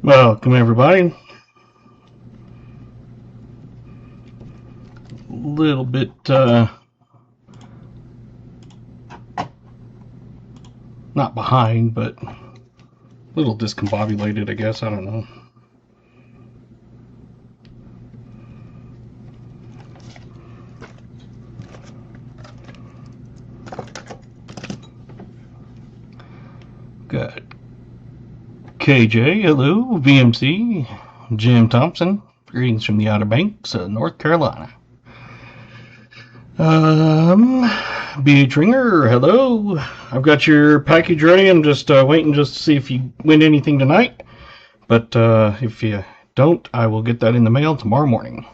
Welcome everybody. A little bit not behind, but a little discombobulated, I guess. I don't know. Got KJ, hello, VMC, Jim Thompson, greetings from the Outer Banks of North Carolina. BH Ringer, hello. I've got your package ready. I'm just waiting just to see if you win anything tonight. But if you don't, I will get that in the mail tomorrow morning.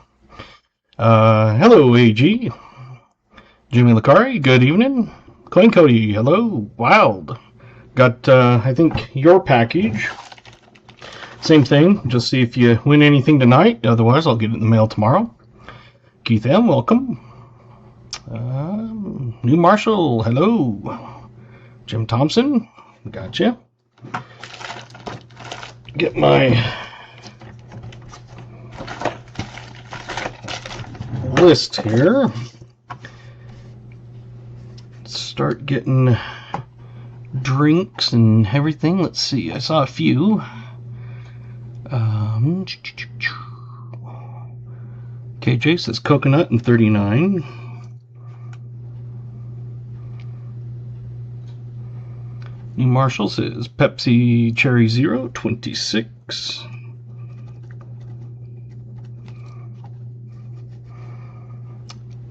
Hello, AG. Jimmy Lacari, good evening. Coin Cody, hello. Wild. Got, I think, your package. Same thing. Just see if you win anything tonight. Otherwise, I'll get it in the mail tomorrow. Keith M, welcome. New Marshall, hello. Jim Thompson, gotcha. Get my list here. Start getting drinks and everything. Let's see, I saw a few. KJ says coconut and 39. New Marshall says Pepsi Cherry Zero 26.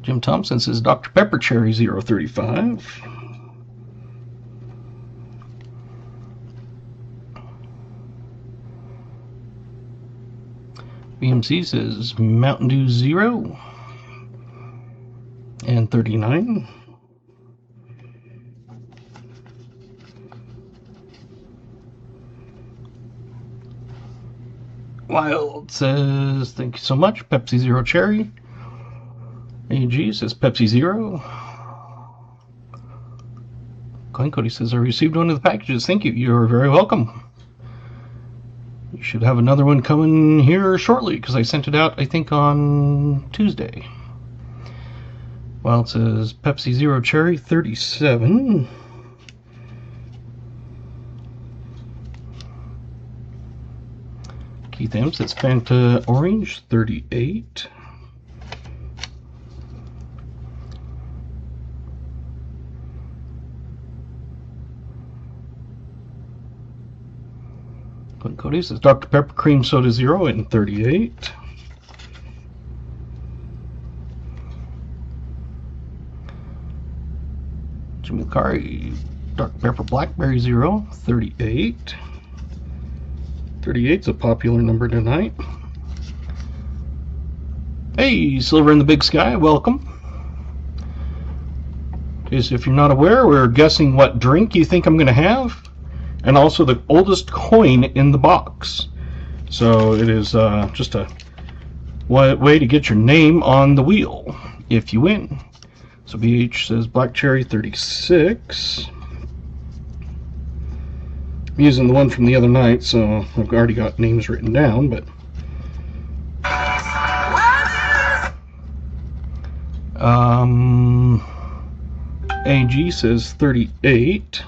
Jim Thompson says Dr. Pepper Cherry Zero 35. BMC says Mountain Dew Zero and 39. Wild says thank you so much. Pepsi Zero Cherry. AG says Pepsi Zero. Coin Cody says I received one of the packages. Thank you. You're very welcome. You should have another one coming here shortly because I sent it out, I think, on Tuesday. Wild says Pepsi Zero Cherry 37. Keith M says Fanta Orange 38. Clint Cody says Dr. Pepper Cream Soda Zero in 38. Jimmy Lacari, Dr. Pepper Blackberry Zero 38. 38's a popular number tonight. Hey, Silver in the Big Sky, welcome. If you're not aware, we're guessing what drink you think I'm going to have, and also the oldest coin in the box. So it is just a way to get your name on the wheel if you win. So BH says Black Cherry 36. I'm using the one from the other night, so I've already got names written down, but AG says 38.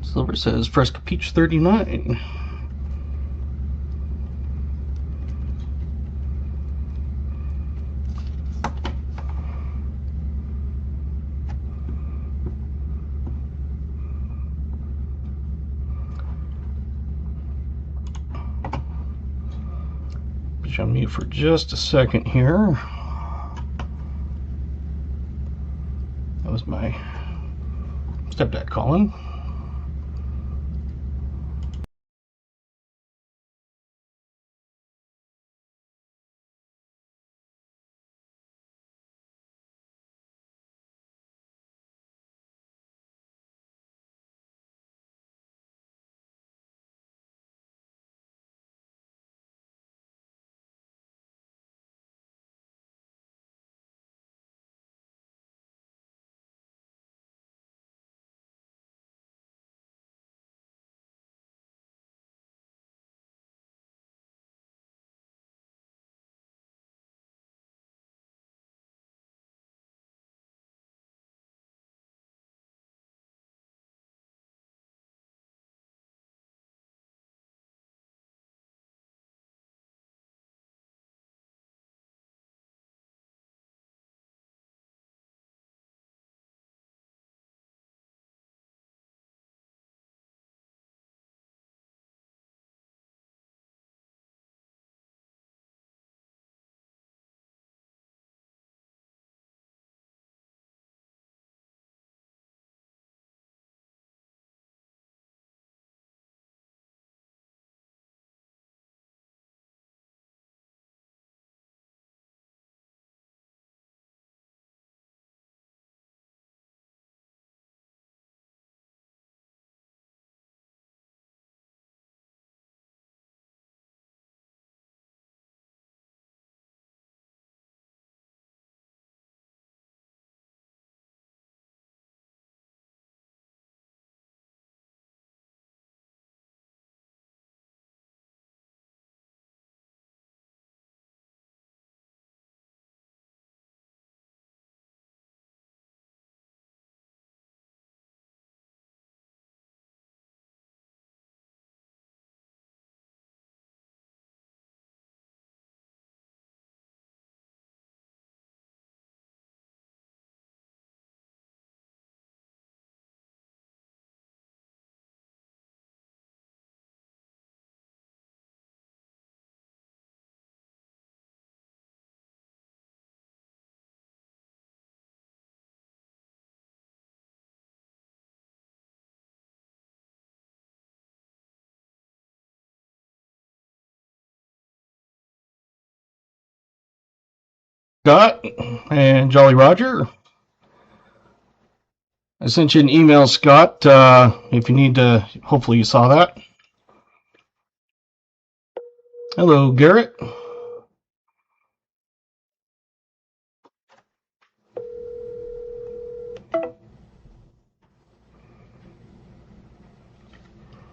Silver says Fresca Peach 39. Put you on mute for just a second here. That was my stepdad calling. Scott and Jolly Roger. I sent you an email, Scott, if you need to. Hopefully you saw that. Hello, Garrett.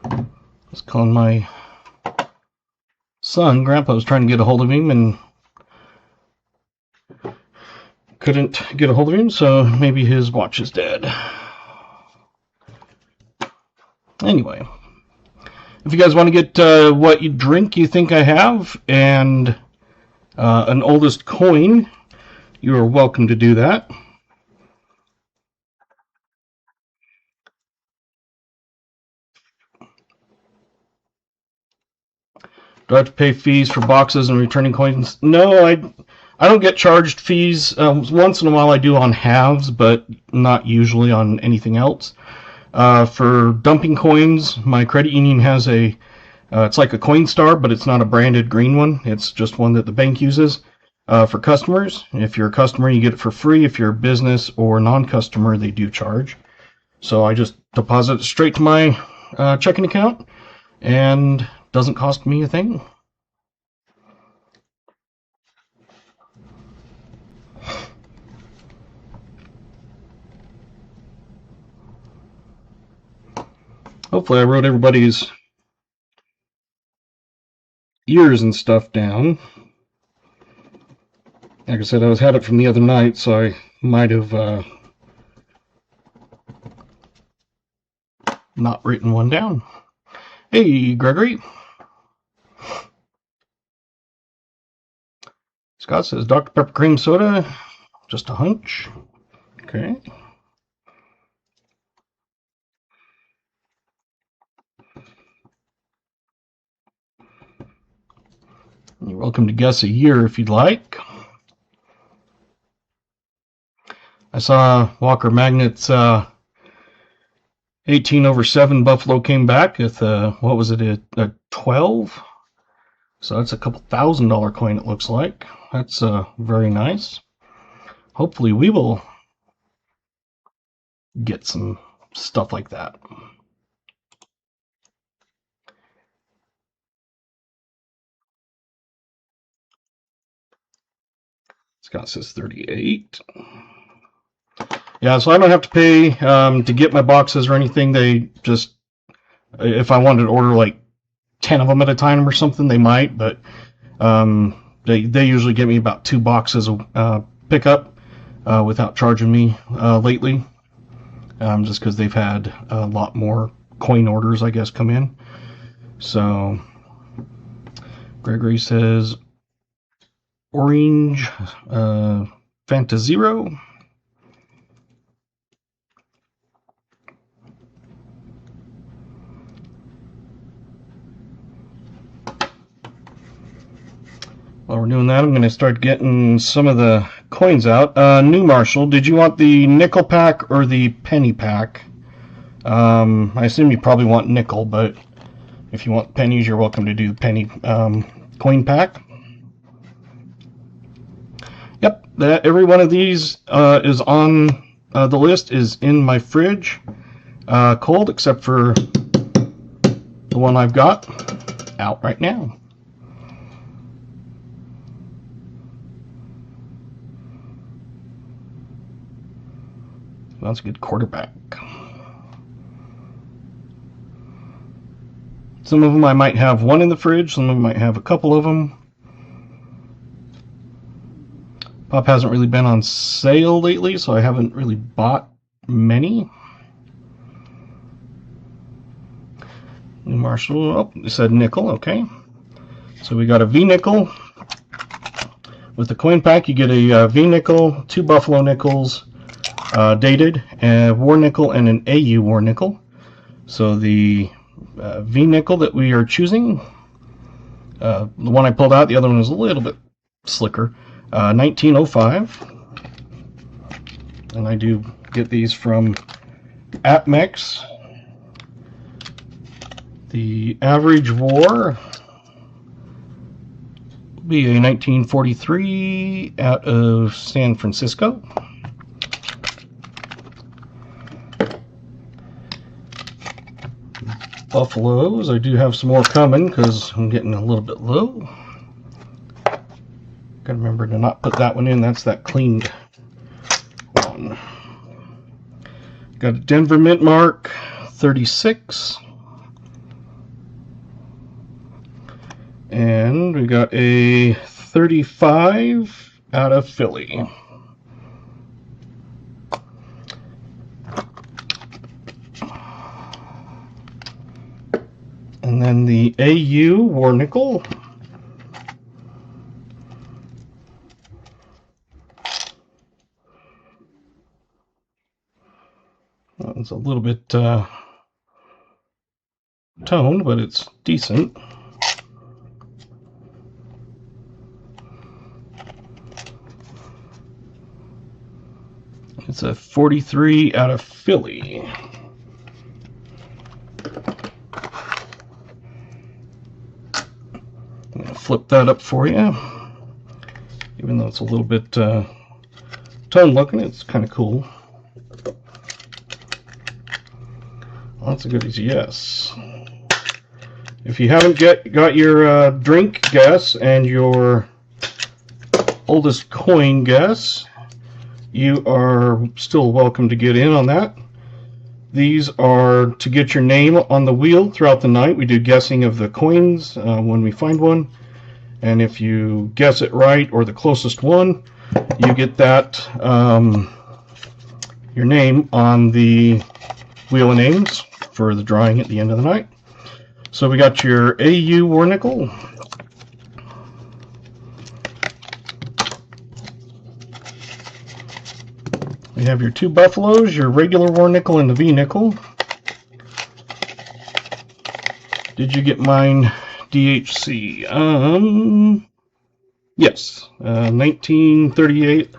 I was calling my son. Grandpa was trying to get a hold of him and couldn't get a hold of him, so maybe his watch is dead. Anyway, if you guys want to get what you drink you think I have and an oldest coin, you are welcome to do that. Do I have to pay fees for boxes and returning coins? No, I don't get charged fees. Once in a while I do on halves, but not usually on anything else. For dumping coins, my credit union has a, it's like a Coinstar, but it's not a branded green one. It's just one that the bank uses for customers. If you're a customer, you get it for free. If you're a business or non-customer, they do charge. So I just deposit it straight to my checking account, and doesn't cost me a thing. Hopefully I wrote everybody's years and stuff down. Like I said, I had it from the other night, so I might have not written one down. Hey, Gregory. Scott says Dr. Pepper cream soda, just a hunch. Okay. You're welcome to guess a year if you'd like. I saw Walker Magnet's 18/7 Buffalo came back with, what was it, a 12? So that's a couple $1,000 coin, it looks like. That's very nice. Hopefully we will get some stuff like that. Scott says 38. Yeah, so I don't have to pay to get my boxes or anything. They just, if I wanted to order like 10 of them at a time or something, they might, but they usually get me about 2 boxes of pickup without charging me lately, just because they've had a lot more coin orders, I guess, come in. So Gregory says orange Fanta Zero. While we're doing that, I'm going to start getting some of the coins out. New Marshall, did you want the nickel pack or the penny pack? I assume you probably want nickel, but if you want pennies, you're welcome to do the penny coin pack. Yep, every one of these is on the list, is in my fridge, cold, except for the one I've got out right now. That's a good quarterback. Some of them I might have one in the fridge, some of them might have a couple of them. Pop hasn't really been on sale lately, so I haven't really bought many. New Marshall, oh, it said nickel, okay. So we got a V nickel. With the coin pack, you get a V nickel, 2 Buffalo nickels, dated, a war nickel, and an AU war nickel. So the V nickel that we are choosing, the one I pulled out, the other one is a little bit slicker, 1905. And I do get these from AppMex. The average war Be a 1943 out of San Francisco. Buffaloes, I do have some more coming because I'm getting a little bit low. Gotta remember to not put that one in, that's that cleaned one. Got a Denver Mint Mark 36. And we got a 35 out of Philly. And then the AU War Nickel. Well, it's a little bit toned, but it's decent. It's a 43 out of Philly. I'm going to flip that up for you. Even though it's a little bit tone looking, it's kind of cool. Lots of goodies, yes. If you haven't got your drink guess and your oldest coin guess, you are still welcome to get in on that. These are to get your name on the wheel throughout the night. We do guessing of the coins when we find one. And if you guess it right, or the closest one, you get that, your name on the wheel of names for the drawing at the end of the night. So we got your AU War Nickel. We have your two Buffaloes, your regular War Nickel and the V Nickel. Did you get mine DHC? Yes, 1938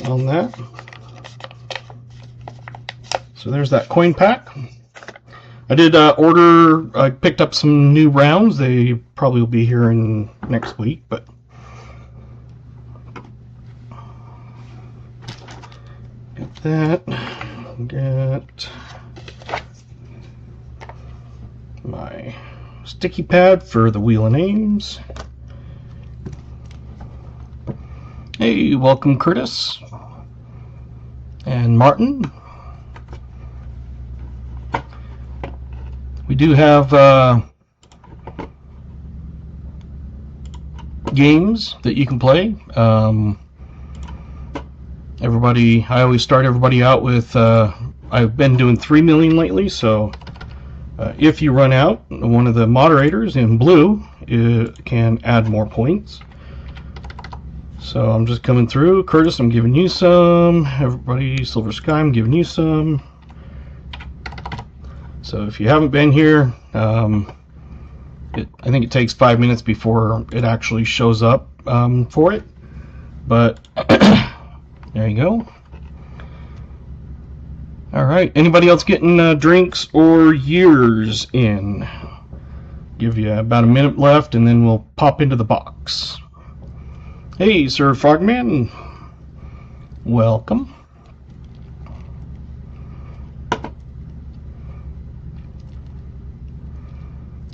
on that. So there's that coin pack. I did I picked up some new rounds. They probably will be here in next week, but got that. Got my sticky pad for the wheel of names. Hey, welcome Curtis and Martin. We do have games that you can play. I always start everybody out with, I've been doing 3 million lately, so if you run out, one of the moderators in blue can add more points. So I'm just coming through. Curtis, I'm giving you some. Everybody, Silver Sky, I'm giving you some. So if you haven't been here, I think it takes 5 minutes before it actually shows up for it. But there you go. All right. Anybody else getting drinks or years in? Give you about a minute left, and then we'll pop into the box. Hey, Sir Frogman. Welcome.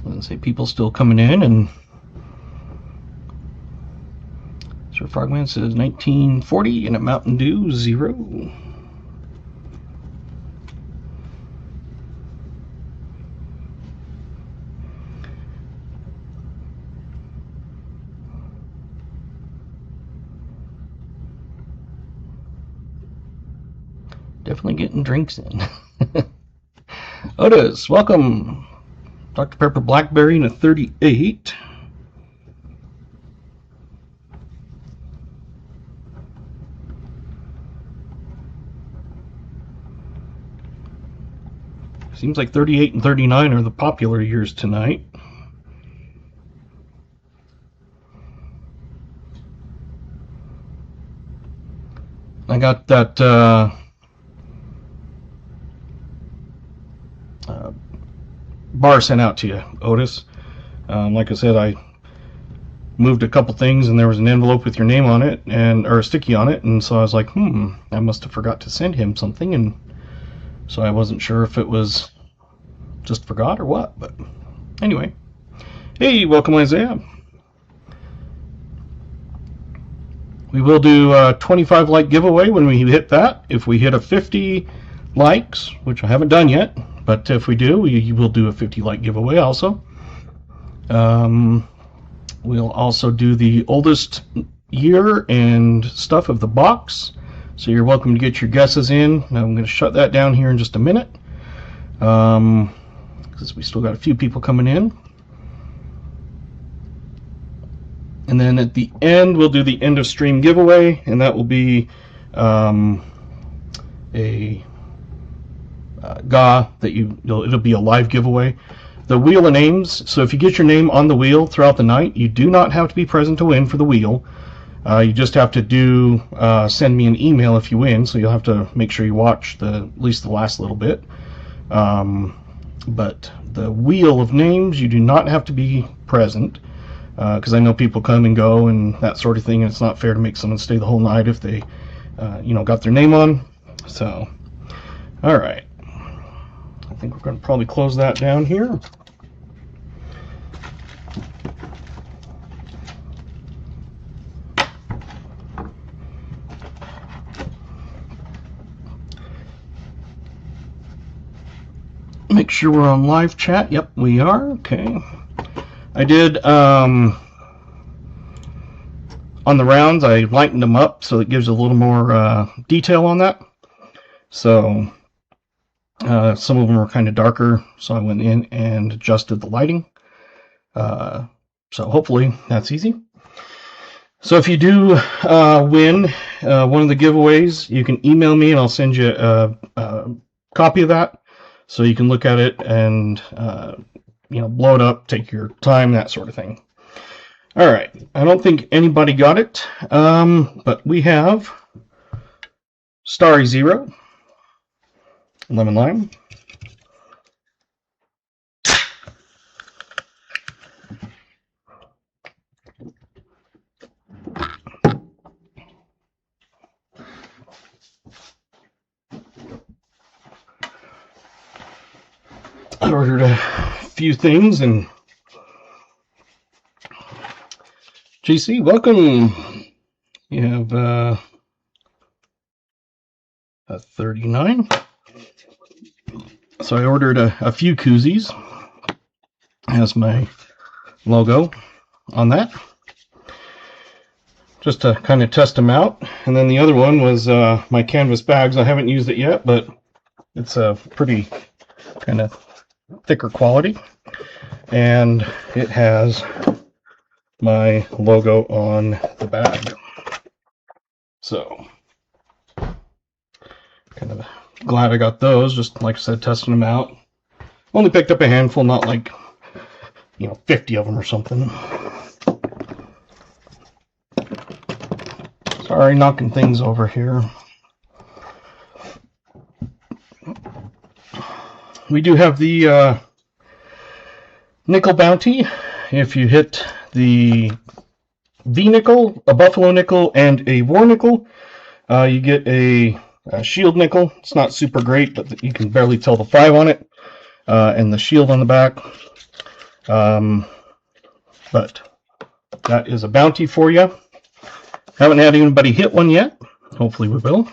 Let's say people still coming in, and Sir Frogman says 1940 and a Mountain Dew 0. Definitely getting drinks in. Otis, welcome. Dr. Pepper Blackberry in a 38. Seems like 38 and 39 are the popular years tonight. I got that bar sent out to you, Otis. Like I said, I moved a couple things and there was an envelope with your name on it, or a sticky on it, and so I was like, I must have forgot to send him something, and so I wasn't sure if it was just forgot or what. But anyway, hey, welcome Isaiah. We will do a 25 like giveaway when we hit that. If we hit a 50 likes, which I haven't done yet, but if we do, we will do a 50 like giveaway also. We'll also do the oldest year and stuff of the box, so you're welcome to get your guesses in. Now I'm going to shut that down here in just a minute, because we still got a few people coming in. And then at the end, we'll do the end of stream giveaway, and that will be a GA that it'll be a live giveaway. The wheel of names, so if you get your name on the wheel throughout the night, you do not have to be present to win for the wheel. You just have to send me an email if you win, so you'll have to make sure you watch at least the last little bit. But the wheel of names, you do not have to be present, because I know people come and go and that sort of thing, and it's not fair to make someone stay the whole night if they got their name on. So, all right. I think we're going to probably close that down here. Make sure we're on live chat. Yep, we are. Okay. I did, on the rounds, I lightened them up so it gives a little more detail on that. So, some of them are kind of darker, so I went in and adjusted the lighting. So hopefully that's easy. So if you do win one of the giveaways, you can email me and I'll send you a copy of that, so you can look at it and blow it up, take your time, that sort of thing. All right, I don't think anybody got it, but we have Starry Zero, Lemon Lime, I ordered a few things, and JC, welcome. You have a 39. So I ordered a few koozies. Has my logo on that, just to kind of test them out. And then the other one was my canvas bags. I haven't used it yet, but it's a pretty kind of thicker quality, and it has my logo on the bag. So kind of glad I got those, just like I said, testing them out. Only picked up a handful, not like 50 of them or something. Sorry, knocking things over here. We do have the nickel bounty. If you hit the V nickel, a buffalo nickel, and a war nickel, you get a shield nickel. It's not super great, but you can barely tell the 5 on it, and the shield on the back. But that is a bounty for you. Haven't had anybody hit one yet. Hopefully we will.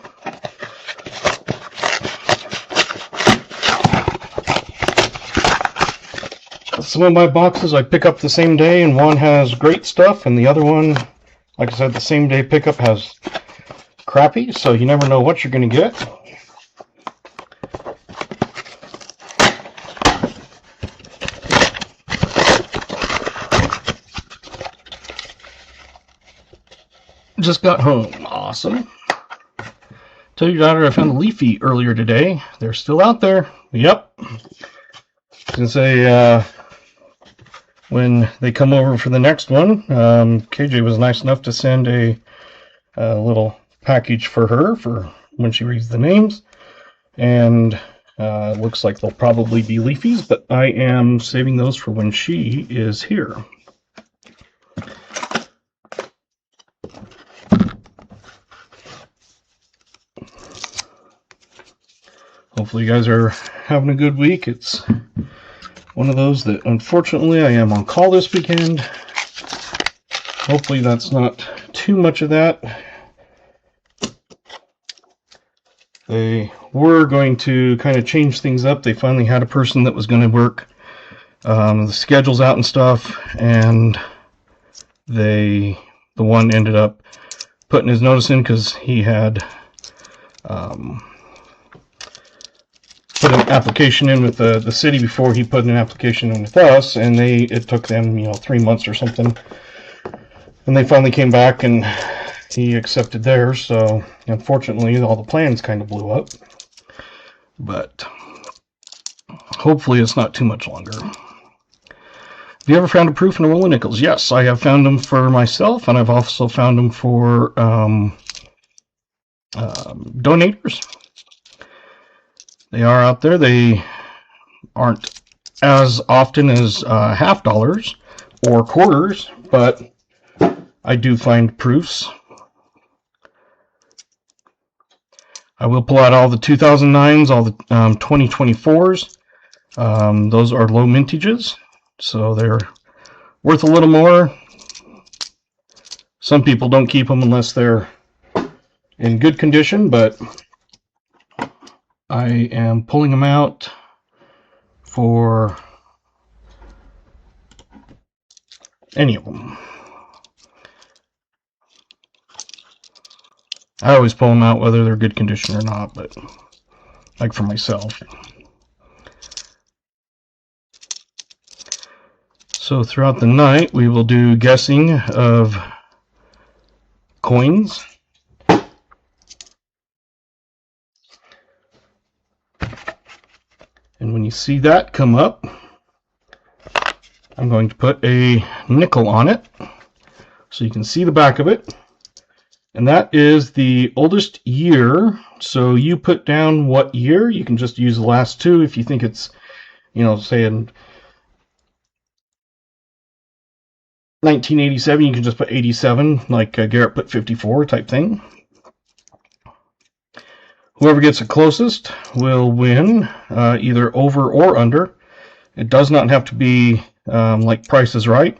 Some of my boxes I pick up the same day, and one has great stuff, and the other one, like I said, the same day pickup has crappy, so you never know what you're going to get. Just got home. Awesome. Tell your daughter I found a leafy earlier today. They're still out there. Yep. I was going to say, when they come over for the next one, KJ was nice enough to send a little package for her for when she reads the names, and Looks like they'll probably be leafies, but I am saving those for when she is here. Hopefully you guys are having a good week. It's one of those that unfortunately I am on call this weekend. Hopefully that's not too much of that. They were going to kind of change things up. They finally had a person that was going to work the schedules out and stuff, and the one ended up putting his notice in because he had put an application in with the city before he put an application in with us, and it took them 3 months or something, and they finally came back and he accepted theirs. So unfortunately all the plans kind of blew up, but hopefully it's not too much longer. Have you ever found a proof in a roll of nickels? Yes, I have found them for myself, and I've also found them for donators. They are out there. They aren't as often as half dollars or quarters, but I do find proofs. I will pull out all the 2009s, all the 2024s. Those are low mintages, so they're worth a little more. Some people don't keep them unless they're in good condition, but I am pulling them out for any of them. I always pull them out whether they're good condition or not, but like for myself. So throughout the night we will do guessing of coins. And when you see that come up, I'm going to put a nickel on it so you can see the back of it. And that is the oldest year. So you put down what year. You can just use the last two if you think it's, say in 1987, you can just put 87, like Garrett put 54 type thing. Whoever gets it closest will win, either over or under. It does not have to be like Price is Right,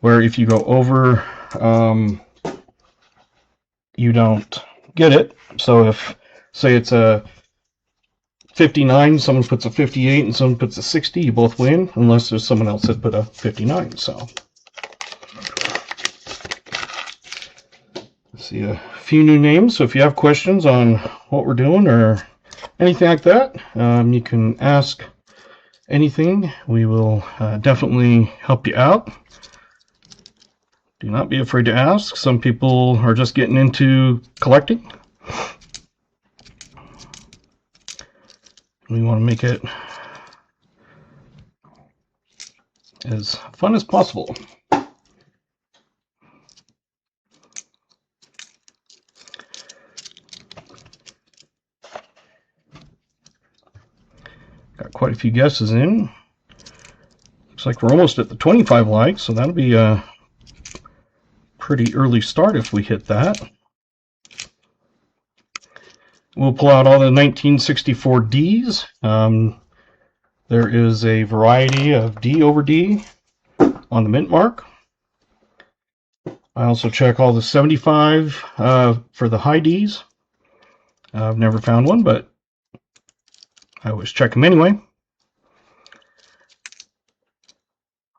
where if you go over, you don't get it. So if, say it's a 59, someone puts a 58, and someone puts a 60, you both win, unless there's someone else that put a 59. So let's see a few new names. So if you have questions on what we're doing or anything like that, you can ask anything. We will definitely help you out. Do not be afraid to ask. Some people are just getting into collecting. We want to make it as fun as possible. Got quite a few guesses in. Looks like we're almost at the 25 likes, so that'll be a pretty early start if we hit that. We'll pull out all the 1964 Ds. There is a variety of D over D on the mint mark. I also check all the 75 for the high Ds. I've never found one, but I always check them anyway.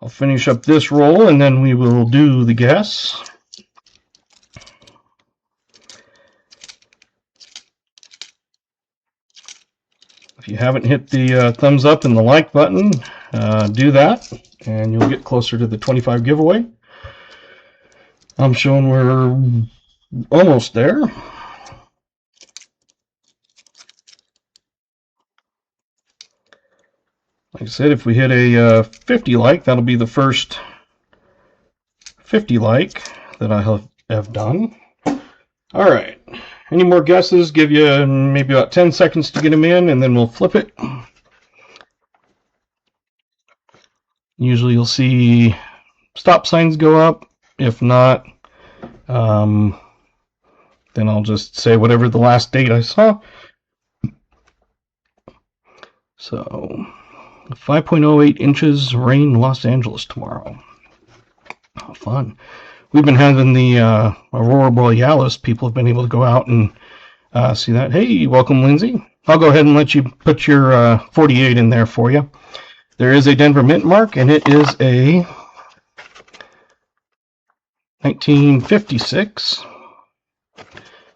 I'll finish up this roll and then we will do the guess. If you haven't hit the thumbs up and the like button, do that and you'll get closer to the 25 giveaway. I'm showing we're almost there. Like I said, if we hit a 50 like, that'll be the first 50 like that I have done. All right, any more guesses, give you maybe about 10 seconds to get them in, and then we'll flip it. Usually you'll see stop signs go up. If not, then I'll just say whatever the last date I saw. So 5.08 inches rain Los Angeles tomorrow. Oh, fun. We've been having the Aurora Borealis. People have been able to go out and see that. Hey, welcome, Lindsay. I'll go ahead and let you put your 48 in there for you. There is a Denver mint mark, and it is a 1956.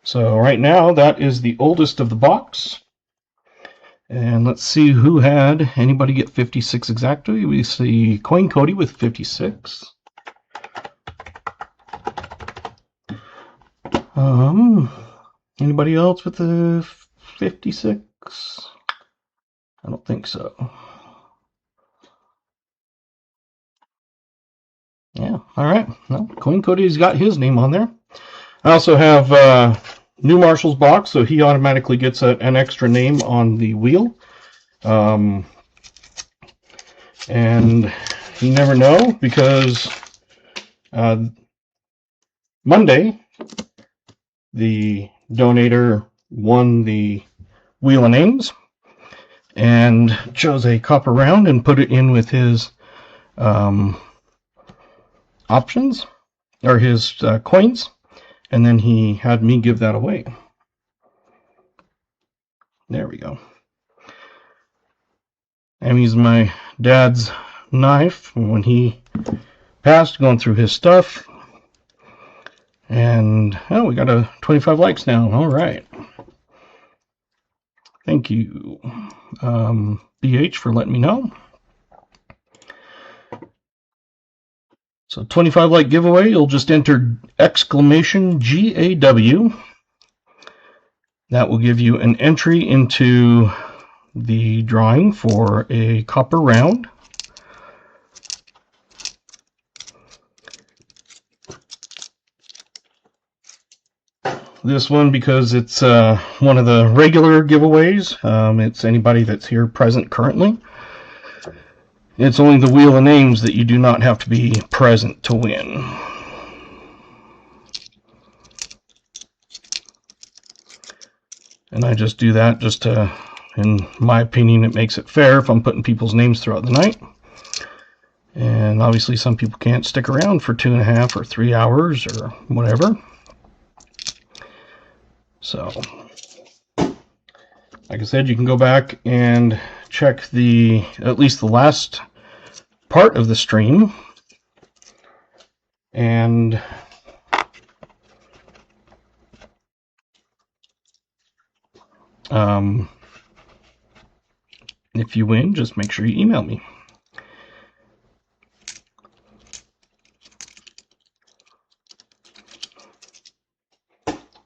So right now, that is the oldest of the box. And let's see who had anybody get 56 exactly. We see Coin Cody with 56. Anybody else with the 56? I don't think so. Yeah, all right. Well, Coin Cody's got his name on there. I also have New Marshall's box, so he automatically gets an extra name on the wheel. And you never know, because Monday, the donator won the wheel of names and chose a copper round and put it in with his options, or his coins, and then he had me give that away. There we go. I'm using my dad's knife when he passed, going through his stuff. And, oh, we got 25 likes now. All right. Thank you, BH, for letting me know. So 25 like giveaway, you'll just enter exclamation GAW. That will give you an entry into the drawing for a copper round. This one, because it's one of the regular giveaways, it's anybody that's here present currently. It's only the wheel of names that you do not have to be present to win. And I just do that just to, in my opinion, it makes it fair if I'm putting people's names throughout the night. And obviously some people can't stick around for 2.5 or 3 hours or whatever. So, like I said, you can go back and check at least the last part of the stream, and if you win, just make sure you email me.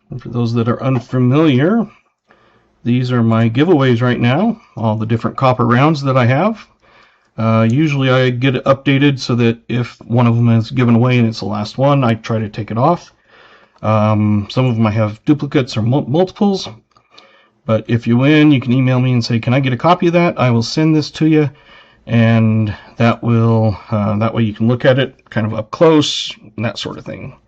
And for those that are unfamiliar, these are my giveaways right now, all the different copper rounds that I have. Usually I get it updated so that if one of them is given away and it's the last one, I try to take it off. Some of them I have duplicates or multiples. But if you win, you can email me and say, can I get a copy of that? I will send this to you. And that will, that way you can look at it kind of up close and that sort of thing.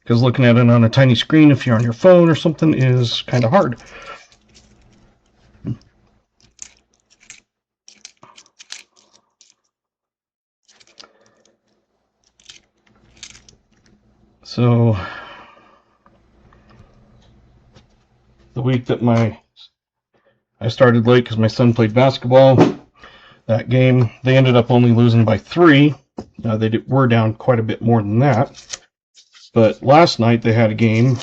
Because looking at it on a tiny screen, if you're on your phone or something, is kind of hard. So the week that I started late because my son played basketball, that game, they ended up only losing by 3. They were down quite a bit more than that. But last night they had a game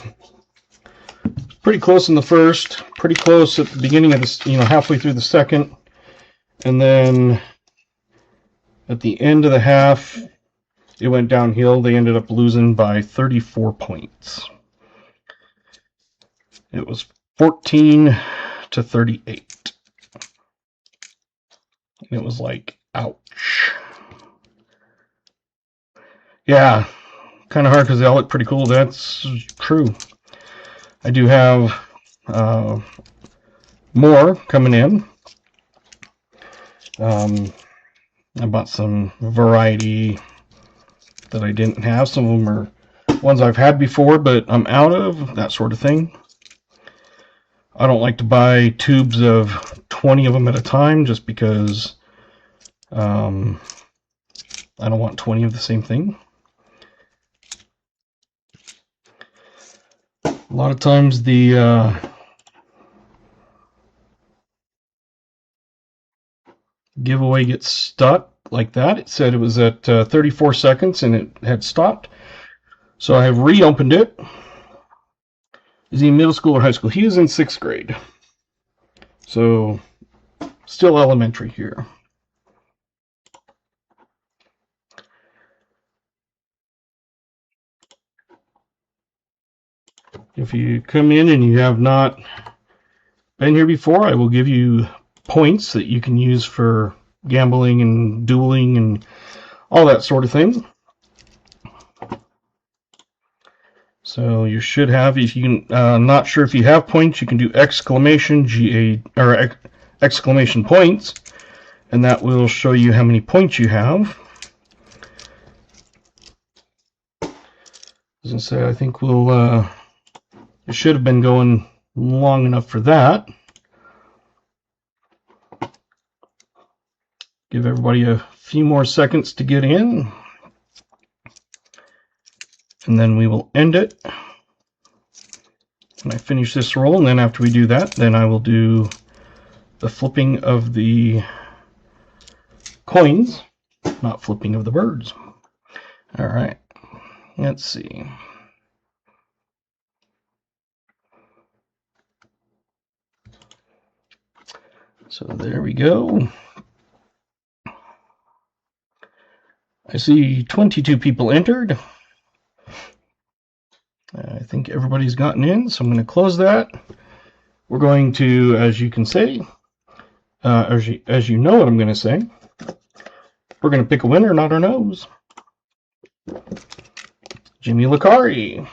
pretty close in the first, pretty close at the beginning of this, halfway through the second, and then at the end of the half, it went downhill. They ended up losing by 34 points. It was 14-38. And it was like, ouch. Yeah, kind of hard because they all look pretty cool. That's true. I do have more coming in. I bought some variety that I didn't have. Some of them are ones I've had before, but I'm out of, that sort of thing. I don't like to buy tubes of 20 of them at a time just because I don't want 20 of the same thing. A lot of times the giveaway gets stuck like that. It said it was at 34 seconds and it had stopped. So I have reopened it. Is he in middle school or high school? He is in 6th grade. So still elementary here. If you come in and you have not been here before, I will give you points that you can use for gambling and dueling and all that sort of thing. So you should have, if you can, not sure if you have points, you can do exclamation exclamation points, and that will show you how many points you have. As I say, I think we'll, it should have been going long enough for that. Give everybody a few more seconds to get in, and then we will end it. And I finish this roll, and then after we do that, then I will do the flipping of the coins, not flipping of the birds. All right, let's see. So there we go. I see 22 people entered. I think everybody's gotten in, so I'm going to close that. We're going to, as you can say, as you know what I'm going to say, we're going to pick a winner, not our nose. Jimmy Licari.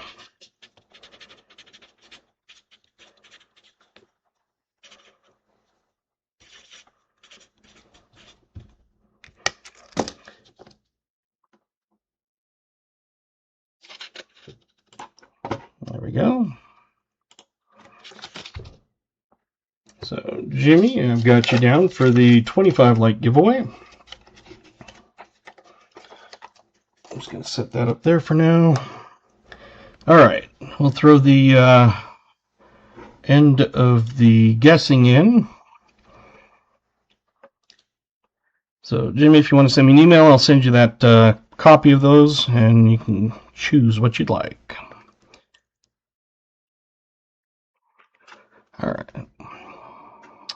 There we go. So, Jimmy, I've got you down for the 25 light giveaway. I'm just going to set that up there for now. All right, we'll throw the end of the guessing in. So, Jimmy, if you want to send me an email, I'll send you that copy of those, and you can choose what you'd like. All right.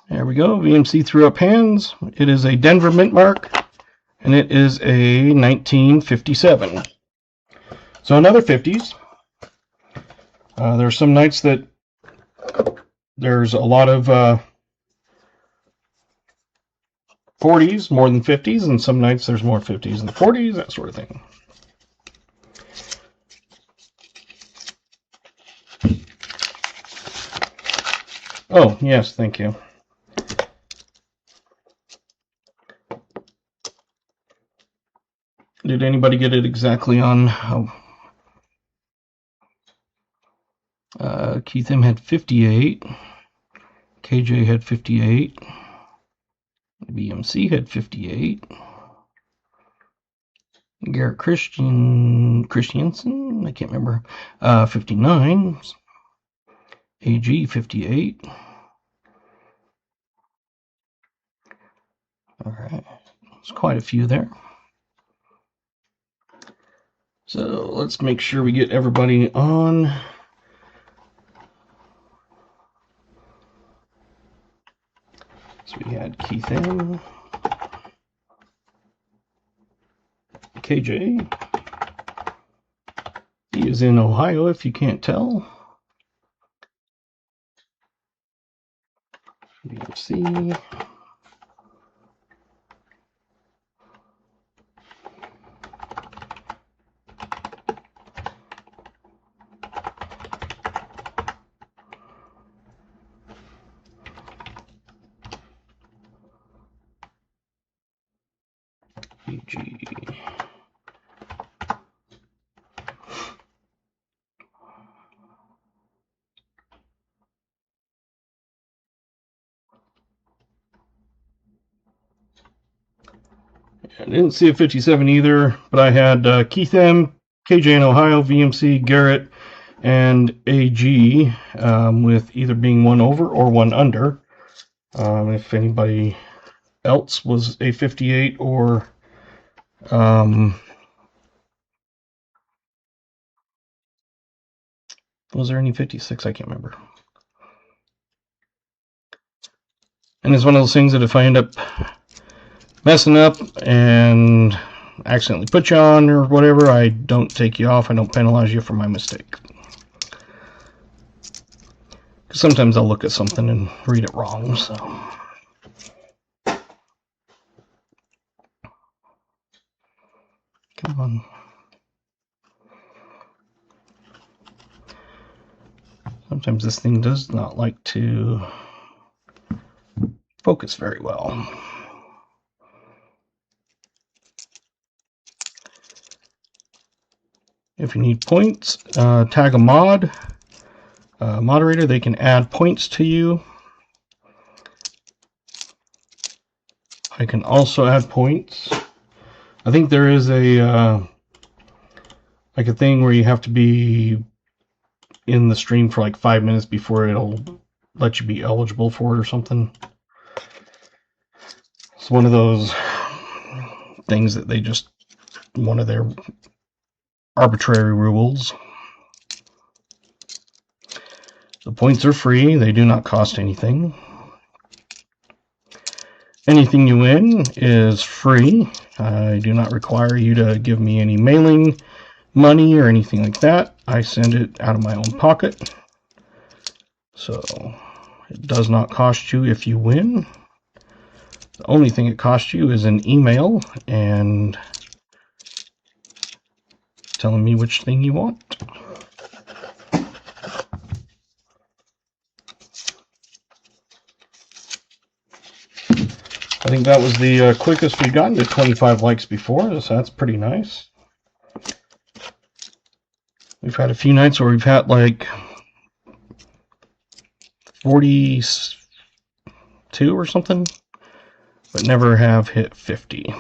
There we go. VMC threw up hands. It is a Denver mint mark, and it is a 1957. So another 50s. There are some nights that there's a lot of 40s, more than 50s, and some nights there's more 50s than 40s, that sort of thing. Oh, yes, thank you. Did anybody get it exactly on how? Keith M had 58. KJ had 58. BMC had 58. Garrett Christiansen, I can't remember, 59. AG 58. All right, there's quite a few there. So let's make sure we get everybody on. So we had Keith M, KJ. He is in Ohio, if you can't tell. BMC. I didn't see a 57 either, but I had Keith M, KJ in Ohio, VMC, Garrett, and AG, with either being one over or one under. If anybody else was a 58 or was there any 56? I can't remember. And it's one of those things that if I end up messing up and accidentally put you on or whatever, I don't take you off. I don't penalize you for my mistake. Because sometimes I'll look at something and read it wrong, so. Come on. Sometimes this thing does not like to focus very well. If you need points, tag a moderator. They can add points to you. I can also add points. I think there is a like a thing where you have to be in the stream for like 5 minutes before it'll let you be eligible for it or something. It's one of those things that they just, one of their arbitrary rules. The points are free. They do not cost anything. Anything you win is free. I do not require you to give me any mailing money or anything like that. I send it out of my own pocket. So it does not cost you if you win. The only thing it costs you is an email and telling me which thing you want. I think that was the quickest we've gotten to 25 likes before, so that's pretty nice. We've had a few nights where we've had like 42 or something, but never have hit 50.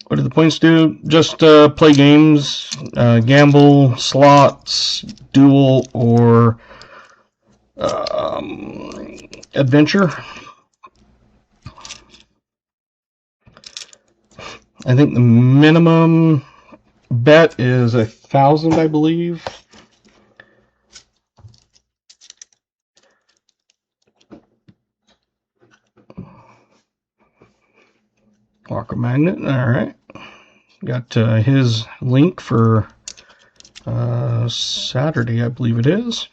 What do the points do? Just play games, gamble, slots, duel, or adventure. I think the minimum bet is 1,000, I believe. Walker Magnet, all right. Got his link for Saturday, I believe it is.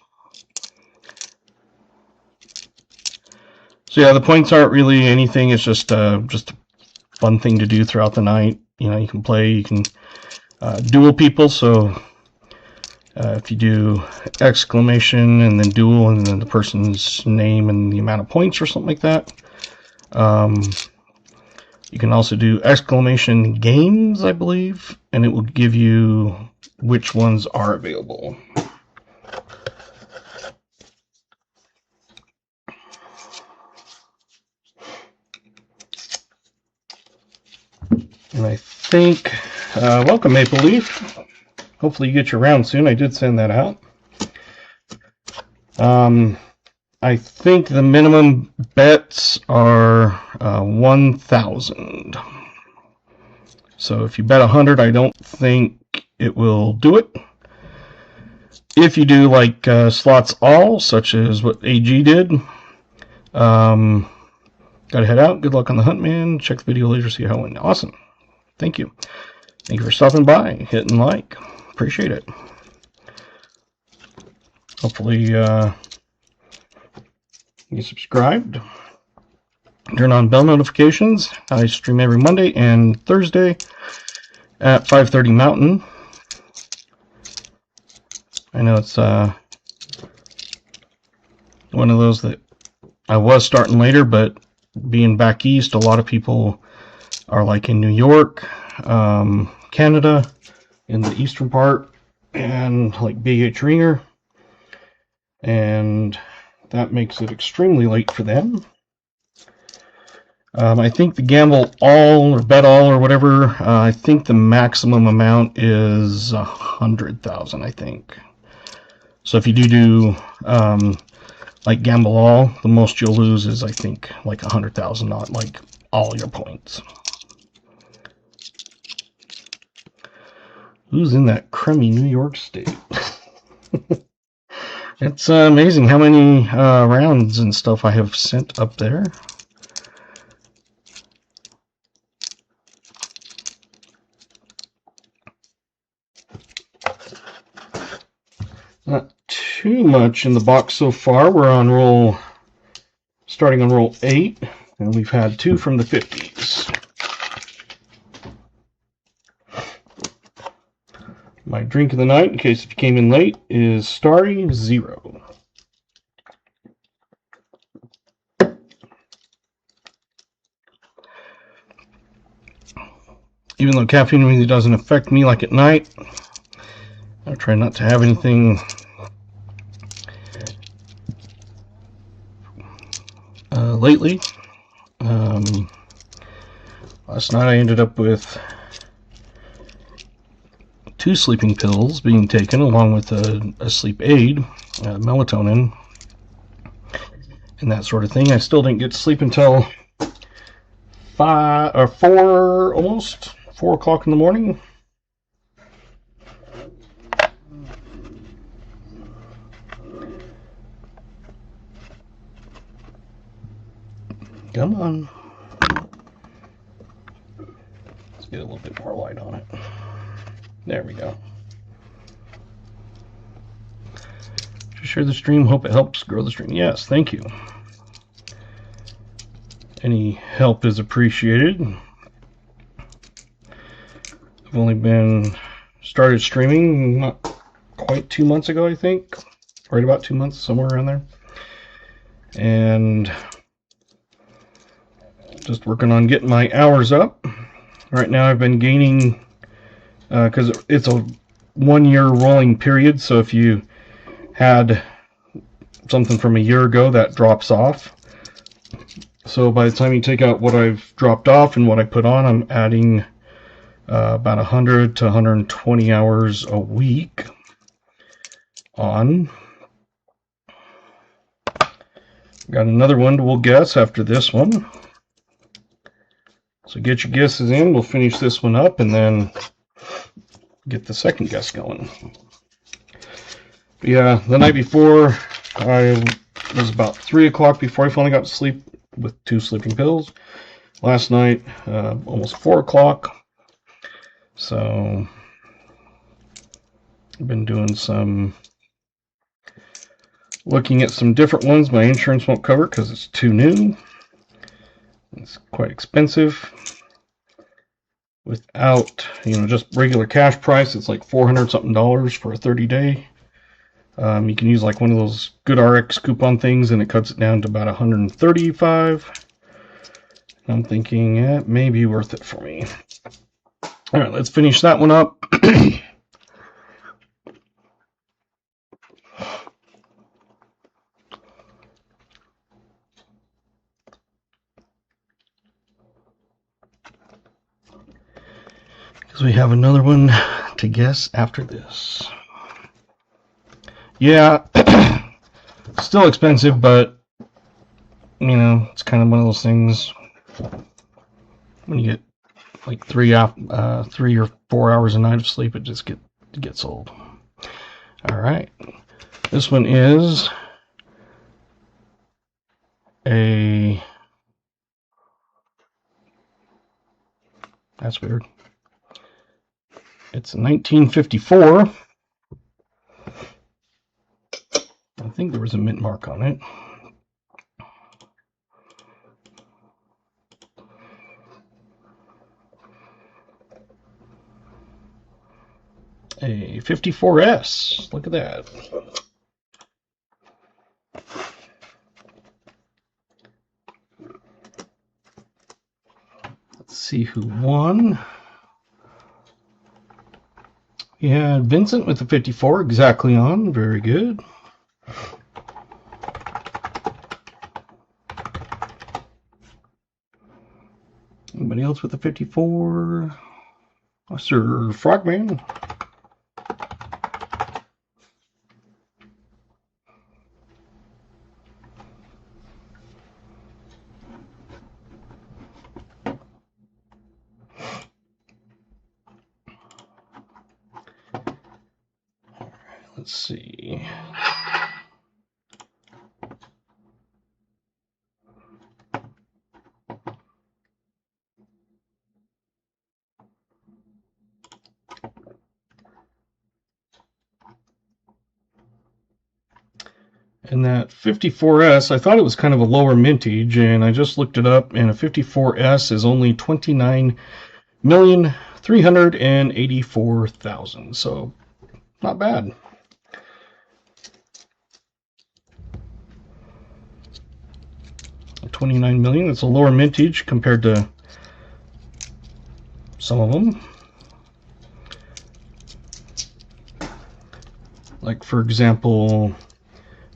So yeah, the points aren't really anything. It's just a fun thing to do throughout the night. You know, you can play, you can duel people. So if you do exclamation and then duel and then the person's name and the amount of points or something like that. You can also do exclamation games, I believe, and it will give you which ones are available. And I think, welcome Maple Leaf. Hopefully you get your round soon. I did send that out. I think the minimum bets are 1,000. So if you bet 100, I don't think it will do it. If you do like slots all, such as what AG did, gotta head out. Good luck on the hunt, man. Check the video later, see how it went. Awesome. Thank you. Thank you for stopping by, hitting like. Appreciate it. Hopefully, you subscribed. Turn on bell notifications. I stream every Monday and Thursday at 5:30 Mountain. I know it's one of those that I was starting later, but being back east, a lot of people are like in New York, Canada, in the eastern part, and like BH Ringer, and that makes it extremely late for them. I think the gamble all or bet all or whatever, I think the maximum amount is 100,000, I think. So if you do like gamble all, the most you'll lose is, I think, like 100,000, not like all your points. Who's in that crummy New York State? It's amazing how many rounds and stuff I have sent up there. Not too much in the box so far. We're on starting on roll 8, and we've had 2 from the 50s. My drink of the night, in case if you came in late, is Starry Zero. Even though caffeine really doesn't affect me like at night, I try not to have anything lately. Last night I ended up with 2 sleeping pills being taken along with a sleep aid, melatonin, and that sort of thing. I still didn't get to sleep until 4 o'clock in the morning. Come on. Let's get a little bit more light on it. There we go. Just share the stream. Hope it helps grow the stream. Yes, thank you. Any help is appreciated. I've only started streaming not quite 2 months ago, I think. Right about 2 months, somewhere around there. And just working on getting my hours up. Right now I've been gaining, because it's a 1-year rolling period, so if you had something from a year ago, that drops off. So by the time you take out what I've dropped off and what I put on, I'm adding about 100 to 120 hours a week on. Got another one we'll guess after this one. So get your guesses in. We'll finish this one up and then get the second guess going. But yeah, the night before, it was about 3 o'clock before I finally got to sleep with 2 sleeping pills. Last night, almost 4 o'clock. So I've been doing looking at some different ones my insurance won't cover because it's too new. It's quite expensive. Without, just regular cash price, it's like $400 something for a 30-day. You can use like one of those good RX coupon things, and it cuts it down to about $135. I'm thinking it may be worth it for me. All right, let's finish that one up. Because we have another one to guess after this. Yeah, still expensive, but it's kind of one of those things. When you get like 3 or 4 hours a night of sleep, it just gets old. All right, this one is that's weird. It's 1954. I think there was a mint mark on it. A 54S. Look at that. Let's see who won. We had Vincent with the 54 exactly on. Very good. Anybody else with the 54? Sir Frogman. Let's see. And that 54S, I thought it was kind of a lower mintage, and I just looked it up, and a 54S is only 29,384,000, so not bad. $29 million, that's a lower mintage compared to some of them. Like, for example,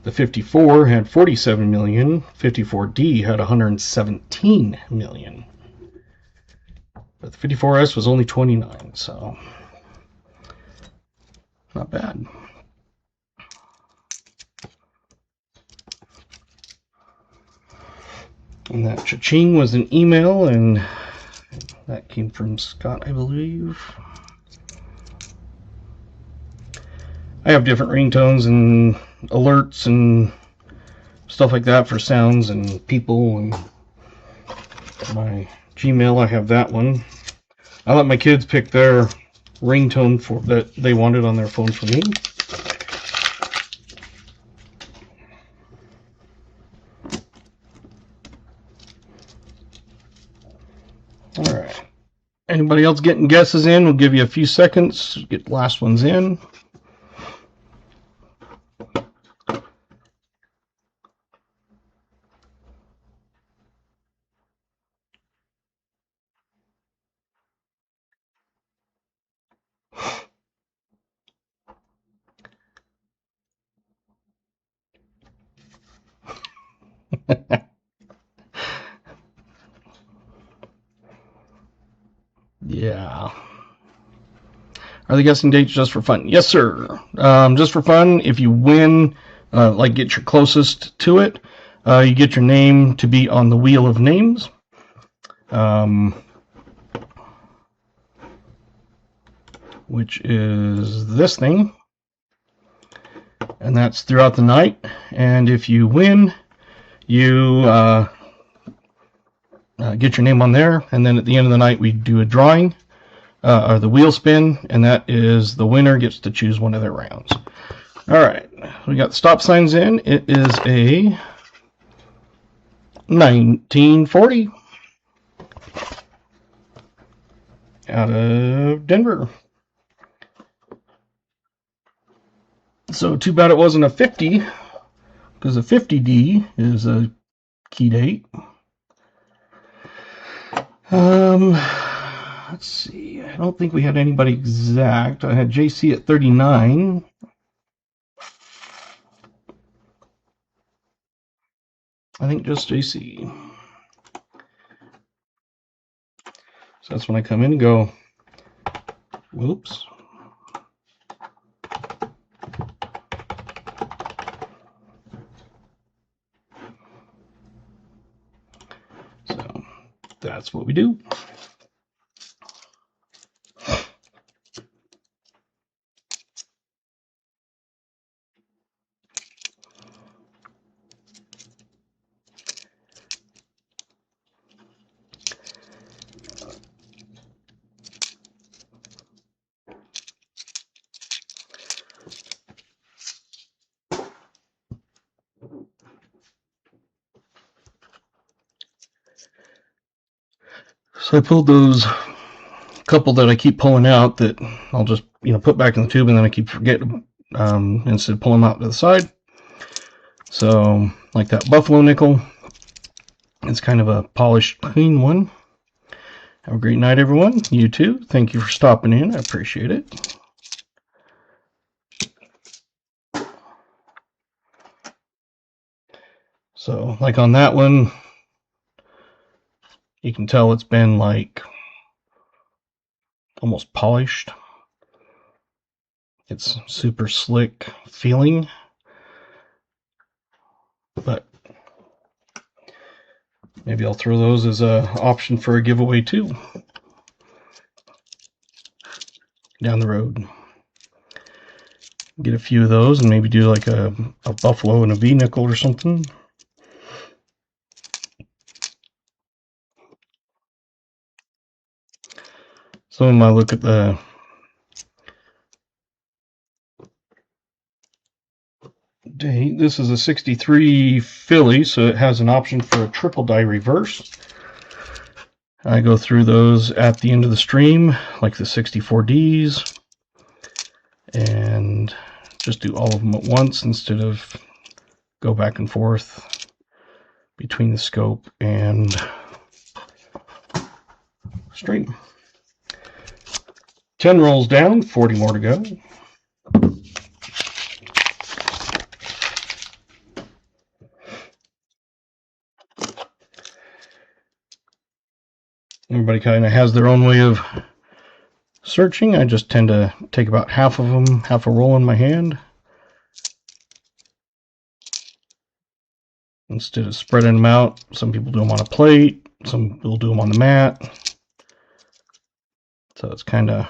the 54 had 47 million, 54D had 117 million. But the 54S was only 29, so not bad. And that cha-ching was an email, and that came from Scott, I believe. I have different ringtones and alerts and stuff like that for sounds and people, and my Gmail, I have that one. I let my kids pick their ringtone for that they wanted on their phone for me. Alright. Anybody else getting guesses in? We'll give you a few seconds to get the last ones in. Yeah. Are the guessing dates just for fun? Yes, sir. Just for fun. If you win, like get your closest to it, you get your name to be on the wheel of names. Which is this thing. And that's throughout the night. And if you win, you get your name on there, and then at the end of the night we do a drawing, or the wheel spin, and that is the winner gets to choose one of their rounds. Alright, we got the stop signs in. It is a 1940 out of Denver. So too bad it wasn't a 50, because a 50D is a key date. Let's see. I don't think we had anybody exact. I had JC at 39. I think just JC. So that's when I come in and go, whoops. So that's what we do. So I pulled those couple that I keep pulling out that I'll just put back in the tube, and then I keep forgetting instead of pulling them out to the side. So like that buffalo nickel, it's kind of a polished clean one. Have a great night, everyone. You too. Thank you for stopping in. I appreciate it. So, like on that one, you can tell it's been like almost polished. It's super slick feeling, but maybe I'll throw those as an option for a giveaway too down the road. Get a few of those and maybe do like a buffalo and a V-nickel or something. Someone might look at the date. This is a 63 Philly, so it has an option for a triple die reverse. I go through those at the end of the stream, like the 64Ds, and just do all of them at once instead of go back and forth between the scope and stream. 10 rolls down, 40 more to go. Everybody kind of has their own way of searching. I just tend to take about half of them, half a roll in my hand, instead of spreading them out. Some people do them on a plate, some people do them on the mat. So it's kind of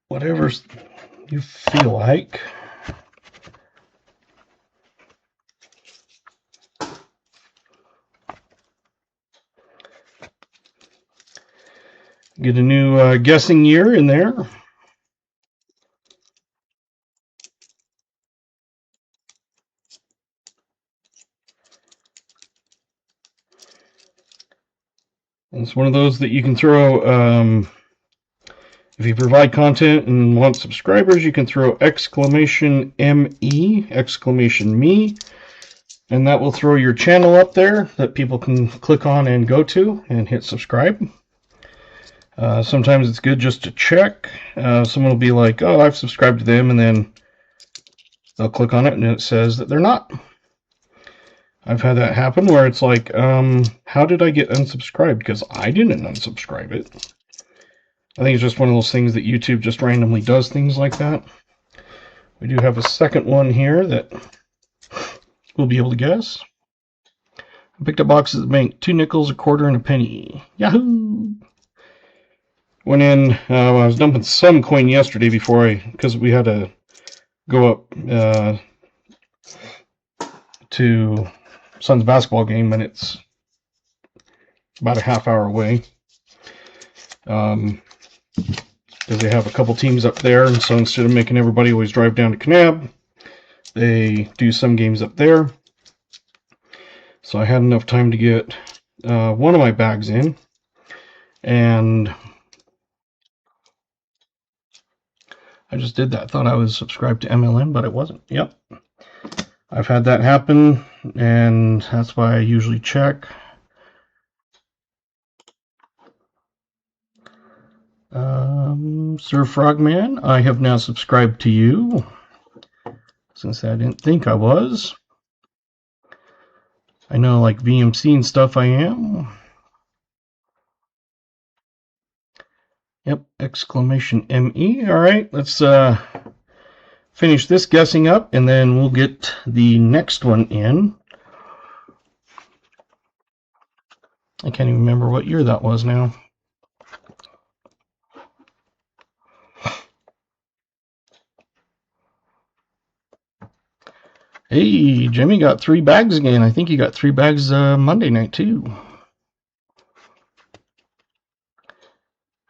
whatever you feel like. Get a new guessing year in there. And it's one of those that you can throw, if you provide content and want subscribers, you can throw exclamation ME, exclamation me, and that will throw your channel up there that people can click on and go to and hit subscribe. Sometimes it's good just to check. Someone will be like, oh, I've subscribed to them, and then they'll click on it and it says that they're not. I've had that happen where it's like, how did I get unsubscribed? Because I didn't unsubscribe it. I think it's just one of those things that YouTube just randomly does things like that. We do have a second one here that we'll be able to guess. I picked up boxes at the bank, 2 nickels, a quarter, and a penny. Yahoo! Went in, I was dumping some coin yesterday because we had to go up to son's basketball game, and it's about a half hour away. Because they have a couple teams up there, and so instead of making everybody always drive down to Kanab, they do some games up there. So I had enough time to get one of my bags in, and I just did that. Thought I was subscribed to MLN, but it wasn't. Yep. I've had that happen, and that's why I usually check. Sir Frogman, I have now subscribed to you, since I didn't think I was. I know, like VMC and stuff, I am. Yep, exclamation ME. All right, let's finish this guessing up, and then we'll get the next one in. I can't even remember what year that was now. Hey, Jimmy got 3 bags again. I think he got 3 bags Monday night too.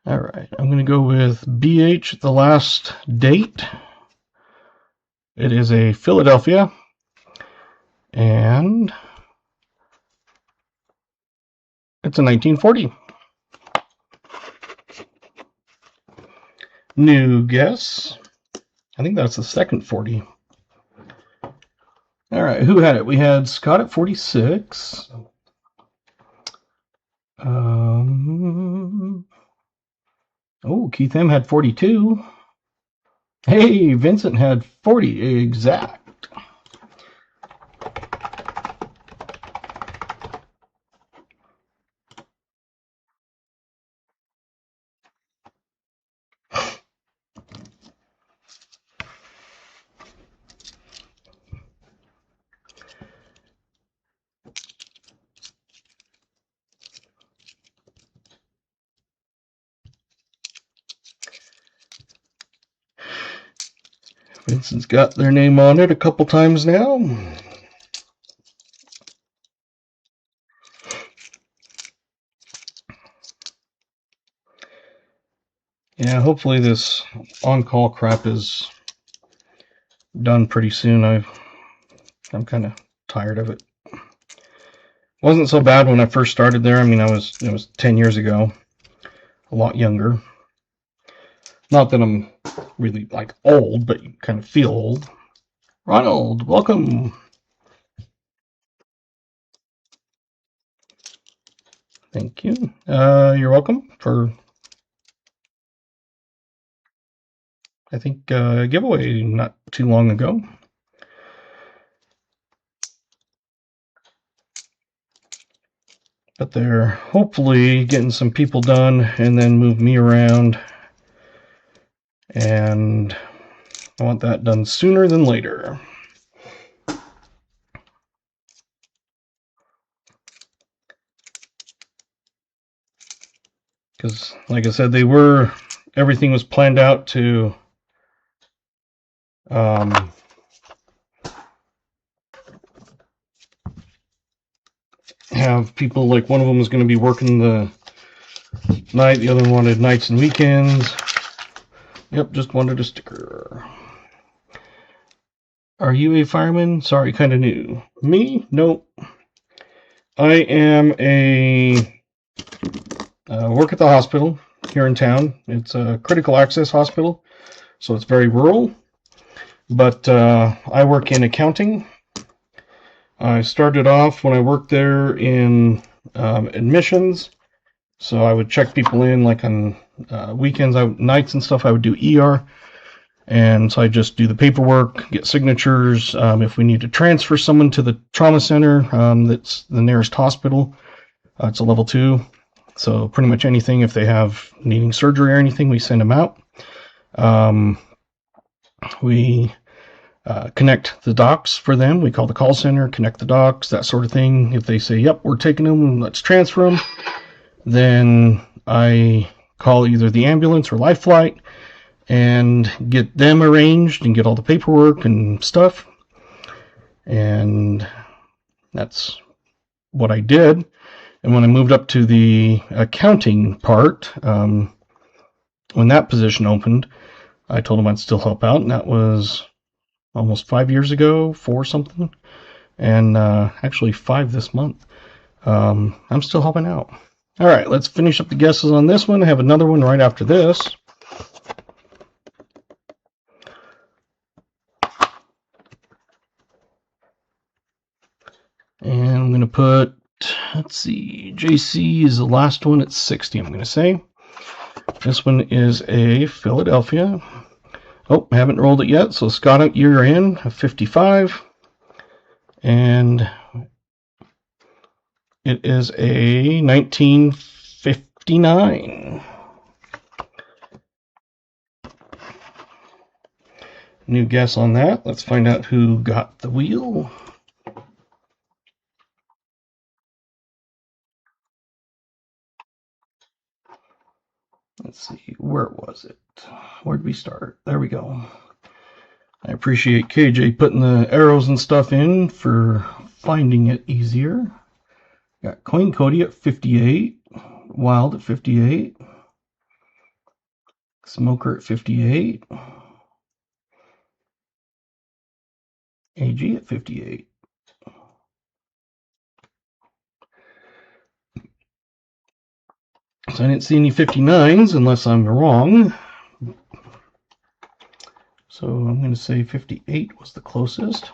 All right, I'm going to go with BH, the last date. It is a Philadelphia, and it's a 1940. New guess. I think that's the second 40. All right, who had it? We had Scott at 46. Oh, Keith M had 42. Hey, Vincent had 40 exact. Vincent's got their name on it a couple times now. Yeah, hopefully this on-call crap is done pretty soon. I'm kind of tired of it. Wasn't so bad when I first started there. I mean, it was 10 years ago, a lot younger. Not that I'm really like old, but you kind of feel old. Ronald, welcome. Thank you. You're welcome for, I think, a giveaway not too long ago. But they're hopefully getting some people done and then move me around. And I want that done sooner than later. Because, like I said, everything was planned out to have people, like one of them was going to be working the night, the other one wanted nights and weekends. Yep, just wanted a sticker. Are you a fireman? Sorry, kind of new. Me? Nope. I am work at the hospital here in town. It's a critical access hospital, so it's very rural. But I work in accounting. I started off when I worked there in admissions, so I would check people in like on weekends, nights and stuff. I would do ER, and so I just do the paperwork, get signatures. If we need to transfer someone to the trauma center, that's the nearest hospital. It's a level 2, so pretty much anything. If they have needing surgery or anything, we send them out. We connect the docs for them. We call the call center, connect the docs, that sort of thing. If they say, yep, we're taking them, let's transfer them, then I call either the ambulance or life flight and get them arranged and get all the paperwork and stuff. And that's what I did. And when I moved up to the accounting part, when that position opened, I told them I'd still help out, and that was almost 5 years ago, 4 something, and actually 5 this month. I'm still helping out. All right, let's finish up the guesses on this one. I have another one right after this. And I'm going to put, let's see, JC is the last one at 60, I'm going to say. This one is a Philadelphia. Oh, I haven't rolled it yet, so Scott, you're in, 55. And it is a 1959. New guess on that. Let's find out who got the wheel. Let's see, where was it? Where'd we start? There we go. I appreciate KJ putting the arrows and stuff in for finding it easier. Got Coin Cody at 58, Wild at 58, Smoker at 58, AG at 58. So I didn't see any 59s unless I'm wrong. So I'm going to say 58 was the closest.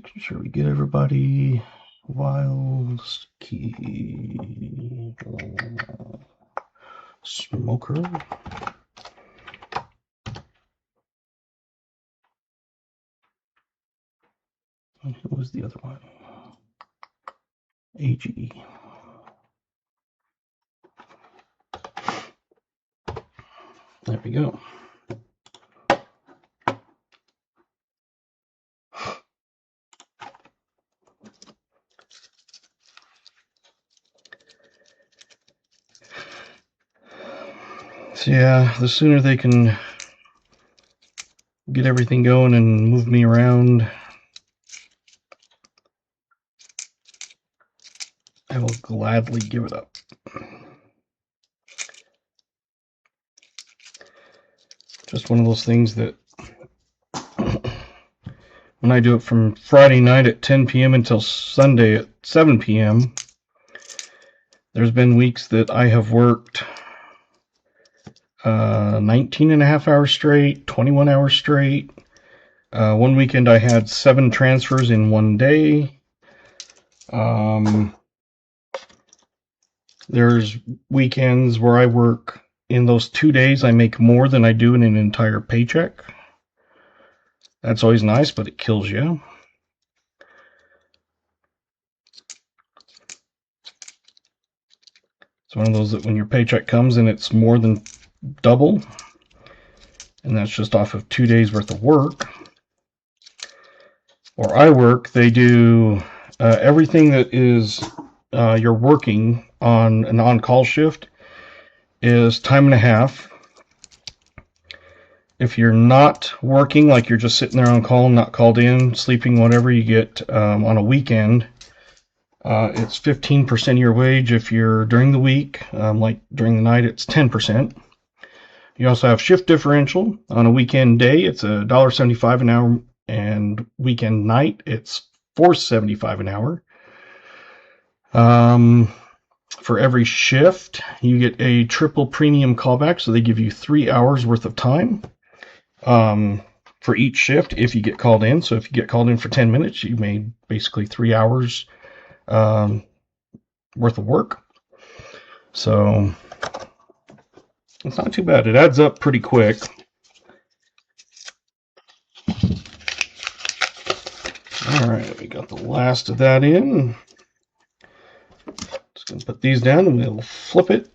Making sure we get everybody. Wild key smoker. And who was the other one? AG. There we go. So yeah, the sooner they can get everything going and move me around, I will gladly give it up. Just one of those things that when I do it from Friday night at 10 p.m. until Sunday at 7 p.m., there's been weeks that I have worked 19 and a half hours straight, 21 hours straight. One weekend I had 7 transfers in one day. There's weekends where I work in those 2 days, I make more than I do in an entire paycheck. That's always nice, but it kills you. It's one of those that when your paycheck comes and it's more than double, and that's just off of 2 days worth of work. Where I work, they do everything that is you're working on an on-call shift is time and a half. If you're not working, like you're just sitting there on call, not called in, sleeping, whatever, you get on a weekend, it's 15% of your wage. If you're during the week, like during the night, it's 10%. You also have shift differential. On a weekend day, it's $1.75 an hour, and weekend night, it's $4.75 an hour. For every shift, you get a triple premium callback, so they give you 3 hours worth of time for each shift if you get called in. So if you get called in for 10 minutes, you made basically 3 hours worth of work. So it's not too bad. It adds up pretty quick. All right, we got the last of that in. Just going to put these down and we'll flip it.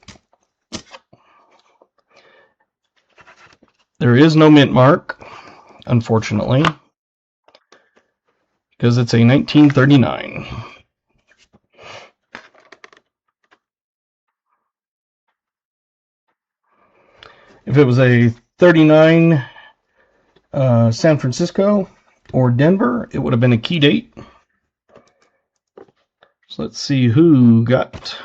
There is no mint mark, unfortunately, because it's a 1939. If it was a 39 San Francisco or Denver, it would have been a key date. So let's see who got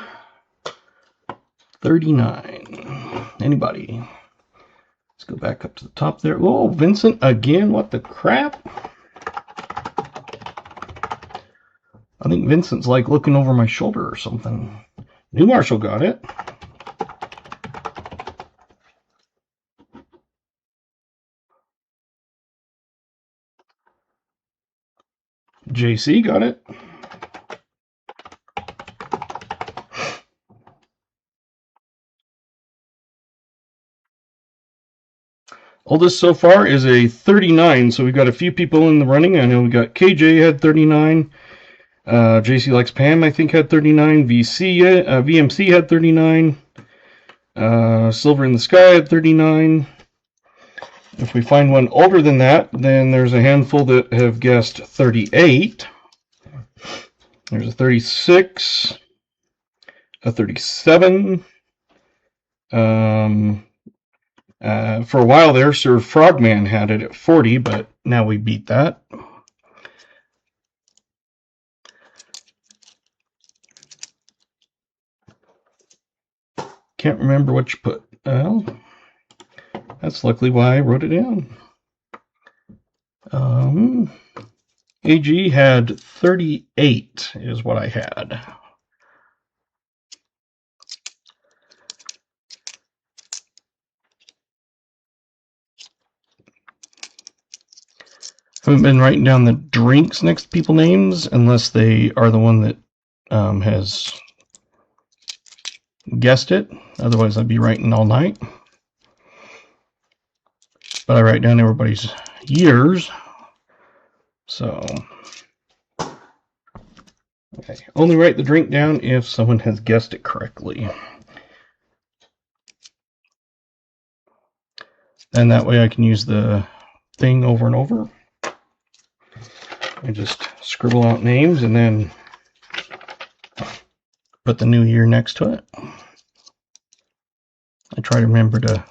39. Anybody? Let's go back up to the top there. Oh, Vincent again. What the crap? I think Vincent's like looking over my shoulder or something. New Marshall got it. JC got it. Oldest so far is a 39, so we've got a few people in the running. I know we got KJ had 39. JC Likes Pam, I think, had 39. VMC had 39. Silver in the Sky had 39. If we find one older than that, then there's a handful that have guessed 38. There's a 36, a 37. For a while there, Sir Frogman had it at 40, but now we beat that. Can't remember what you put. Well, that's luckily why I wrote it down. AG had 38 is what I had. haven't been writing down the drinks next to people names unless they are the one that has guessed it. Otherwise, I'd be writing all night. But I write down everybody's years. So, okay. Only write the drink down if someone has guessed it correctly. And that way I can use the thing over and over. I just scribble out names and then put the new year next to it. I try to remember to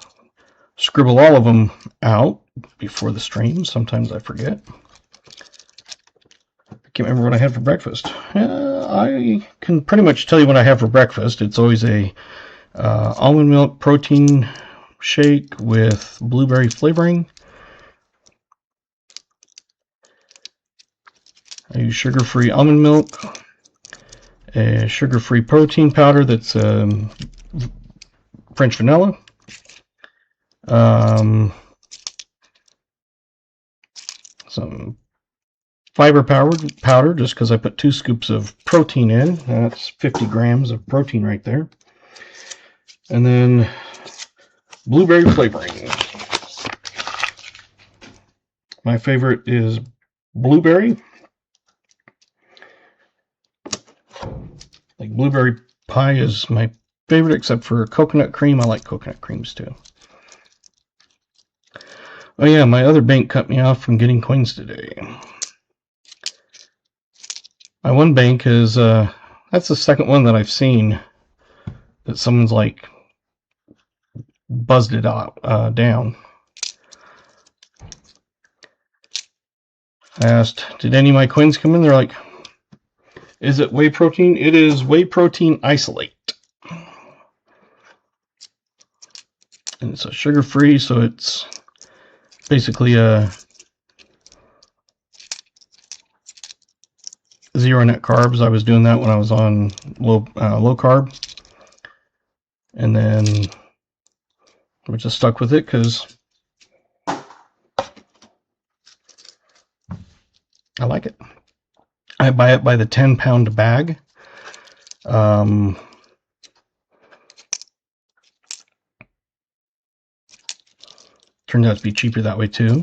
scribble all of them out before the stream. Sometimes I forget. I can't remember what I had for breakfast. I can pretty much tell you what I have for breakfast. It's always a almond milk protein shake with blueberry flavoring. I use sugar-free almond milk, a sugar-free protein powder that's French vanilla, some fiber powder just because I put 2 scoops of protein in. That's 50 grams of protein right there. And then blueberry flavoring. My favorite is blueberry. Like blueberry pie is my favorite, except for coconut cream. I like coconut creams too. Oh yeah, my other bank cut me off from getting coins today. My one bank is, that's the second one that I've seen that someone's like buzzed it out, down. I asked, did any of my coins come in? They're like, is it whey protein? It is whey protein isolate. And it's a sugar-free, so it's basically a zero net carbs. I was doing that when I was on low carb. And then I just stuck with it because I like it. I buy it by the 10-pound bag. Turns out to be cheaper that way too.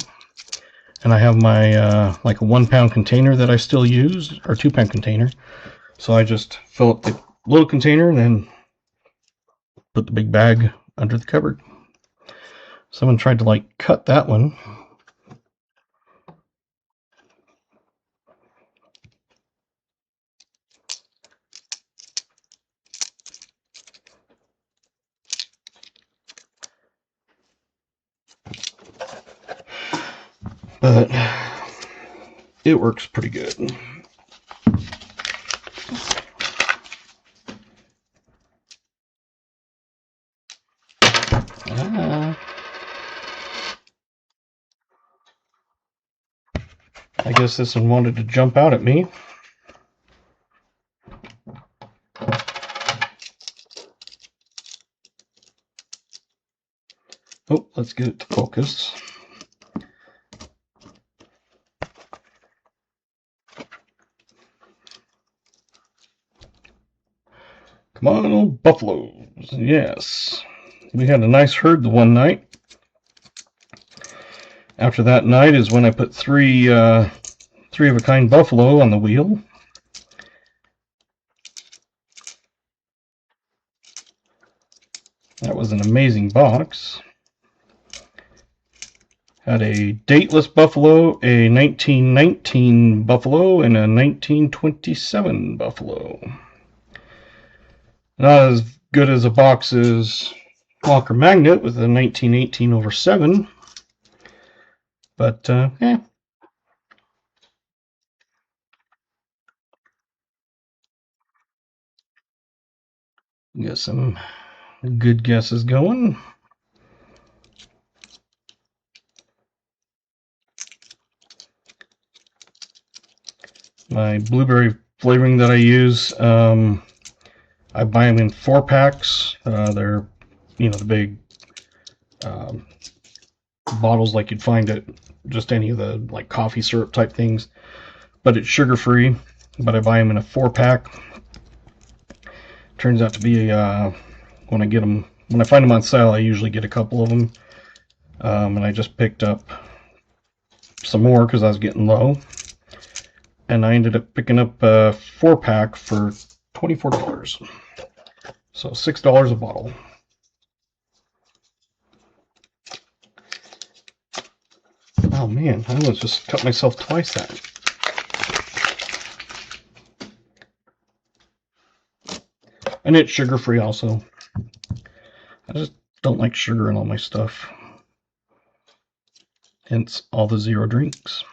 And I have my like a 1-pound container that I still use, or 2-pound container. So I just fill up the little container and then put the big bag under the cupboard. Someone tried to like cut that one. But it works pretty good. I guess this one wanted to jump out at me. Oh, let's get it to focus. Come on, old buffaloes. Yes. We had a nice herd the one night. After that night is when I put three of a kind buffalo on the wheel. That was an amazing box. Had a dateless buffalo, a 1919 buffalo, and a 1927 buffalo. Not as good as a box's Walker Magnet with a 1918/7, but yeah. Got some good guesses going. My blueberry flavoring that I use, I buy them in 4-packs. They're, you know, the big bottles like you'd find at just any of the like coffee syrup type things, but it's sugar free. But I buy them in a 4-pack. Turns out to be when I find them on sale, I usually get a couple of them. And I just picked up some more because I was getting low, and I ended up picking up a 4-pack for $24. So $6 a bottle. Oh man, I almost just cut myself twice that. And it's sugar free also. I just don't like sugar in all my stuff. Hence all the zero drinks.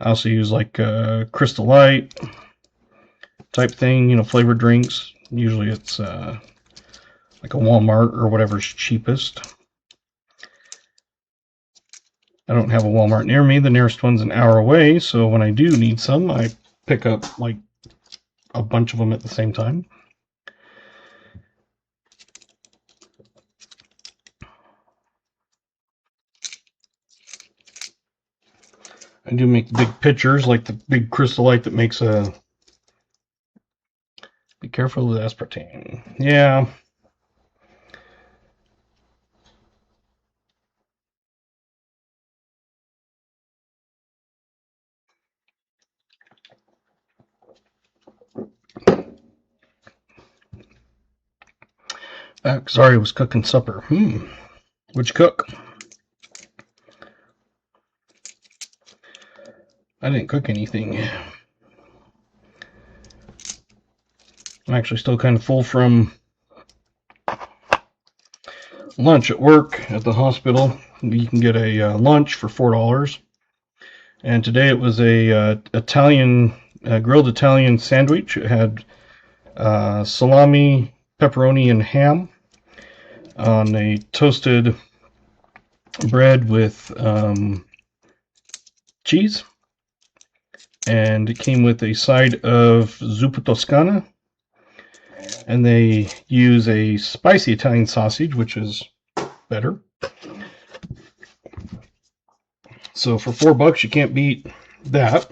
I also use like Crystal Light type thing, you know, flavored drinks. Usually it's like a Walmart or whatever's cheapest. I don't have a Walmart near me. The nearest one's an hour away, so when I do need some, I pick up like a bunch of them at the same time. I do make big pitchers, like the big Crystal Light that makes a... Be careful with aspartame. Yeah. Sorry, I was cooking supper. What'd you cook? I didn't cook anything. I'm actually still kind of full from lunch at work at the hospital. You can get a lunch for $4. And today it was a grilled Italian sandwich. It had salami, pepperoni, and ham on a toasted bread with cheese. And it came with a side of zuppa toscana. And they use a spicy Italian sausage, which is better. So for $4, you can't beat that.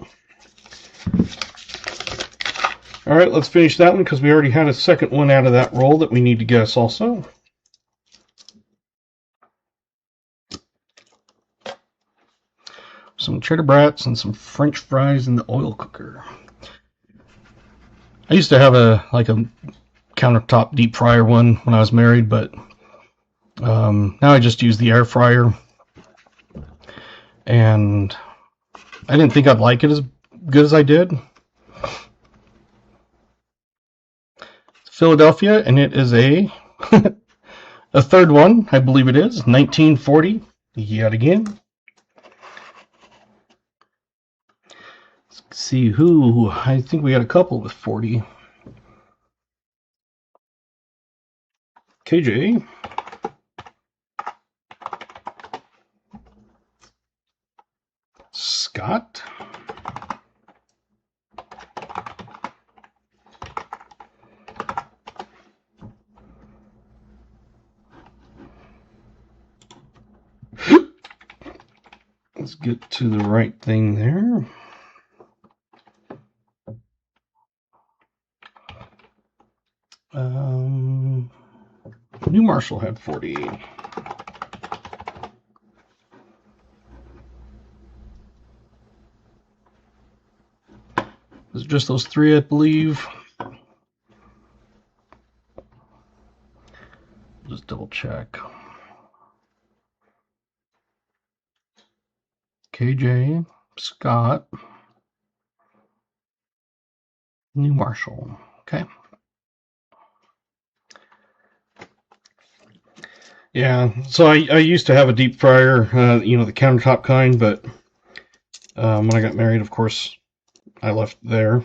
All right, let's finish that one because we already had a second one out of that roll that we need to guess also. Some cheddar brats and some French fries in the oil cooker. I used to have a countertop deep fryer one when I was married, but now I just use the air fryer. And I didn't think I'd like it as good as I did. It's Philadelphia, and it is a a third one, I believe it is, 1940, yet again. Let's see who, I think we got a couple with 40. KJ. Scott. Let's get to the right thing there. New Marshall had 40. It's just those three, I believe. Just double check. KJ, Scott, New Marshall. Okay. Yeah, so I used to have a deep fryer, you know, the countertop kind, but when I got married, of course, I left there.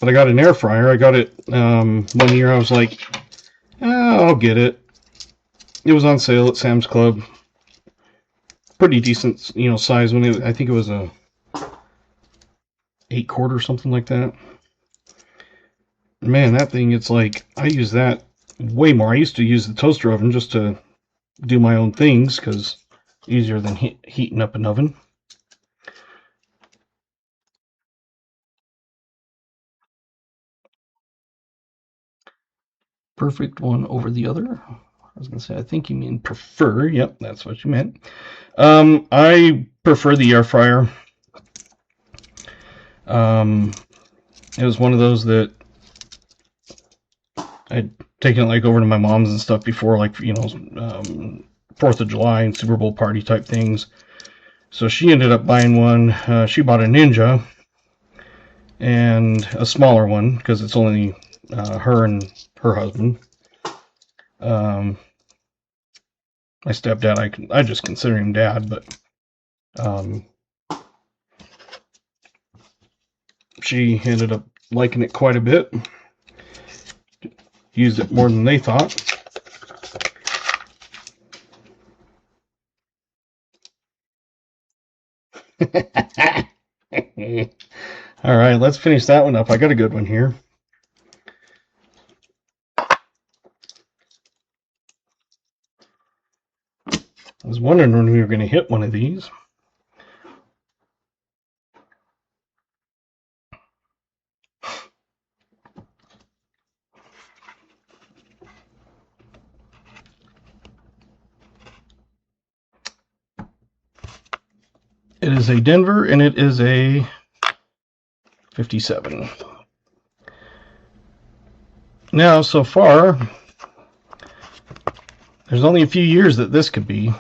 But I got an air fryer. I got it one year. I was like, I'll get it. It was on sale at Sam's Club. Pretty decent, you know, size. I think it was a 8-quart or something like that. Man, that thing, it's like, I use that way more. I used to use the toaster oven just to do my own things because easier than heating up an oven. Perfect one over the other. I was going to say, I think you mean prefer. Yep, that's what you meant. I prefer the air fryer. It was one of those that I'd taken it like over to my mom's and stuff before, like, you know, 4th of July and Super Bowl party type things. So she ended up buying one. She bought a Ninja and a smaller one because it's only her and her husband. My stepdad, I just consider him dad, but she ended up liking it quite a bit. Used it more than they thought. All right, let's finish that one up. I got a good one here. I was wondering when we were going to hit one of these. It is a Denver, and it is a 57. Now, so far, there's only a few years that this could be.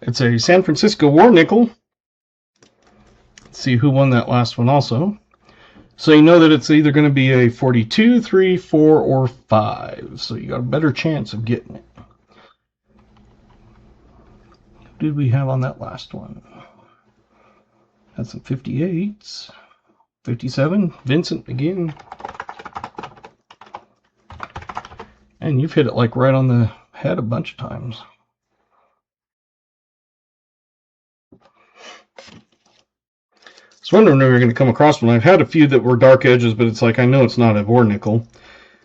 It's a San Francisco War Nickel. Let's see who won that last one also. So you know that it's either going to be a 42, 3, 4, or 5. So you got a better chance of getting it. What did we have on that last one? Had some 58s. 57, Vincent again. And you've hit it like right on the head a bunch of times. I was wondering if we were going to come across one. I've had a few that were dark edges, but it's like I know it's not a war nickel.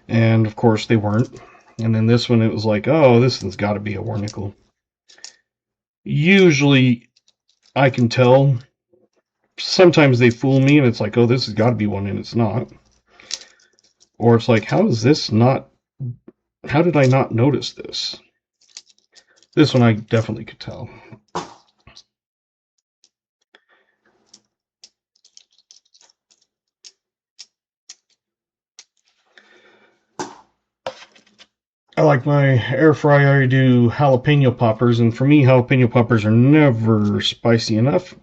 And of course they weren't. And then this one, it was like, oh, this one's got to be a war nickel. Usually I can tell. Sometimes they fool me and it's like, oh, this has got to be one, and it's not. Or it's like, how is this not? How did I not notice this? This one I definitely could tell. I like my air fryer. I do jalapeno poppers, and for me, jalapeno poppers are never spicy enough.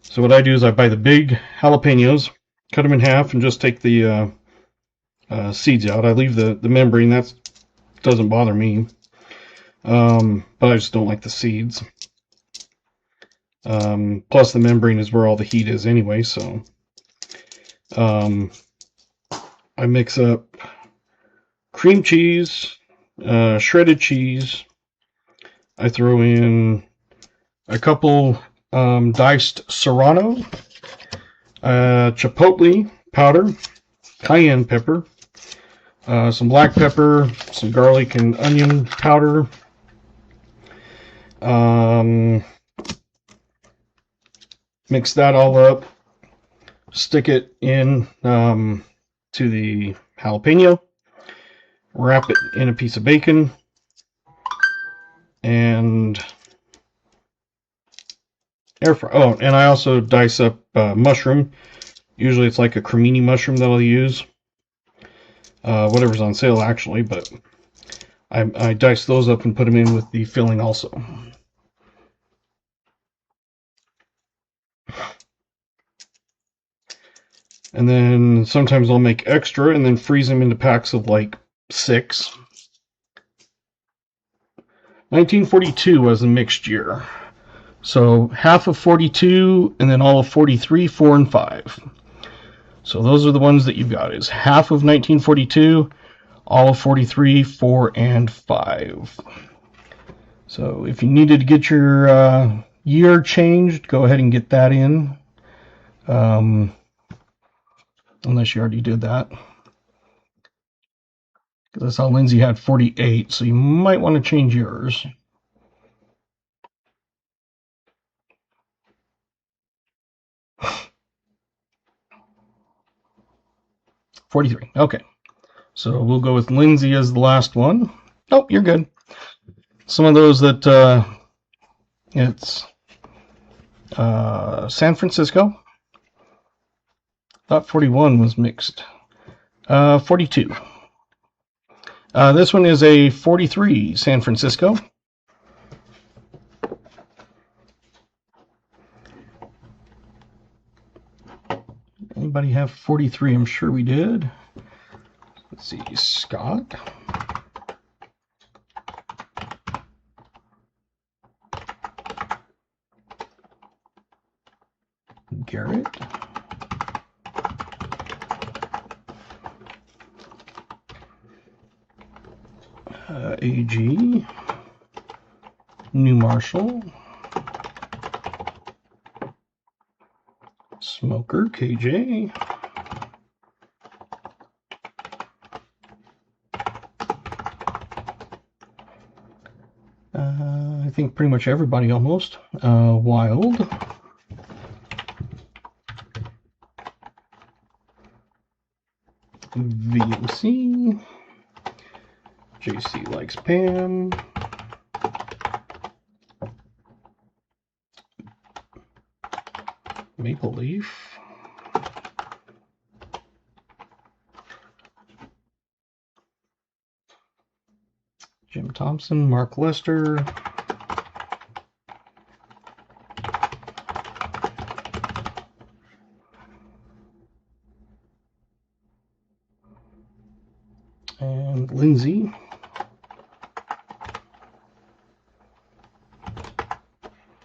So what I do is I buy the big jalapenos, cut them in half, and just take the seeds out. I leave the membrane. That doesn't bother me, but I just don't like the seeds. Plus, the membrane is where all the heat is anyway. So I mix up cream cheese, shredded cheese. I throw in a couple diced serrano, chipotle powder, cayenne pepper, some black pepper, some garlic and onion powder, mix that all up, stick it in to the jalapeno, wrap it in a piece of bacon, and air fry. Oh, and I also dice up mushroom. Usually it's like a cremini mushroom that I'll use. Whatever's on sale actually, but I dice those up and put them in with the filling also. And then sometimes I'll make extra and then freeze them into packs of like 6. 1942 was a mixed year. So half of 42 and then all of 43, 4, and 5. So those are the ones that you've got, is half of 1942, all of 43, 4, and 5. So if you needed to get your year changed, go ahead and get that in. Unless you already did that. Because I saw Lindsay had 48, so you might want to change yours. $43. Okay. So we'll go with Lindsay as the last one. Oh, you're good. Some of those that it's San Francisco. Thought 41 was mixed. 42. This one is a 43 San Francisco. Anybody have 43? I'm sure we did. Let's see, Scott. Garrett. AG. New Marshall. Smoker, KJ. I think pretty much everybody almost. Wild. VMC. JC likes Pam. Maple Leaf. Jim Thompson, Mark Lester. And Lindsay.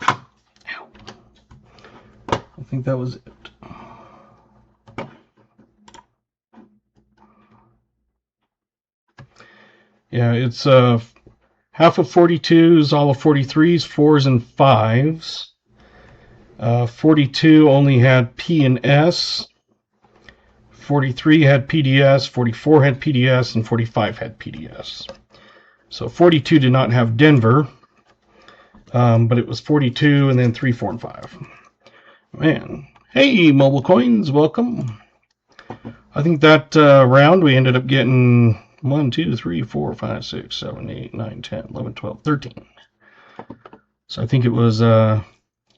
Ow. I think that was it. Yeah, it's half of 42s, all of 43s, 4s, and 5s. 42 only had P and S. 43 had PDS, 44 had PDS, and 45 had PDS. So 42 did not have Denver, but it was 42 and then 3, 4, and 5. Man. Hey, Mobile Coins, welcome. I think that round we ended up getting 1, 2, 3, 4, 5, 6, 7, 8, 9, 10, 11, 12, 13. So I think it was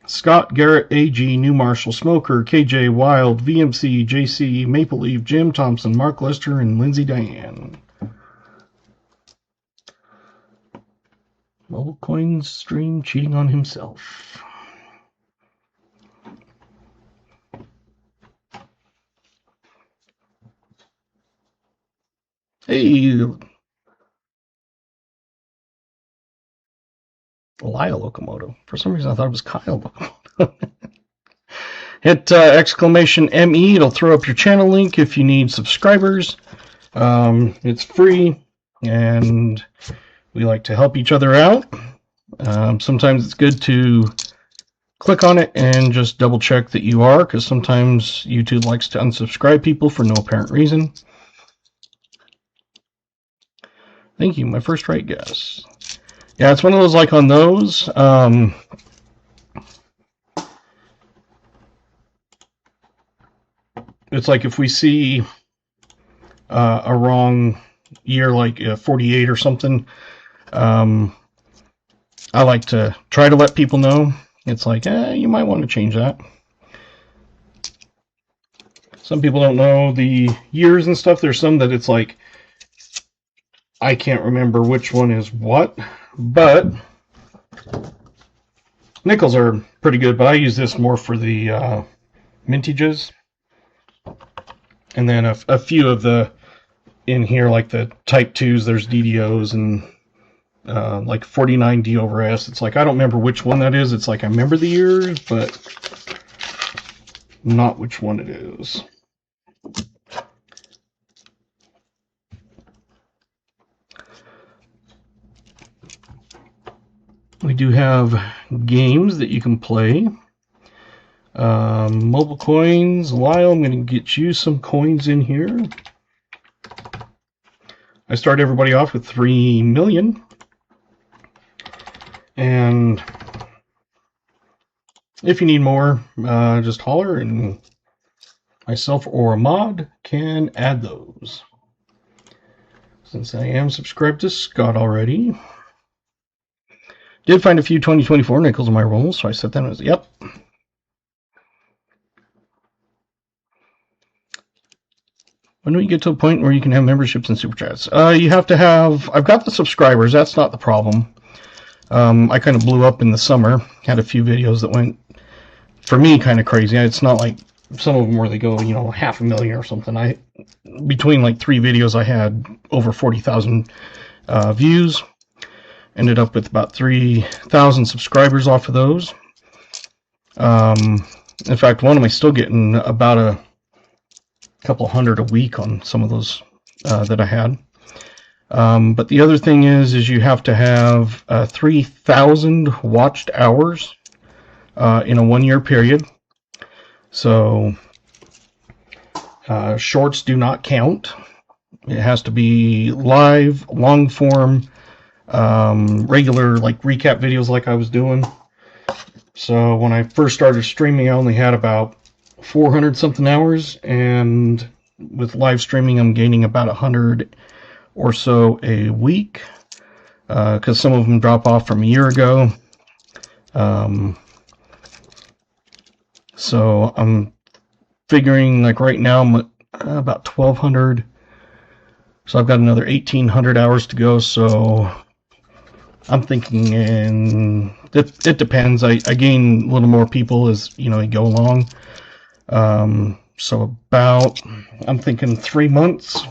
Scott, Garrett, AG, New Marshall, Smoker, KJ, Wild, VMC, JC, Maple Leaf, Jim Thompson, Mark Lester, and Lindsay Diane. Mobile Coins stream cheating on himself. Hey, Lyle Locomoto. For some reason I thought it was Kyle Locomoto. Hit exclamation ME. It'll throw up your channel link if you need subscribers. It's free, and we like to help each other out. Sometimes it's good to click on it and just double check that you are, because sometimes YouTube likes to unsubscribe people for no apparent reason. Thank you, my first right guess. Yeah, it's one of those, like on those, it's like if we see a wrong year, like 48 or something, I like to try to let people know. It's like, you might want to change that. Some people don't know the years and stuff. There's some that it's like, I can't remember which one is what, but nickels are pretty good, but I use this more for the mintages. And then a few of the in here, like the type 2s, there's DDOs and like 49 D over S. It's like, I don't remember which one that is. It's like, I remember the years, but not which one it is. We do have games that you can play. Mobile Coins. Lyle, I'm going to get you some coins in here. I start everybody off with 3 million. And if you need more, just holler, and myself or a mod can add those. Since I am subscribed to Scott already. Did find a few 2024 nickels in my rolls, so I set them as, yep. When do we get to a point where you can have memberships and super chats? You have to have, I've got the subscribers, that's not the problem. I kind of blew up in the summer, had a few videos that went, for me, kind of crazy. It's not like some of them where they go, 500,000 or something. Between like 3 videos, I had over 40,000 views. Ended up with about 3,000 subscribers off of those. In fact, one of them is still getting about a couple hundred a week on some of those that I had. But the other thing is you have to have 3,000 watched hours in a 1-year period. So shorts do not count. It has to be live, long form, regular like recap videos like I was doing. So when I first started streaming, I only had about 400 something hours, and with live streaming I'm gaining about 100 or so a week, because some of them drop off from a year ago. So I'm figuring like right now I'm at about 1,200, so I've got another 1,800 hours to go. So I'm thinking, and it depends. I gain a little more people as you go along. So about, I'm thinking 3 months,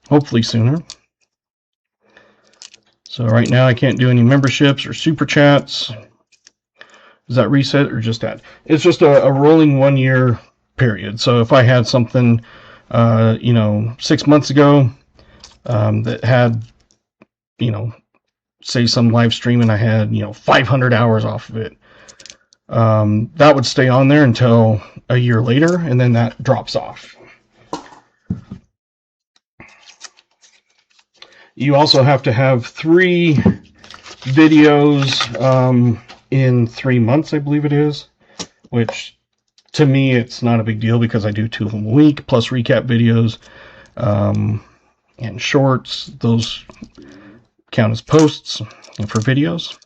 hopefully sooner. So right now I can't do any memberships or super chats. Is that reset or just add? It's just a rolling 1-year period. So if I had something, 6 months ago that had, say some live stream and I had, 500 hours off of it, that would stay on there until a year later, and then that drops off. You also have to have 3 videos in 3 months, I believe it is, which to me it's not a big deal because I do 2 of them a week, plus recap videos and shorts. Those count as posts for videos.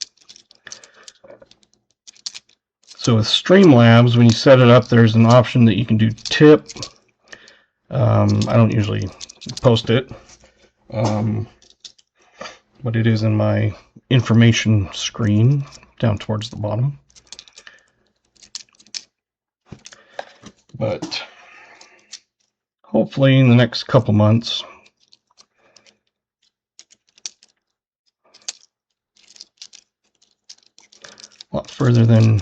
So with Streamlabs, when you set it up, there's an option that you can do tip. I don't usually post it, but it is in my information screen down towards the bottom. But hopefully in the next couple months, a lot further than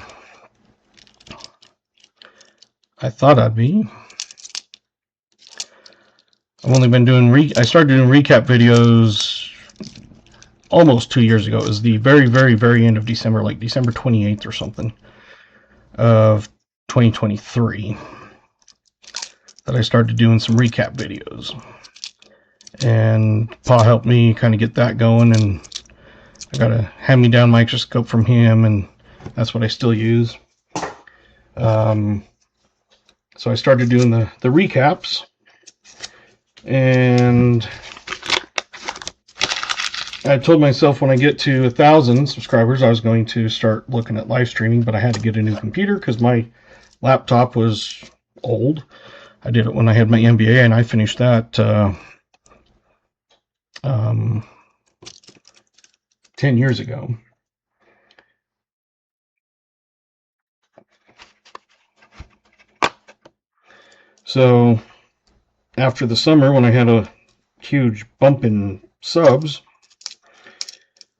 I thought I'd be. I've only been doing I started doing recap videos almost 2 years ago. It was the very, very, very end of December, like December 28th or something of 2023, that I started doing some recap videos. And Pa helped me kind of get that going, and I got a hand-me-down microscope from him, and that's what I still use. So I started doing the recaps, and I told myself when I get to 1,000 subscribers I was going to start looking at live streaming, but I had to get a new computer because my laptop was old. I did it when I had my MBA, and I finished that 10 years ago. So after the summer, when I had a huge bump in subs,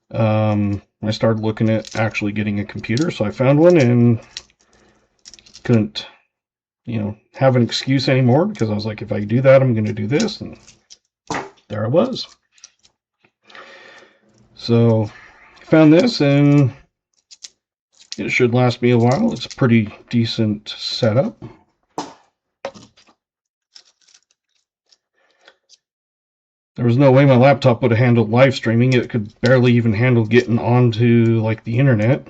I started looking at actually getting a computer. So I found one and couldn't, have an excuse anymore, because I was like, if I do that, I'm going to do this. And there I was. So I found this, and it should last me a while. It's a pretty decent setup. There was no way my laptop would have handled live streaming. It could barely even handle getting onto like the internet.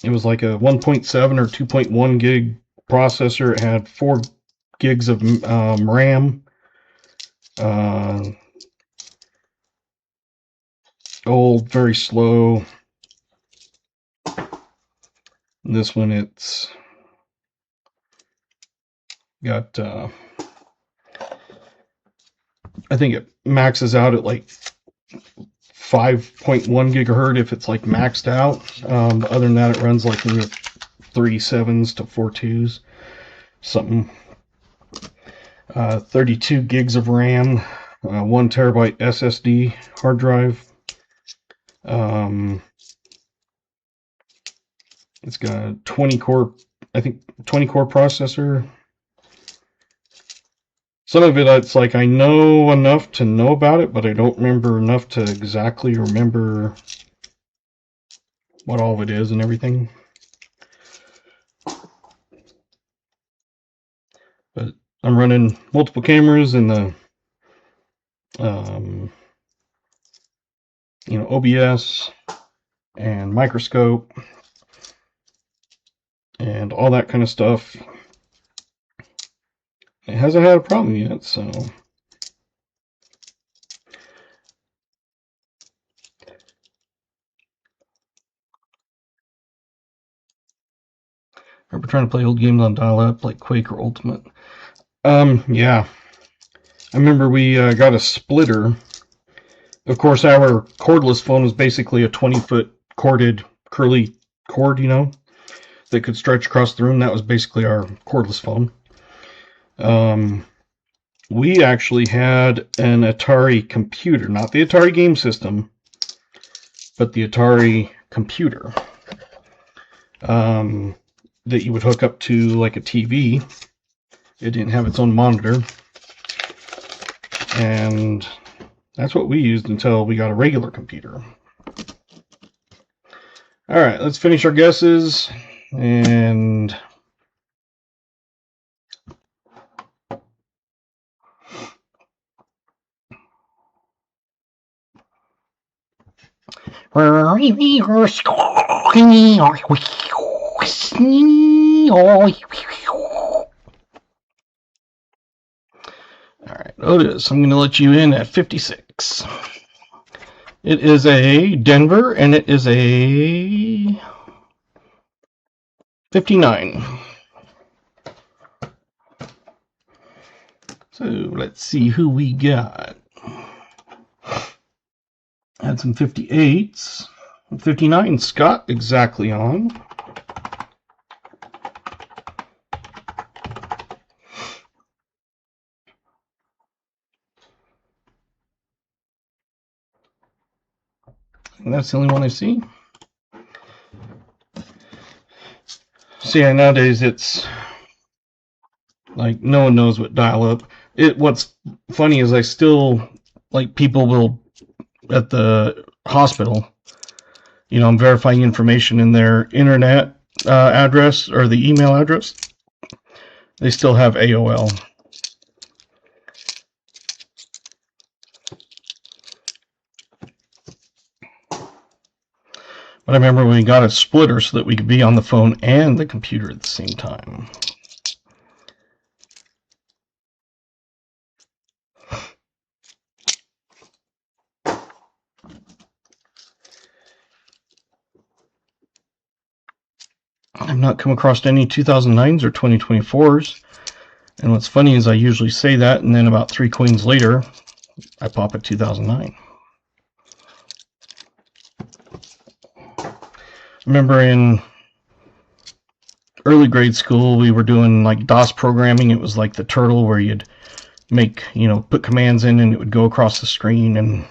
It was like a 1.7 or 2.1 gig processor. It had 4 gigs of RAM. Old, very slow. This one, it's got, I think it maxes out at like 5.1 gigahertz if it's like maxed out. Other than that, it runs like in the 3 7s to 4 2s, something. 32 gigs of RAM, 1 terabyte SSD hard drive. It's got a 20 core processor. Some of it, it's like I know enough to know about it, but I don't remember enough to exactly remember what all of it is and everything. But I'm running multiple cameras in the, OBS and microscope and all that kind of stuff. It hasn't had a problem yet, so. Remember trying to play old games on dial-up like Quake or Ultimate? Yeah. I remember we got a splitter. Of course, our cordless phone was basically a 20-foot corded curly cord, that could stretch across the room. That was basically our cordless phone. We actually had an Atari computer, not the Atari game system, but the Atari computer that you would hook up to like a TV. It didn't have its own monitor, and that's what we used until we got a regular computer. All right, let's finish our guesses. And Alright, Otis, I'm going to let you in at 56. It is a Denver, and it is a 59. So let's see who we got. Had some 58s. 59, Scott, exactly on. And that's the only one I see. See, nowadays it's like no one knows what dial-up. What's funny is I still, like, people will at the hospital, I'm verifying information in their internet address or the email address. They still have AOL. But I remember we got a splitter so that we could be on the phone and the computer at the same time. I've not come across any 2009s or 2024s. And what's funny is I usually say that, and then about 3 coins later, I pop a 2009. Remember in early grade school, we were doing like DOS programming. It was like the turtle where you'd make, put commands in and it would go across the screen and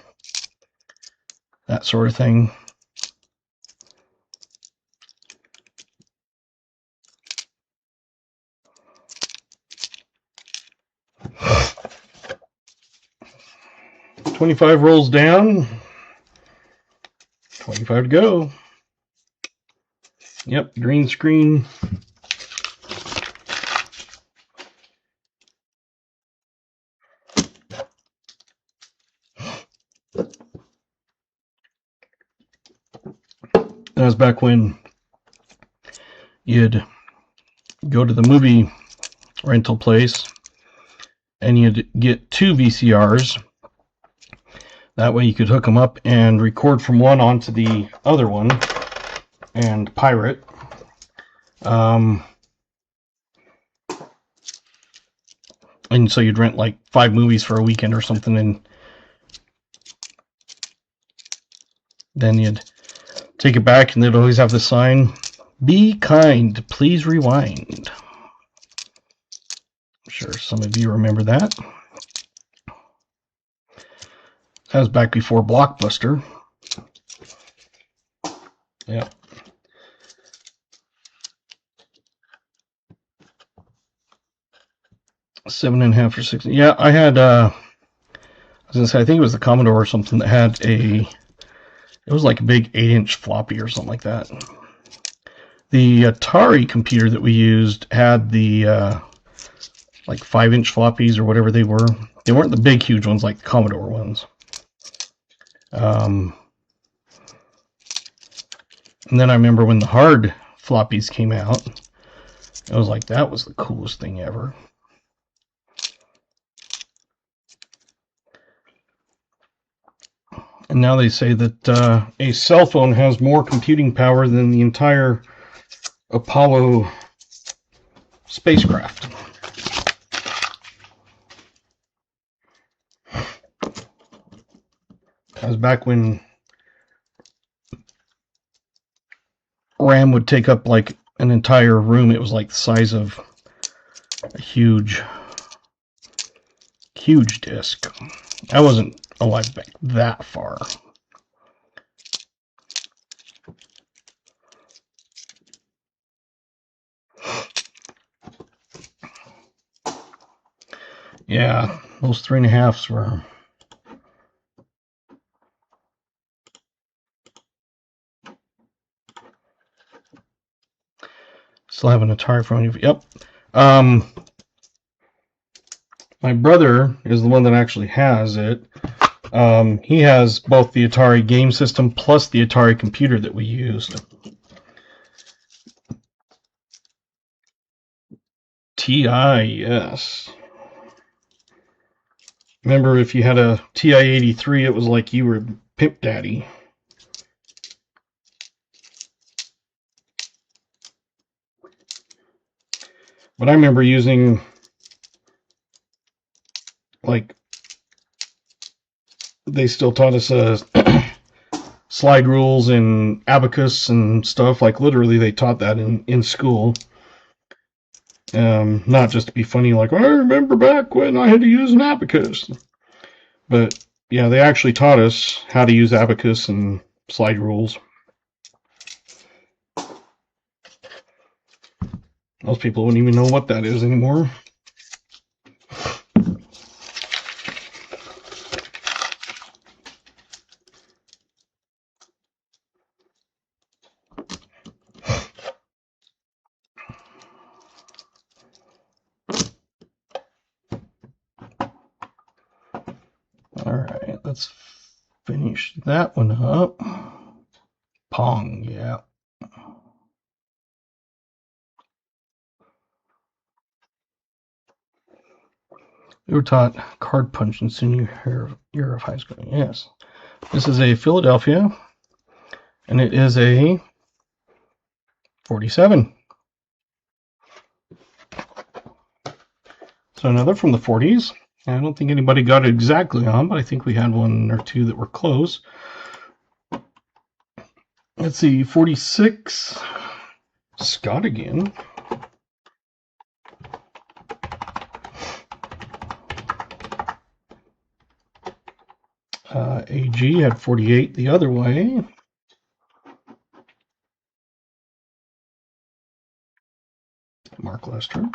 that sort of thing. $25 rolls down. 25 to go. Yep, green screen. That was back when you'd go to the movie rental place and you'd get 2 VCRs. That way you could hook them up and record from one onto the other one and pirate. And so you'd rent like 5 movies for a weekend or something, and then you'd take it back and they'd always have the sign, "Be kind, please rewind." I'm sure some of you remember that. That was back before Blockbuster. Yeah. $7.5 or $6. Yeah, I had, I was going to say, I think it was the Commodore or something that had it was like a big 8-inch floppy or something like that. The Atari computer that we used had the, like 5-inch floppies or whatever they were. They weren't the big, huge ones like the Commodore ones. And then I remember when the hard floppies came out, I was like, that was the coolest thing ever. And now they say that a cell phone has more computing power than the entire Apollo spacecraft. That was back when RAM would take up like an entire room. It was like the size of a huge disk. I wasn't alive back that far. Yeah, those 3.5s were. Still have an Atari phone. Yep. My brother is the one that actually has it. He has both the Atari game system plus the Atari computer that we used. TI, yes. Remember, if you had a TI-83, it was like you were Pimp Daddy. But I remember using, like, they still taught us slide rules and abacus and stuff. Like, literally, they taught that in school. Not just to be funny, like, I remember back when I had to use an abacus. But, yeah, they actually taught us how to use abacus and slide rules. Most people wouldn't even know what that is anymore. Alright, let's finish that one up. Pong, yeah. We were taught card punch in senior year of high school. Yes. This is a Philadelphia, and it is a 47. So another from the 40s. I don't think anybody got it exactly on, but I think we had one or two that were close. Let's see, 46. Scott again. AG had 48 the other way. Mark Lester.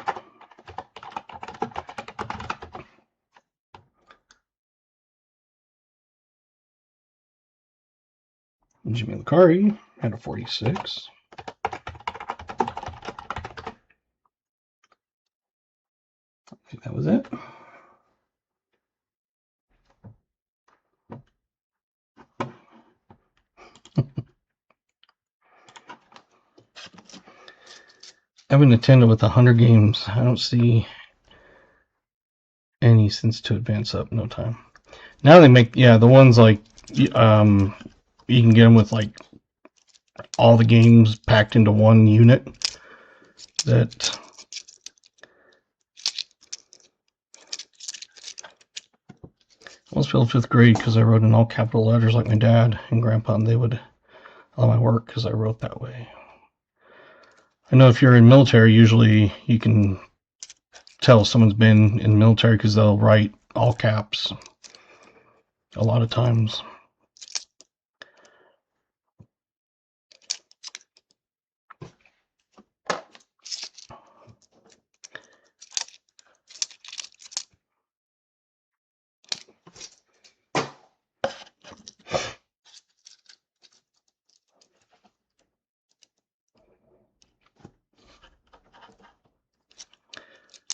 Jimmy Lucari had a 46. I think that was it. have a Nintendo with 100 games. I don't see any since to advance up. No time. Now they make, yeah, the ones like, you can get them with like all the games packed into one unit. That I was filled 5th grade because I wrote in all capital letters like my dad and grandpa, and they would allow my work because I wrote that way. I know if you're in military, usually you can tell someone's been in the military because they'll write all caps a lot of times.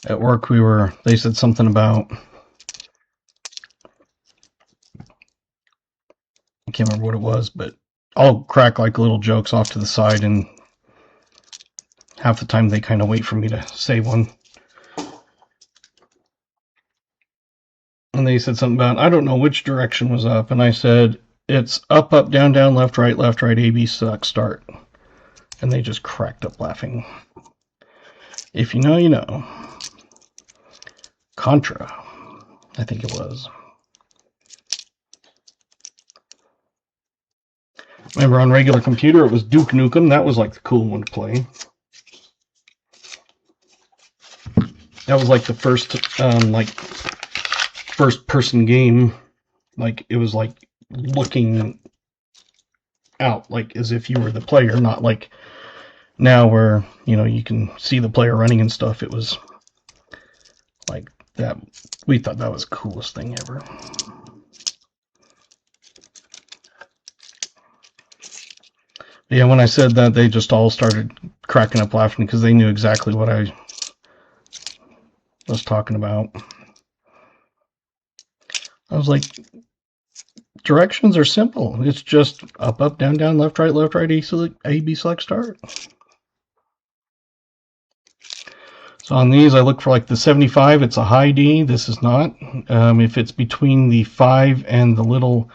At work, they said something about, I can't remember what it was, but I'll crack like little jokes off to the side, and half the time they kind of wait for me to say one. And they said something about, I don't know which direction was up, and I said, it's up, up, down, down, left, right, A, B, start. And they just cracked up laughing. If you know, you know. Contra, I think it was. Remember on regular computer it was Duke Nukem. That was like the cool one to play. That was like the first first person game. Like it was like looking out like as if you were the player, not like now where, you know, you can see the player running and stuff. It was like that. We thought that was the coolest thing ever. Yeah, when I said that, they just all started cracking up laughing because they knew exactly what I was talking about. I was like, directions are simple. It's just up, up, down, down, left, right, A, B, select, start. So on these, I look for like the 75. It's a high D. This is not. If it's between the 5 and the little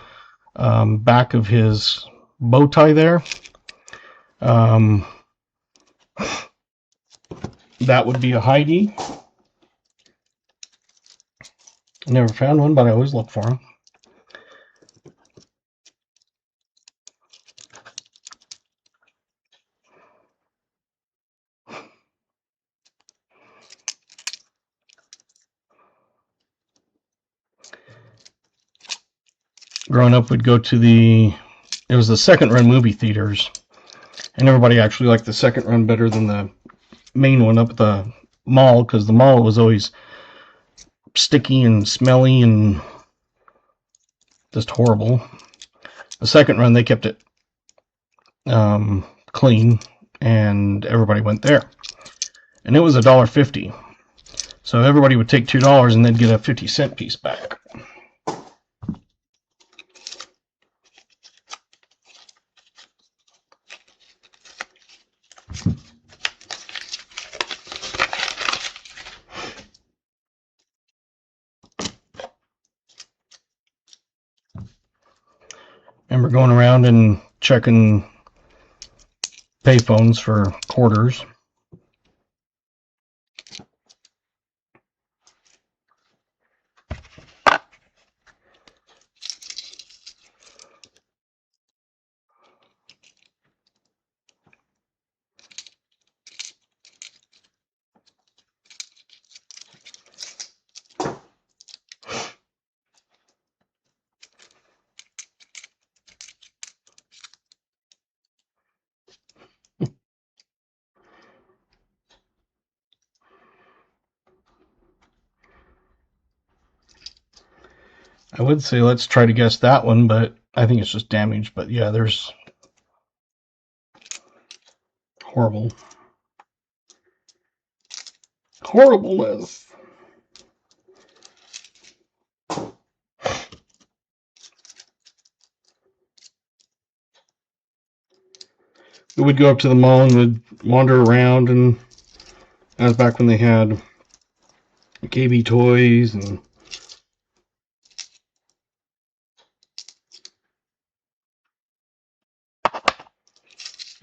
back of his bow tie there, that would be a high D. I never found one, but I always look for them. Growing up, we'd go to it was the second run movie theaters, and everybody actually liked the second run better than the main one up at the mall, because the mall was always sticky and smelly and just horrible. The second run, they kept it clean, and everybody went there. And it was $1.50. So everybody would take $2 and they'd get a 50-cent piece back. Remember going around and checking payphones for quarters. I would say let's try to guess that one, but I think it's just damaged. But yeah, there's horribleness. We would go up to the mall and would wander around and That was back when they had KB Toys and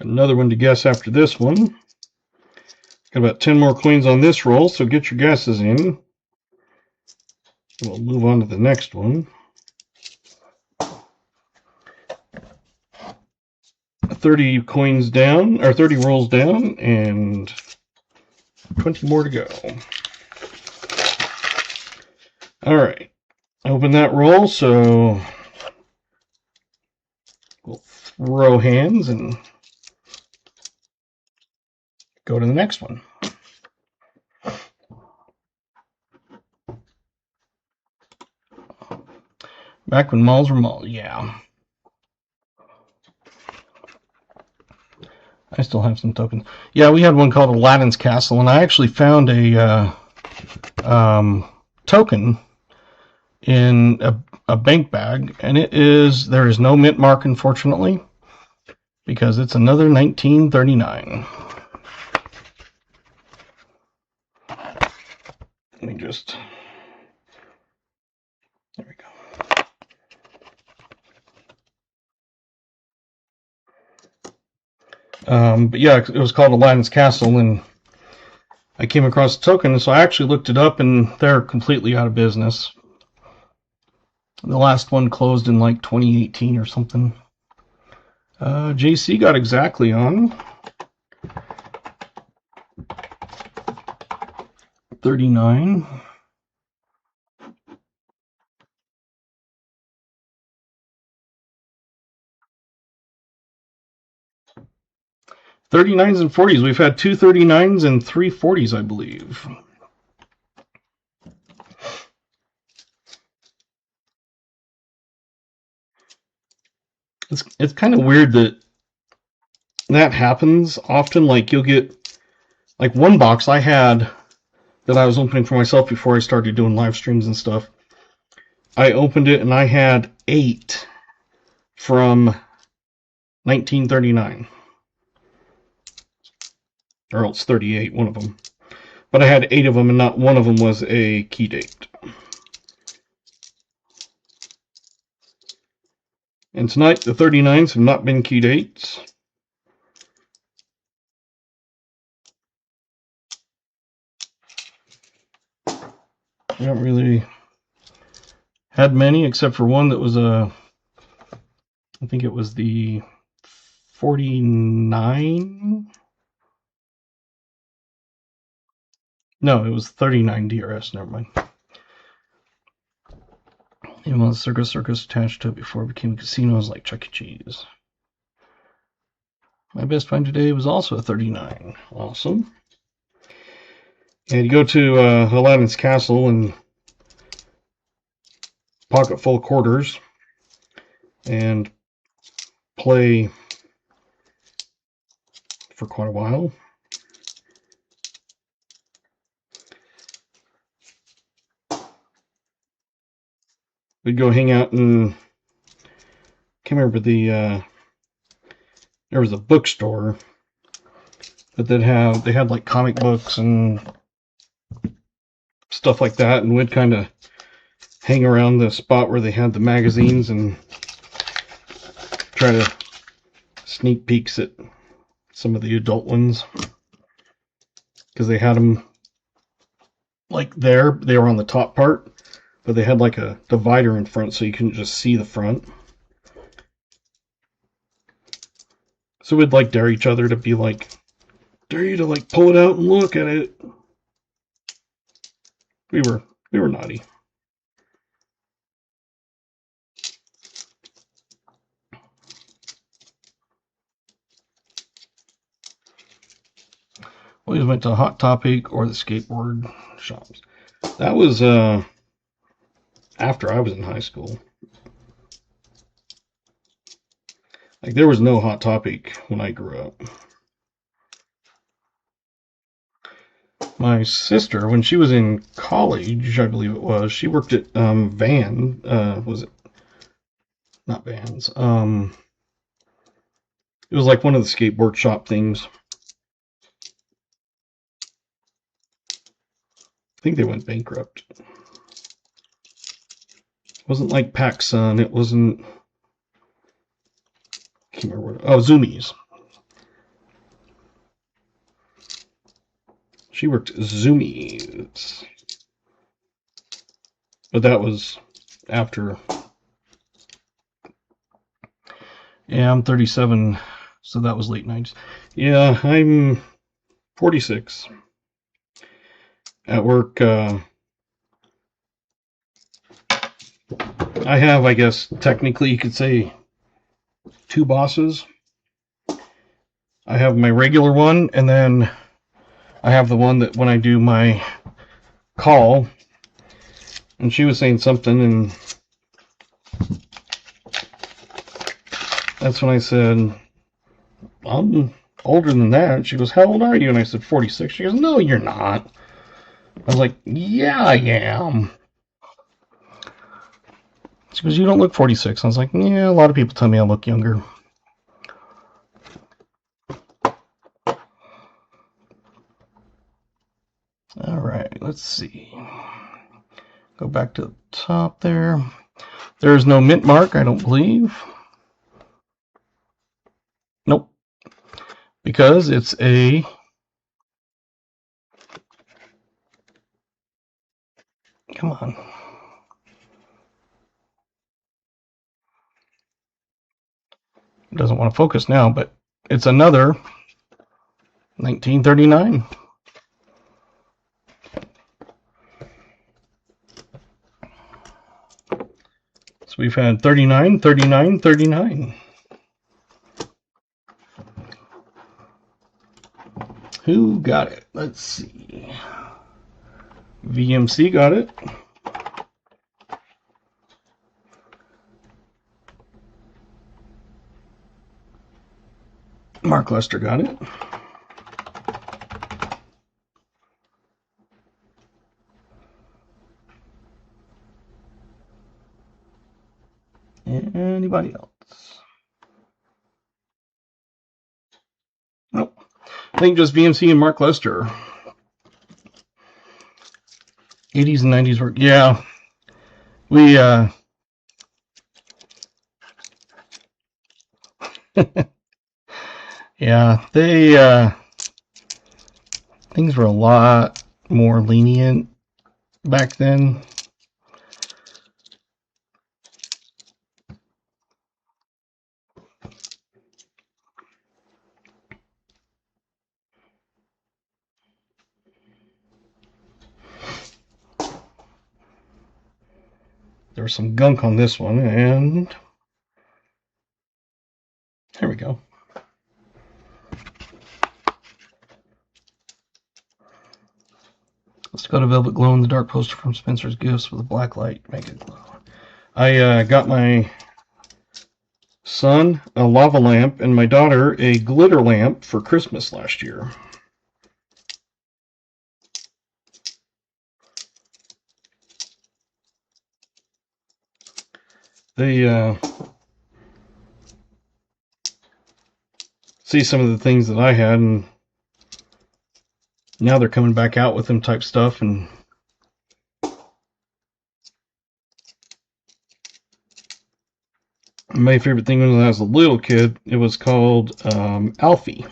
another one to guess after this one. Got about 10 more coins on this roll, so get your guesses in. We'll move on to the next one. 30 coins down, or 30 rolls down, and 20 more to go. Alright, open that roll, so we'll throw hands and go to the next one. Back when malls were malls, yeah. I still have some tokens. Yeah, we had one called Aladdin's Castle, and I actually found a token in a bank bag, and there is no mint mark, unfortunately, because it's another 1939. Let me just... There we go. But yeah, it was called Aladdin's Castle, and I came across a token, so I actually looked it up, and they're completely out of business. The last one closed in like 2018 or something. JC got exactly on 39. '39s and 40s. We've had 2 39s and 3 40s, I believe. It's kind of weird that happens often. Like, you'll get, like, one box I had that I was opening for myself before I started doing live streams and stuff. I opened it and I had 8 from 1939. Or else 38, one of them. But I had 8 of them, and not one of them was a key date. And tonight, the 39s have not been key dates. We haven't really had many, except for one that was I think it was the 49. No, it was 39 DRS, never mind. Even though the circus attached to it before it became casinos like Chuck E. Cheese. My best find today was also a 39. Awesome. And you go to Aladdin's Castle and pocket full quarters and play for quite a while. We'd go hang out in, can't remember there was a bookstore, but they had like comic books and stuff like that, and we'd kind of hang around the spot where they had the magazines and try to sneak peeks at some of the adult ones, because they had them like they were on the top part, but they had like a divider in front so you couldn't just see the front. So we'd like dare each other to be like, dare you to like pull it out and look at it. We were naughty. Always went to Hot Topic or the skateboard shops. That was after I was in high school. Like, there was no Hot Topic when I grew up. My sister, when she was in college, I believe it was, she worked at was it? Not Vans. It was like one of the skateboard shop things. think they went bankrupt. It wasn't like PacSun. It wasn't. I can't remember what. Oh, Zoomies. She worked Zoomies. But that was after. Yeah, I'm 37, so that was late 90s. Yeah, I'm 46. At work, I have, I guess, technically you could say, 2 bosses. I have my regular one, and then I have the one that when I do my call, and she was saying something, and that's when I said, I'm older than that. She goes, how old are you? And I said, 46. She goes, no, you're not. I was like, yeah, I am. She goes, you don't look 46. I was like, yeah, a lot of people tell me I look younger. All right, let's see. Go back to the top there. There's no mint mark, I don't believe. Nope. Because it's a... Come on. It doesn't want to focus now, but it's another 1939. So we've had 39, 39, 39. Who got it? Let's see. VMC got it. Mark Lester got it. Anybody else? Nope. I think just VMC and Mark Lester. 80s and 90s work. Yeah. We, yeah, they, things were a lot more lenient back then. There's some gunk on this one, and there we go. Let's go to Velvet Glow in the Dark poster from Spencer's Gifts with a black light. Make it glow. I got my son a lava lamp and my daughter a glitter lamp for Christmas last year. They see some of the things that I had, and now they're coming back out with them type stuff. And my favorite thing when I was a little kid, it was called Alfie.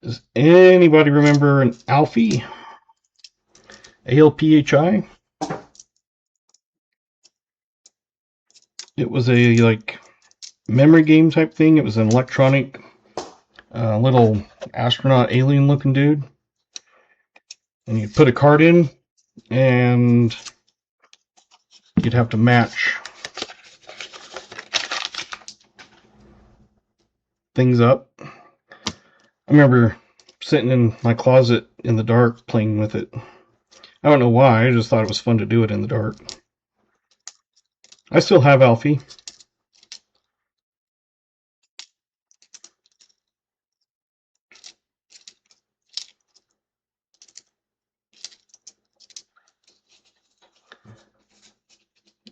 Does anybody remember an Alfie? ALPHI? It was a like memory game type thing. It was an electronic little astronaut alien looking dude. And you'd put a card in and you'd have to match things up. I remember sitting in my closet in the dark playing with it. I don't know why, I just thought it was fun to do it in the dark. I still have Alfie.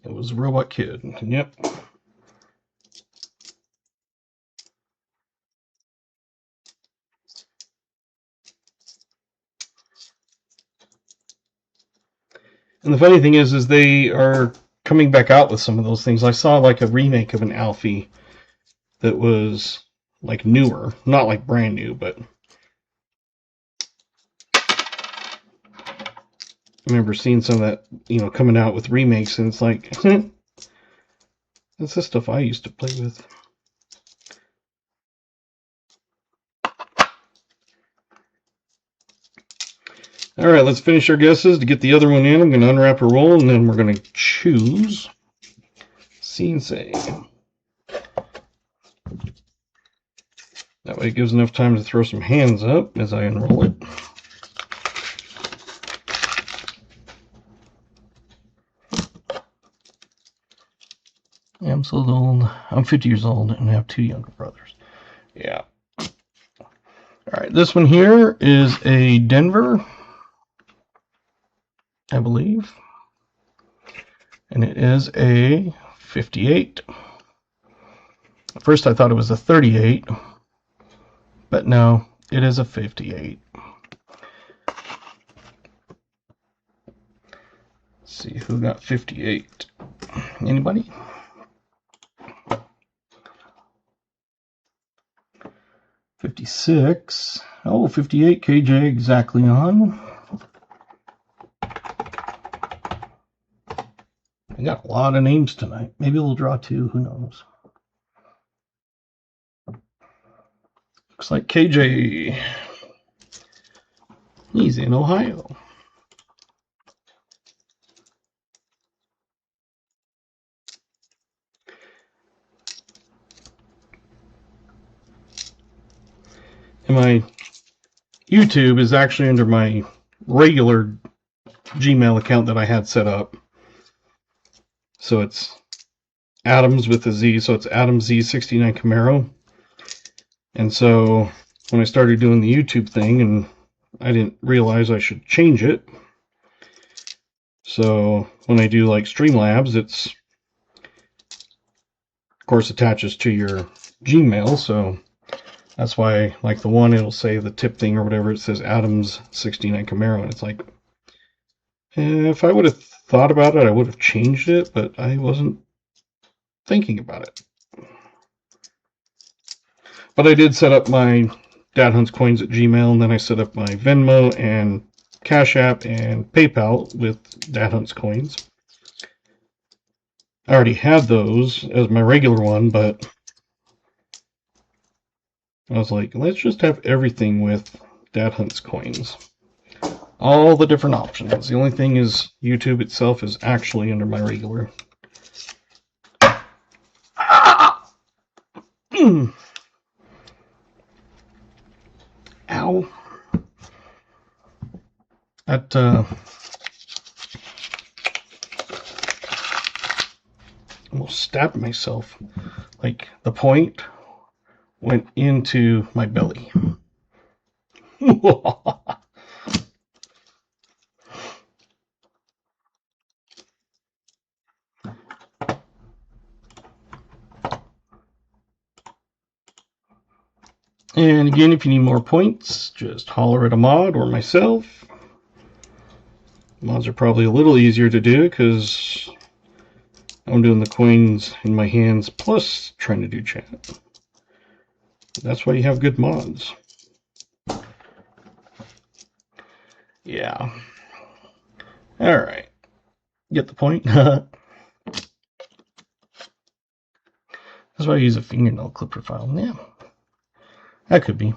It was a Robot Kid. Yep. And the funny thing is they are coming back out with some of those things. I saw like a remake of an Alfie that was like newer, not like brand new, but I remember seeing some of that, you know, coming out with remakes, and it's like, that's the stuff I used to play with. All right, let's finish our guesses. To get the other one in, I'm going to unwrap a roll, and then we're going to choose See and Say. That way it gives enough time to throw some hands up as I unroll it. I'm so old. I'm 50 years old and I have 2 younger brothers. Yeah. All right, this one here is a Denver, I believe. And it is a 58. At first I thought it was a 38, but no, it is a 58. Let's see who got 58. Anybody? $56. Oh, 58, KJ, exactly on. I got a lot of names tonight. Maybe we'll draw 2, who knows. Looks like KJ. He's in Ohio. And my YouTube is actually under my regular Gmail account that I had set up. So it's Adams with a Z, so it's Adams Z69 Camaro. And so when I started doing the YouTube thing, and I didn't realize I should change it. So when I do like Streamlabs, it's of course attaches to your Gmail, so that's why, like the one, it'll say the tip thing or whatever, it says Adams 69 Camaro, and it's like, if I would have thought about it, I would have changed it, but I wasn't thinking about it. But I did set up my Dad Hunts Coins at Gmail, and then I set up my Venmo and Cash App and PayPal with Dad Hunts Coins. I already had those as my regular one, but I was like, let's just have everything with Dad Hunts Coins. All the different options. The only thing is YouTube itself is actually under my regular. Ow. That, almost stabbed myself. Like, the point went into my belly. And again, if you need more points, just holler at a mod or myself. Mods are probably a little easier to do because I'm doing the coins in my hands plus trying to do chat. That's why you have good mods. Yeah. Alright. Get the point? That's why I use a fingernail clipper file. Yeah. That could be.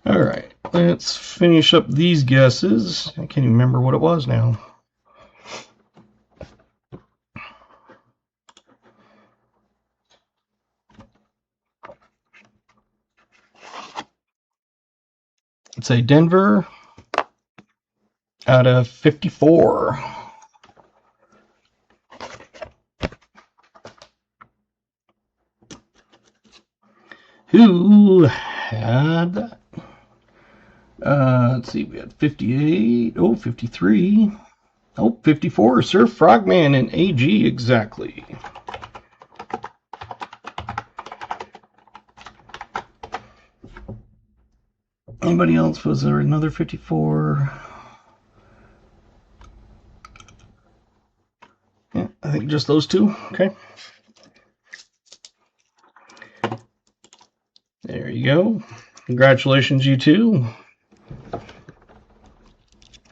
Alright. Let's finish up these guesses. I can't even remember what it was now. It's a Denver out of 54. Who had that? Let's see, we had 58, 53, 54, Sir Frogman and AG exactly. Anybody else? Was there another 54? I think just those two. Okay. There you go. Congratulations, you two.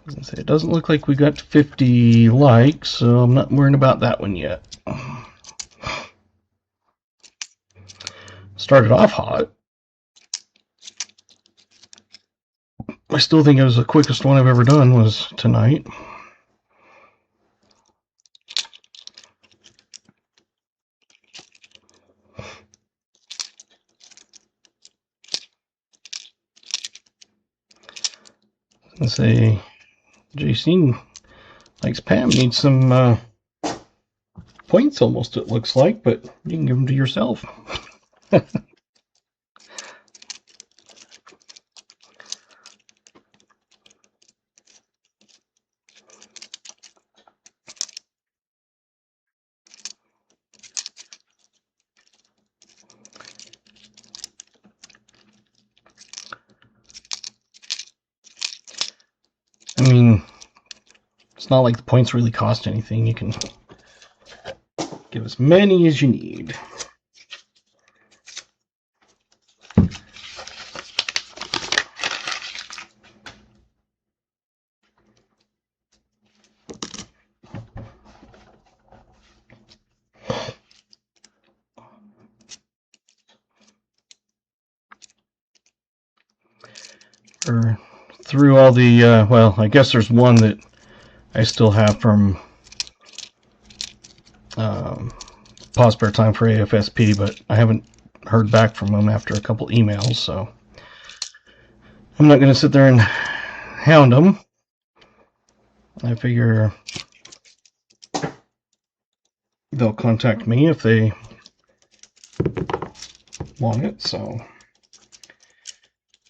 It doesn't look like we got 50 likes, so I'm not worrying about that one yet. Started off hot. I still think it was the quickest one I've ever done was tonight. Let's say JC likes Pam needs some points almost, it looks like, but you can give them to yourself. I mean, it's not like the points really cost anything. You can give as many as you need. Through all the, well, I guess there's one that I still have from Pause Spare Time for AFSP, but I haven't heard back from them after a couple emails, so I'm not going to sit there and hound them. I figure they'll contact me if they want it, so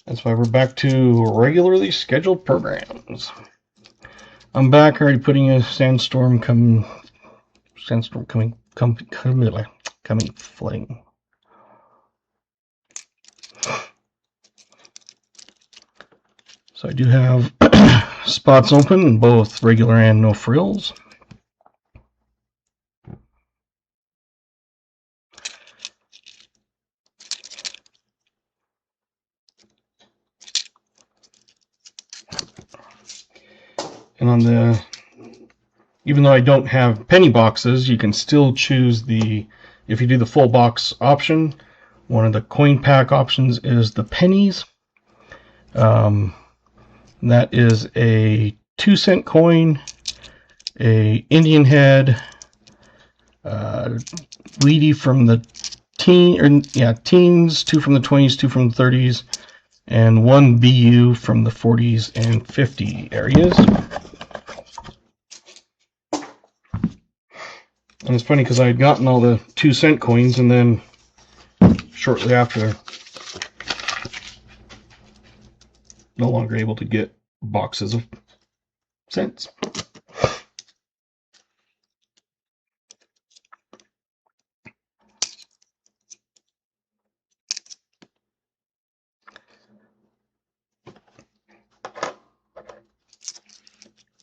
that's why we're back to regularly scheduled programs. I'm back already putting a sandstorm coming flooding. So I do have spots open in both regular and no frills. And on the, even though I don't have penny boxes, you can still choose the, if you do the full box option, one of the coin pack options is the pennies. That is a 2-cent coin, a Indian head, Wheatie from the teens, 2 from the 20s, 2 from the 30s, and 1 BU from the 40s and 50 areas. And it's funny because I had gotten all the 2-cent coins, and then shortly after, no longer able to get boxes of cents.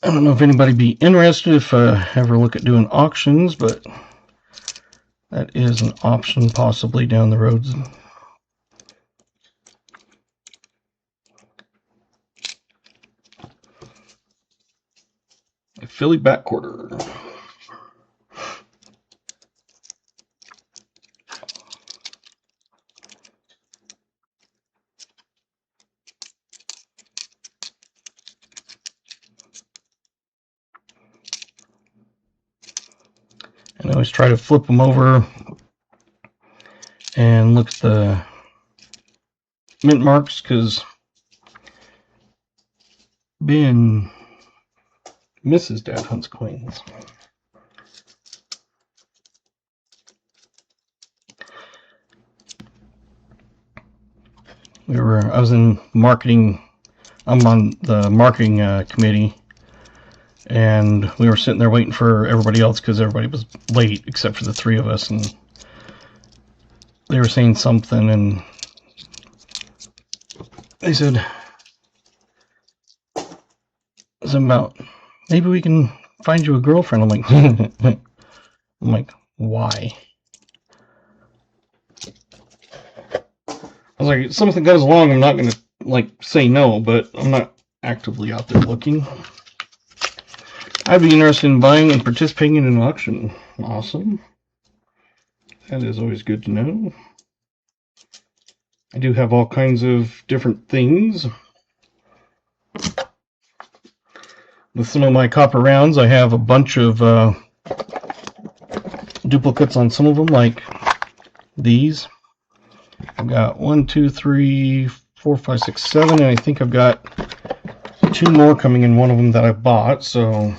I don't know if anybody be interested if I ever look at doing auctions, but that is an option possibly down the road. A Philly back quarter. And I always try to flip them over and look at the mint marks, because Ben misses Dad Hunt's coins. I was in marketing. I'm on the marketing committee, and we were sitting there waiting for everybody else because everybody was late except for the 3 of us, and they were saying something, and they said something about maybe we can find you a girlfriend. I'm like, I'm like, why? I was like, if something goes along, I'm not going to, like, say no, but I'm not actively out there looking. I'd be interested in buying and participating in an auction. Awesome. That is always good to know. I do have all kinds of different things. With some of my copper rounds, I have a bunch of duplicates on some of them, like these. I've got 1, 2, 3, 4, 5, 6, 7, and I think I've got 2 more coming in one of them that I bought, so...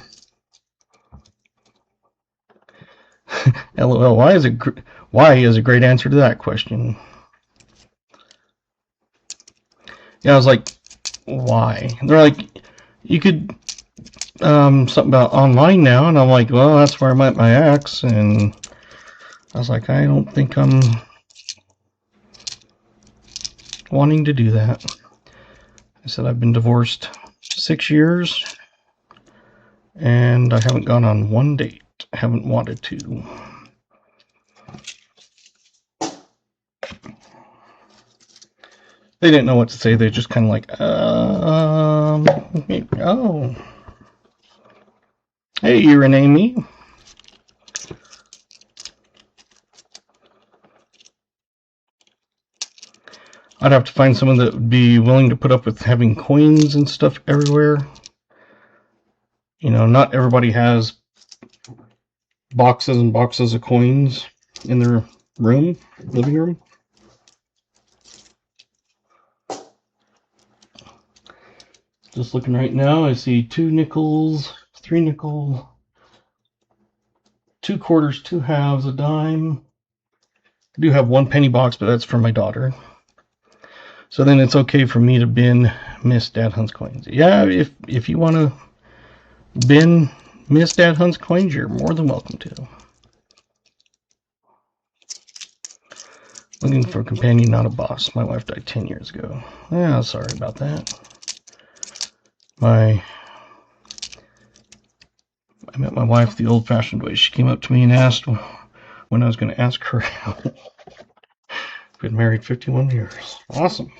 LOL, why is a great answer to that question. Yeah, I was like, why? And they're like, you could, something about online now, and I'm like, well, that's where I'm at my ex, and I was like, I don't think I'm wanting to do that. I said I've been divorced 6 years, and I haven't gone on one date. I haven't wanted to. They didn't know what to say. They just kind of like, oh. Hey, you rename me. I'd have to find someone that would be willing to put up with having coins and stuff everywhere. You know, not everybody has boxes and boxes of coins in their room, living room. Just looking right now, I see 2 nickels, 3 nickel, 2 quarters, 2 halves, a dime. I do have 1 penny box, but that's for my daughter. So then it's okay for me to bin Miss Dad Hunt's coins. Yeah, if you want to bin Miss Dad Hunt's coins, you're more than welcome to. Looking for a companion, not a boss. My wife died 10 years ago. Yeah, sorry about that. I met my wife the old-fashioned way. She came up to me and asked when I was going to ask her out. Been married 51 years. Awesome.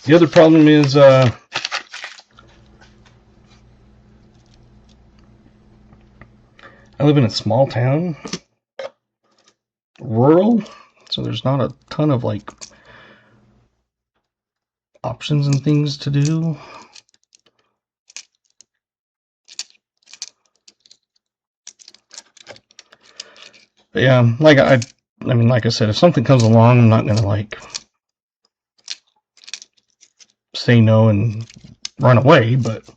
The other problem is I live in a small town, rural, so there's not a ton of like options and things to do. But yeah, like I mean, like I said, if something comes along, I'm not gonna like say no and run away, but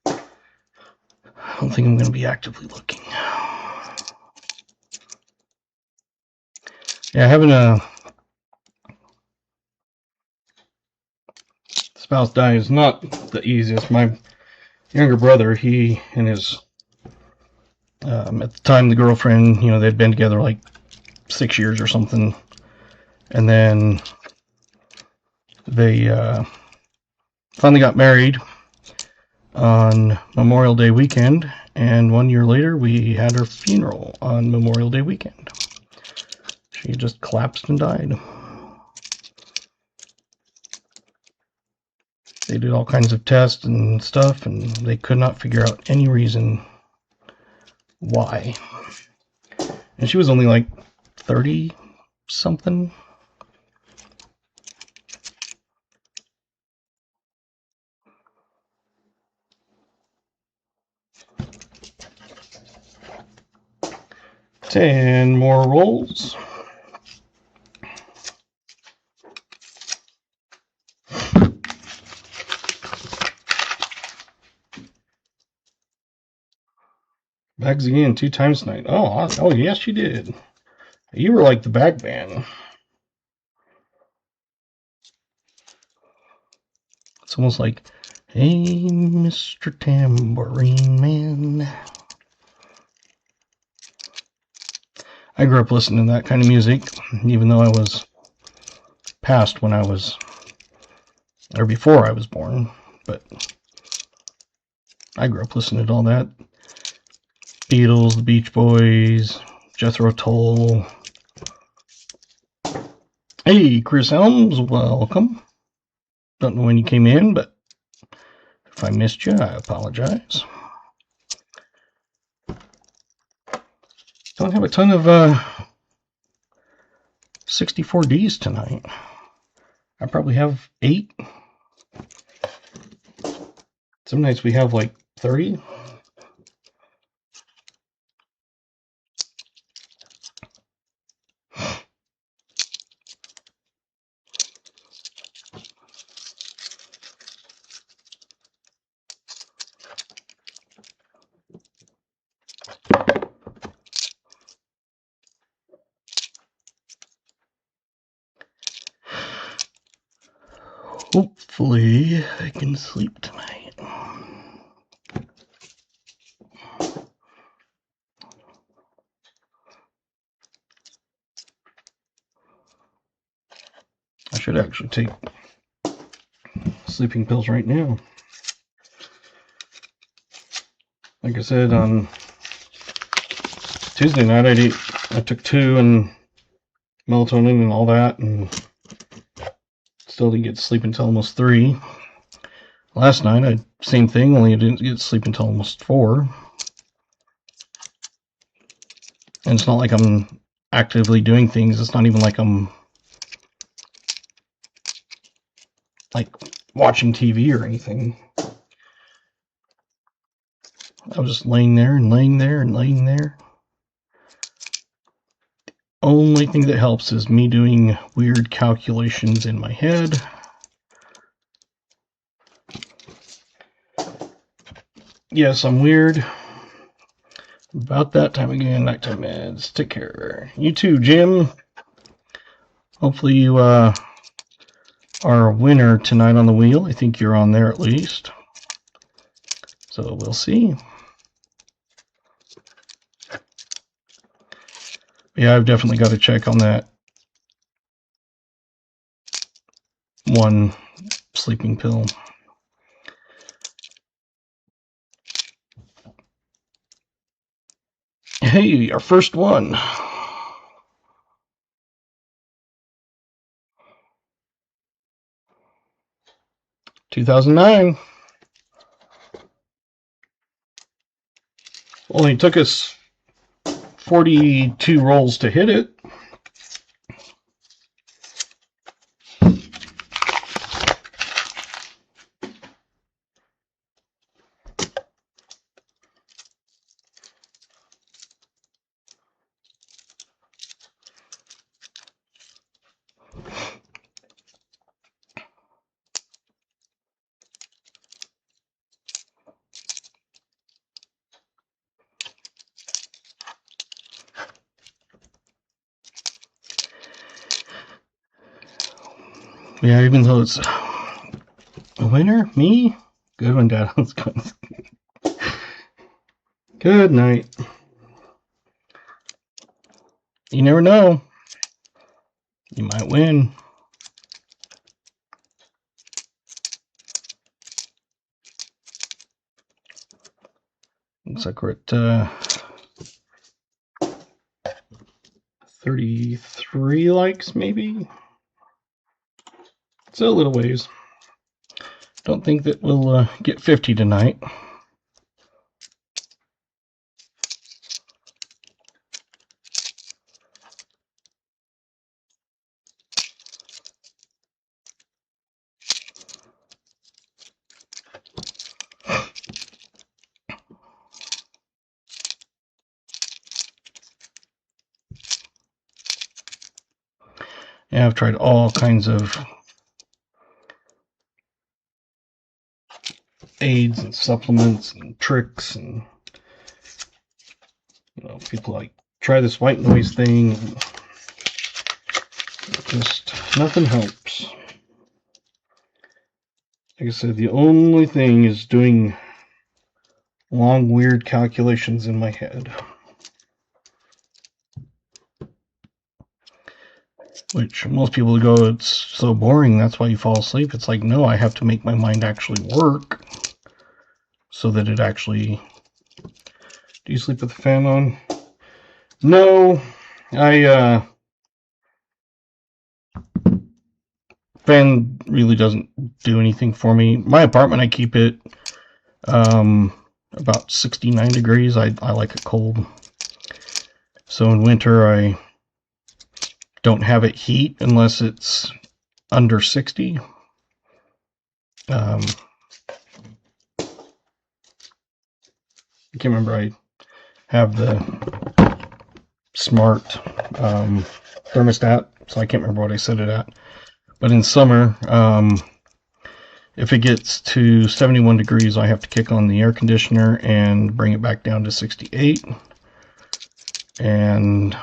I don't think I'm gonna be actively looking. Yeah, having a spouse die is not the easiest. My younger brother, he and his at the time the girlfriend, you know, they'd been together like 6 years or something, and then they finally got married on Memorial Day weekend, and 1 year later we had her funeral on Memorial Day weekend. She just collapsed and died. They did all kinds of tests and stuff, and they could not figure out any reason why. And she was only like 30 something. Ten more rolls. Bags again 2 times tonight. Oh, yes, you did. You were like the bag man. It's almost like, hey, Mr. Tambourine Man. I grew up listening to that kind of music, even though I was past when I was, or before I was born, but I grew up listening to all that. Beatles, the Beach Boys, Jethro Tull. Hey, Chris Helms, welcome. Don't know when you came in, but if I missed you, I apologize. Don't have a ton of 64Ds tonight. I probably have 8. Some nights we have like 30. Hopefully I can sleep tonight. I should actually take sleeping pills right now. Like I said, on Tuesday night I took 2 and melatonin and all that, and still didn't get to sleep until almost 3. Last night, same thing, only I didn't get to sleep until almost 4. And it's not like I'm actively doing things. It's not even like I'm like watching TV or anything. I was just laying there and laying there and laying there. Only thing that helps is me doing weird calculations in my head. Yes, I'm weird. About that time again, nighttime meds. Take care. You too, Jim. Hopefully you are a winner tonight on the wheel. I think you're on there at least. So we'll see. Yeah, I've definitely got to check on that one sleeping pill. Hey, our first one. $2009. Only took us 42 rolls to hit it. Yeah, even though it's a winner, me? Good one, Dad. Let's go. Good night. You never know. You might win. Looks like we're at 33 likes, maybe. It's a little ways. Don't think that we'll get 50 tonight. Yeah, I've tried all kinds of aids and supplements and tricks, and people like try this white noise thing, and just nothing helps. Like I said, the only thing is doing long weird calculations in my head, which most people go, it's so boring, that's why you fall asleep. It's like, no, I have to make my mind actually work so that it actually Do you sleep with the fan on? No, fan really doesn't do anything for me. My apartment, I keep it about 69 degrees. I like it cold. So in winter, I don't have it heat unless it's under 60. I can't remember. I have the smart thermostat, so I can't remember what I set it at. But in summer, if it gets to 71 degrees, I have to kick on the air conditioner and bring it back down to 68. And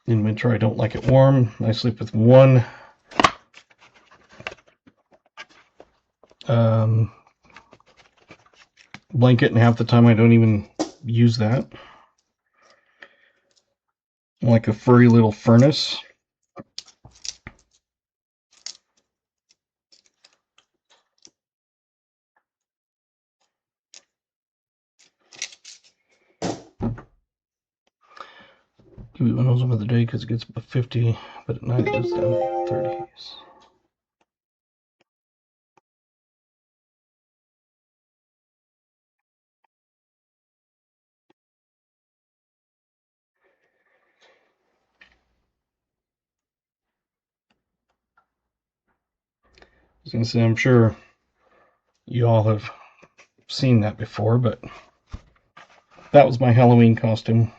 in winter, I don't like it warm. I sleep with one blanket, and half the time I don't even use that. I'm like a furry little furnace. Keep it windows over the day because it gets above 50, but at night it goes down to 30s. I was gonna say, I'm sure you all have seen that before, but that was my Halloween costume.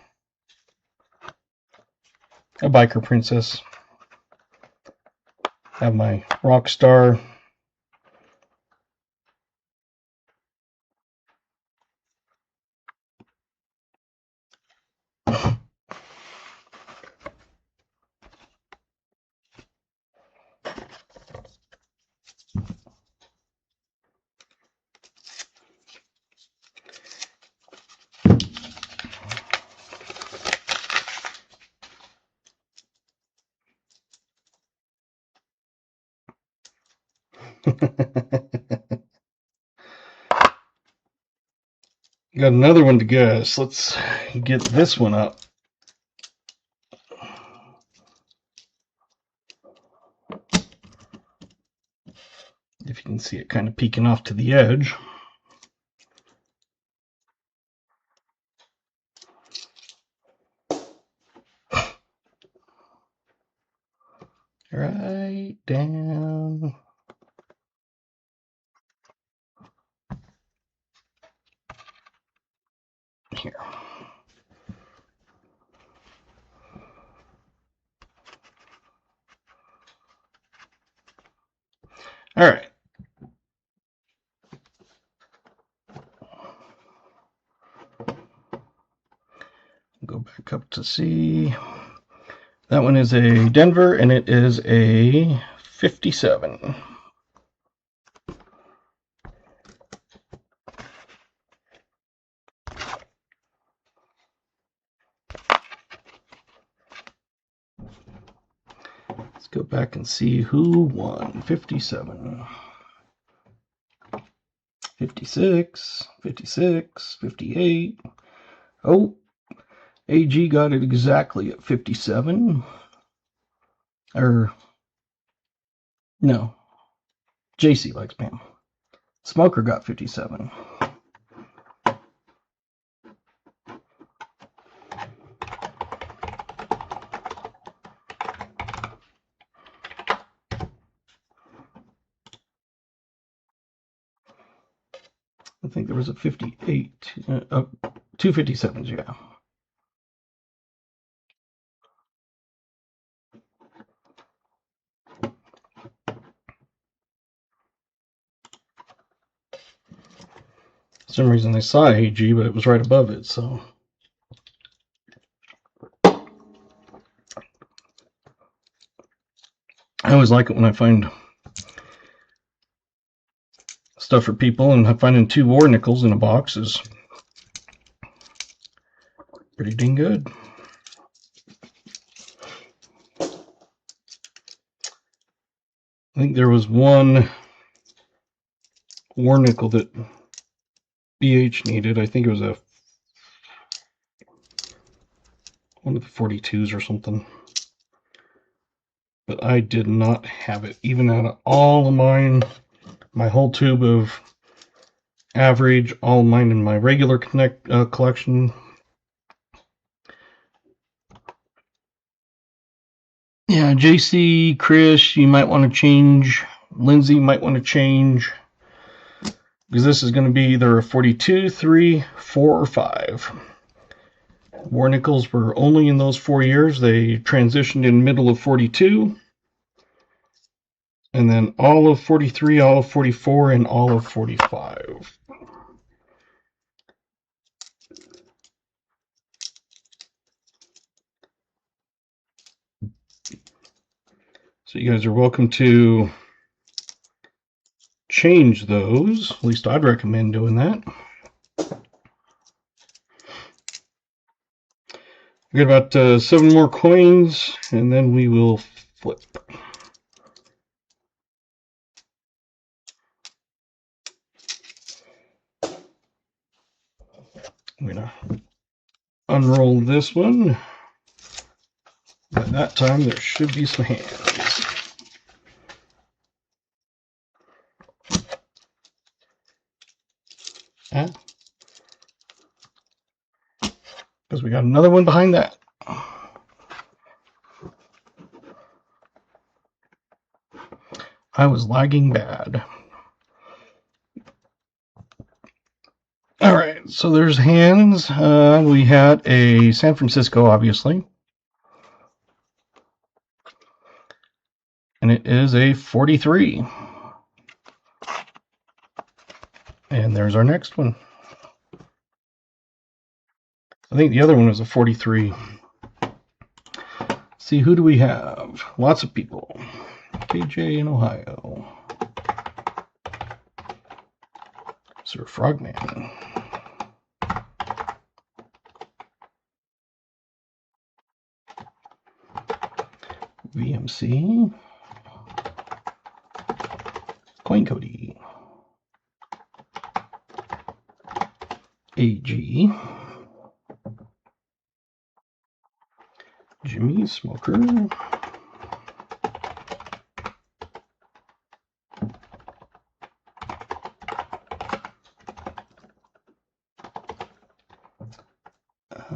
A biker princess. Have my rock star. Got another one to guess. Let's get this one up. If you can see it kind of peeking off to the edge. Right down here. All right. Go back up to see. That one is a Denver, and it is a 57. Let's go back and see who won. 57. 56, 56, 58. Oh, AG got it exactly at 57. Or, no. JC likes Pam. Smoker got 57. I think there was a 58, two 57s, yeah. For some reason I saw AG, but it was right above it, so. I always like it when I find stuff for people, and finding 2 war nickels in a box is pretty dang good. I think there was one war nickel that BH needed. I think it was one of the 42s or something. But I did not have it. Even out of all of mine, my whole tube of average, all of mine in my regular collection. Yeah, JC, Chris, you might want to change. Lindsay might want to change. Because this is going to be either a 42, 3, 4, or 5. War nickels were only in those 4 years. They transitioned in middle of 42. And then all of 43, all of 44, and all of 45. So you guys are welcome to change those. At least I'd recommend doing that. We got about 7 more coins, and then we will flip. I'm going to unroll this one. By that time, there should be some hands. Because we got another one behind that. I was lagging bad. Alright, so there's hands. We had a San Francisco, obviously. And it is a 43. And there's our next one. I think the other one was a 43. See, who do we have? Lots of people. KJ in Ohio. Sir Frogman. VMC. Coin Cody. AG. Jimmy Smoker.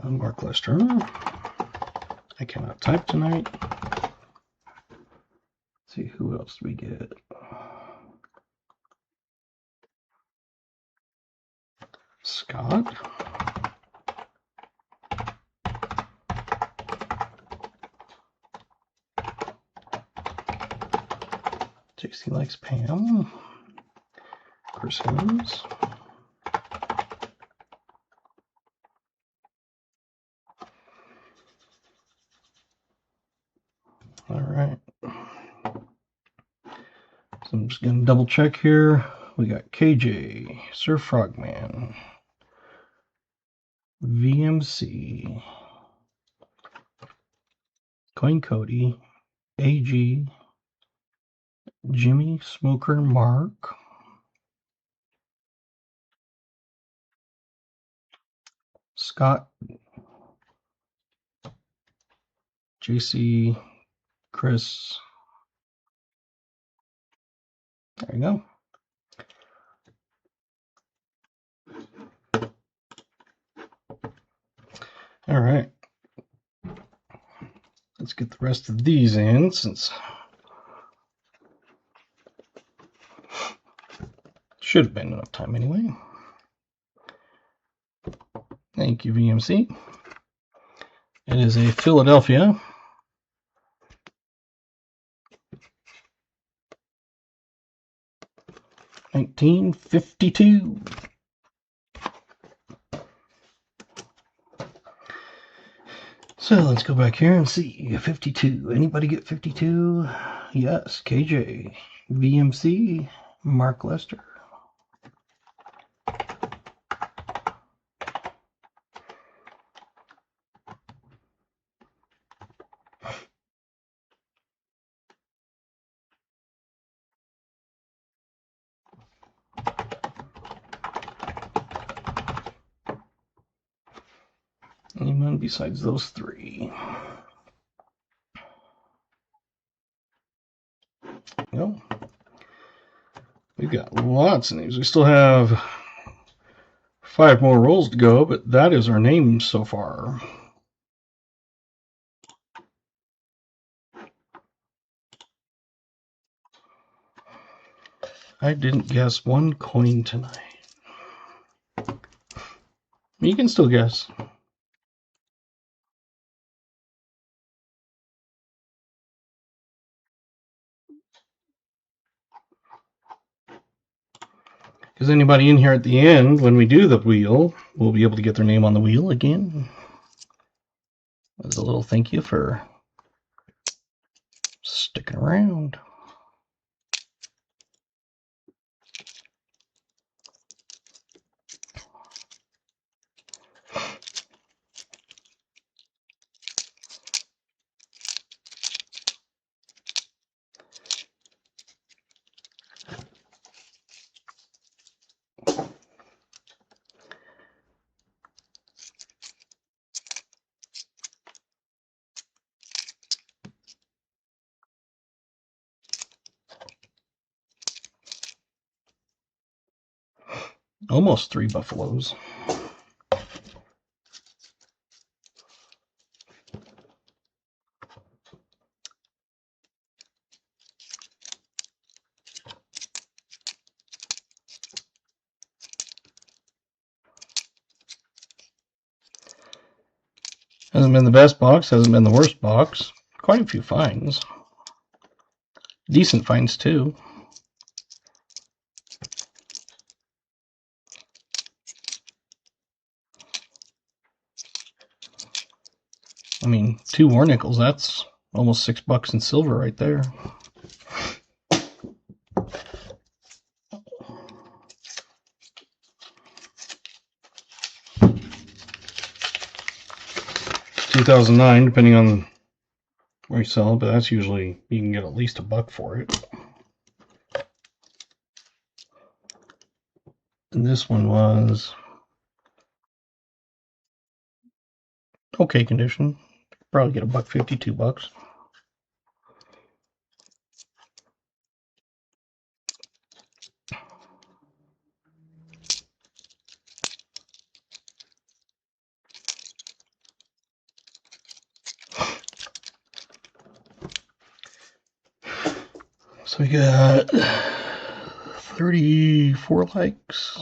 Mark Lester. I cannot type tonight. Let's see who else we get. Scott. JC likes Pam. Chris Holmes. All right. So I'm just going to double check here. We got KJ, Sir Frogman, VMC, Coin Cody, AG, Jimmy Smoker Mark, Scott, JC, Chris. There you go. All right. Let's get the rest of these in, since should have been enough time anyway. Thank you, VMC. It is a Philadelphia. $19.52. So let's go back here and see. 52. Anybody get 52? Yes. KJ. VMC. Mark Lester. common besides those three? No. We've got lots of names. We still have 5 more rolls to go, but that is our name so far. I didn't guess one coin tonight. You can still guess. Because anybody in here at the end, when we do the wheel, will be able to get their name on the wheel again. As a little thank you for sticking around. Almost 3 buffaloes. Hasn't been the best box, hasn't been the worst box. Quite a few finds. Decent finds too. I mean, 2 war nickels, that's almost $6 in silver right there. $2009, depending on where you sell it, but that's usually, you can get at least $1 for it. And this one was okay condition. Probably get $1.50, $2. So we got 34 likes.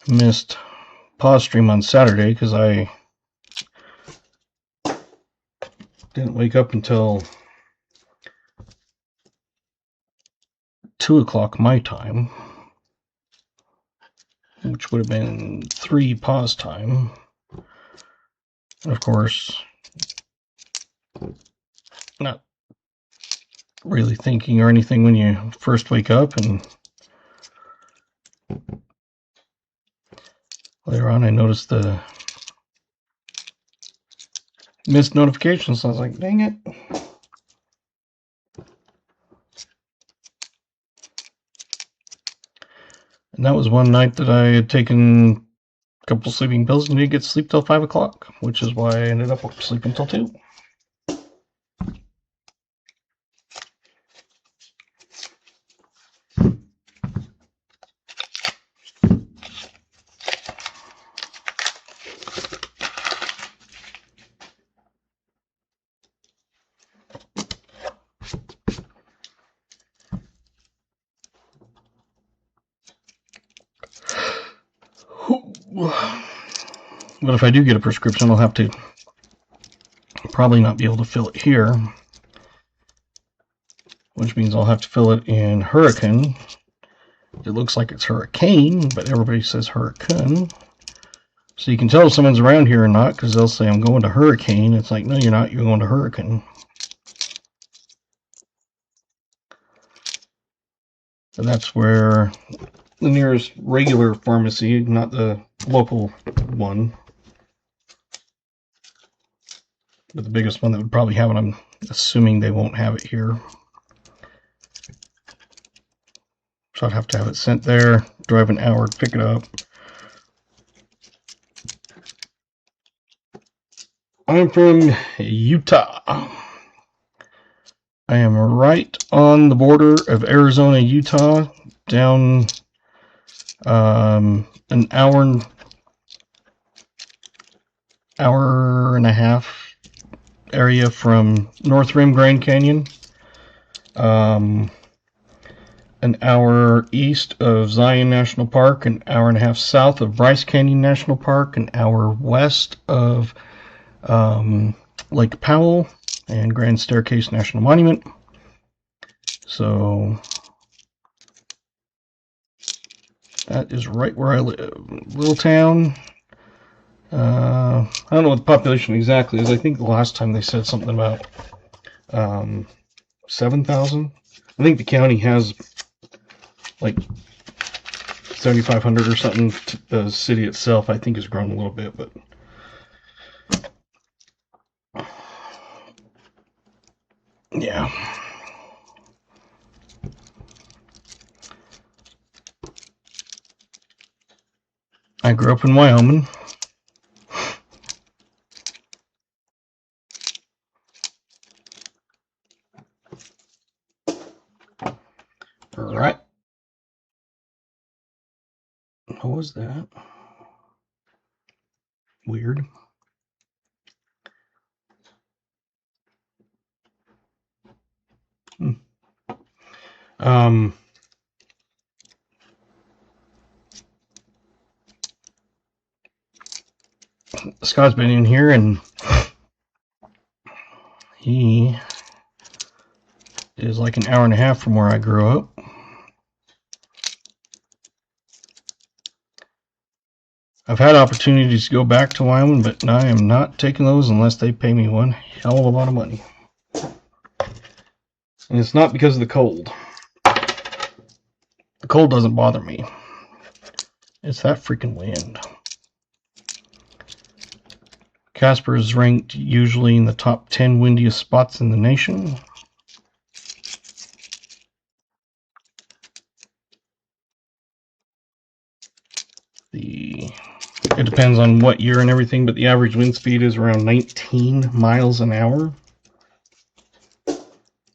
Missed pause stream on Saturday because I didn't wake up until 2 o'clock my time, which would have been 3 pause time. And of course, not really thinking or anything when you first wake up, and later on I noticed the missed notifications, so I was like, dang it. And that was one night that I had taken a couple sleeping pills and didn't get to sleep till 5 o'clock, which is why I ended up sleeping till 2. But if I do get a prescription, I'll have to probably not be able to fill it here, which means I'll have to fill it in Hurricane. It looks like it's Hurricane, but everybody says Hurricane. So you can tell if someone's around here or not, because they'll say, I'm going to Hurricane. It's like, no, you're not. You're going to Hurricane. And that's where the nearest regular pharmacy, not the local one, but the biggest one that would probably have it on assuming they won't have it here. So I'd have to have it sent there, drive an hour to pick it up. I'm from Utah. I am right on the border of Arizona, Utah, down an hour and a half area from North Rim Grand Canyon. An hour east of Zion National Park, an hour and a half south of Bryce Canyon National Park, an hour west of Lake Powell and Grand Staircase National Monument. So that is right where I live. Little town. I don't know what the population exactly is. I think the last time they said something about 7,000. I think the county has like 7,500 or something. The city itself, I think, has grown a little bit, but yeah. I grew up in Wyoming. All right. What was that? Weird. Scott's been in here, and he is like an hour and a half from where I grew up. I've had opportunities to go back to Wyoming, but I am not taking those unless they pay me one hell of a lot of money. And it's not because of the cold. The cold doesn't bother me. It's that freaking wind. Casper is ranked usually in the top 10 windiest spots in the nation. It depends on what year and everything, but the average wind speed is around 19 miles an hour.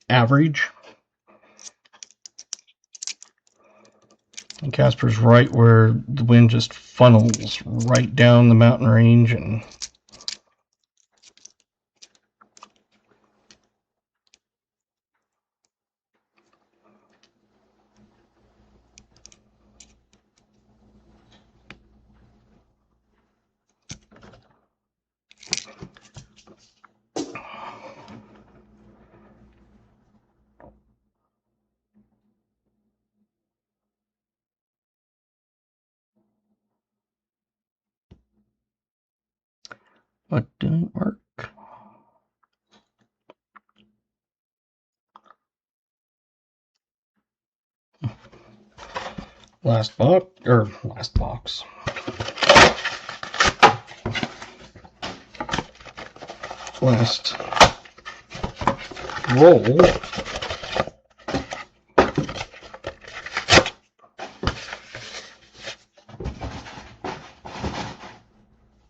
Average. And Casper's right where the wind just funnels right down the mountain range, and what didn't work? Last box. Last roll.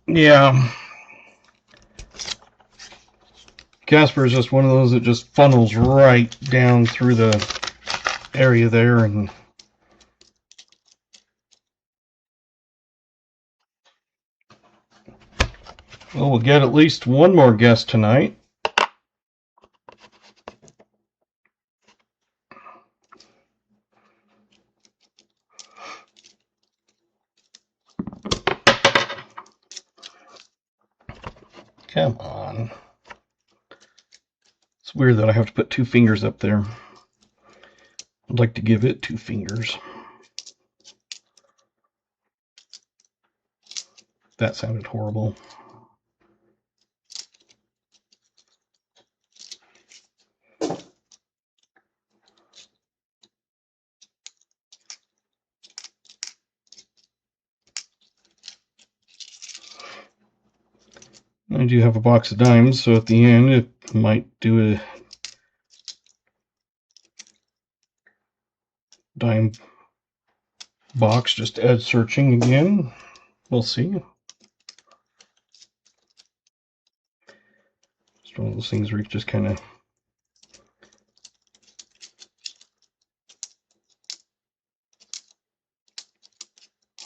Yeah. Casper is just one of those that just funnels right down through the area there, and well, we'll get at least one more guest tonight. Come on. It's weird that I have to put 2 fingers up there. I'd like to give it 2 fingers. That sounded horrible. I do have a box of dimes, so at the end, Might do a dime box, just add searching again. We'll see. It's one of those things where you just kind of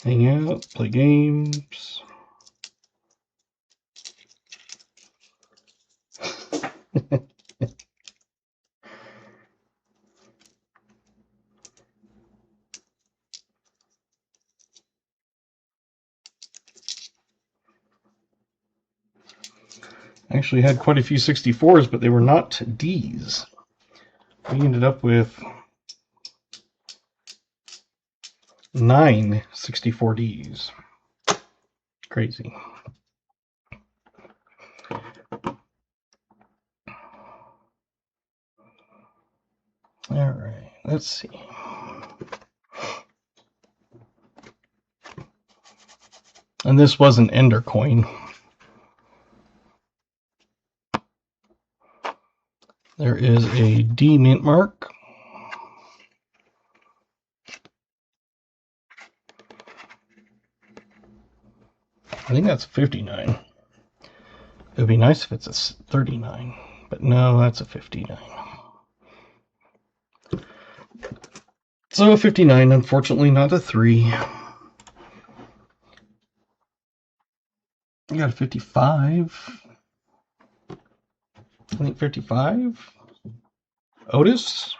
hang out, play games. Actually had quite a few 64s, but they were not Ds. We ended up with 9 64Ds. Crazy. All right, let's see. And this was an Ender coin. There is a D mint mark. I think that's 59. It would be nice if it's a 39, but no, that's a 59. So a 59, unfortunately not a 3. I got a 55. I think 55. Otis?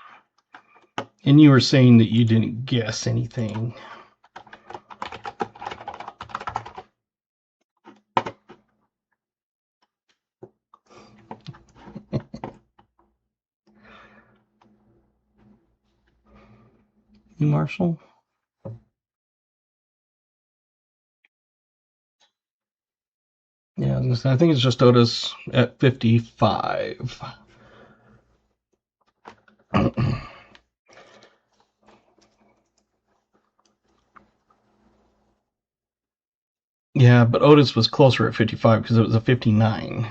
And you were saying that you didn't guess anything. You, Marshall? Yeah, I think it's just Otis at 55. Yeah, but Otis was closer at 55 because it was a 59.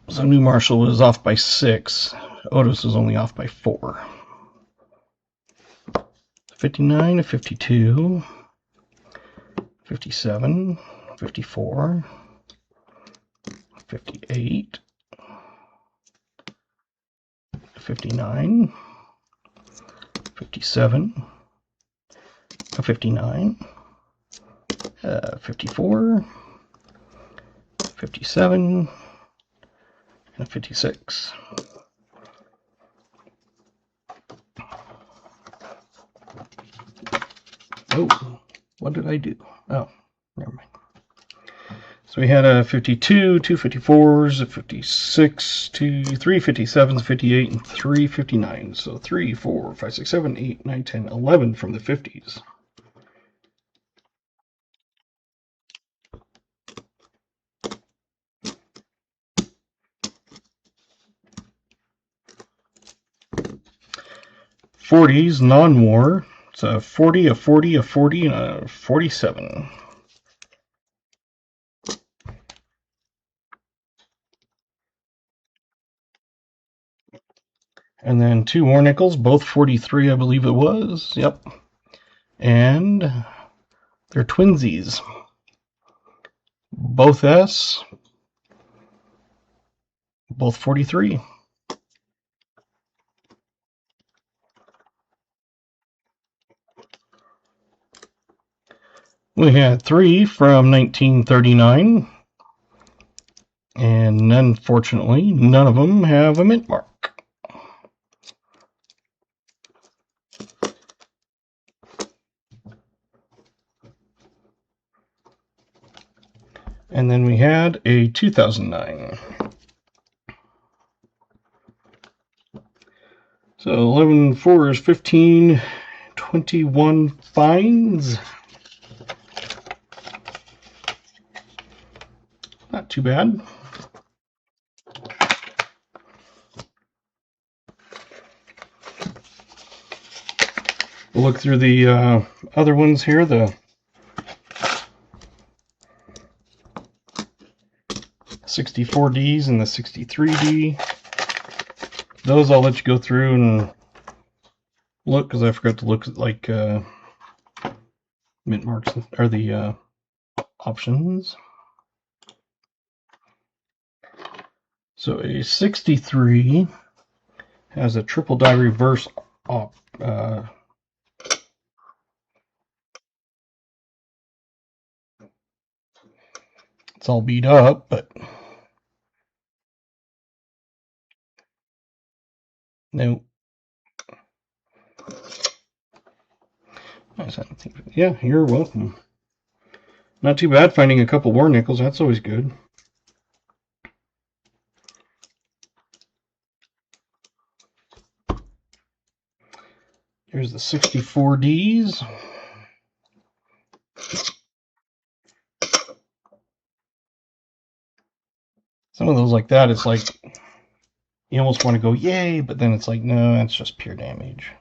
So New Marshall was off by 6. Otis was only off by 4. 59 to 52. 57. 54. 58. 59. 57. 59. 54. 57. And 56. Oh, what did I do? Oh, never mind. So we had a 52, 2 54s, a 56, 2, 3 57s, 58, and 3 59s. So 3, 4, 5, 6, 7, 8, 9, 10, 11 from the 50s. '40s, non-war. It's a 40, a 40, a 40, and a 47. And then 2 war nickels, both 43, I believe it was. Yep. And they're twinsies. Both S, both 43. We had 3 from 1939, and unfortunately, none of them have a mint mark. And then we had a 2009. So 11 4s, 15, 21 fines. Not too bad. We'll look through the other ones here. 64Ds and the 63D. Those I'll let you go through and look, because I forgot to look at like mint marks or the options. So a 63 has a triple die reverse op. It's all beat up, but no. Yeah, you're welcome. Not too bad finding a couple war nickels. That's always good. Here's the 64Ds. Some of those like that, it's like you almost want to go yay, but then it's like, no, that's just pure damage.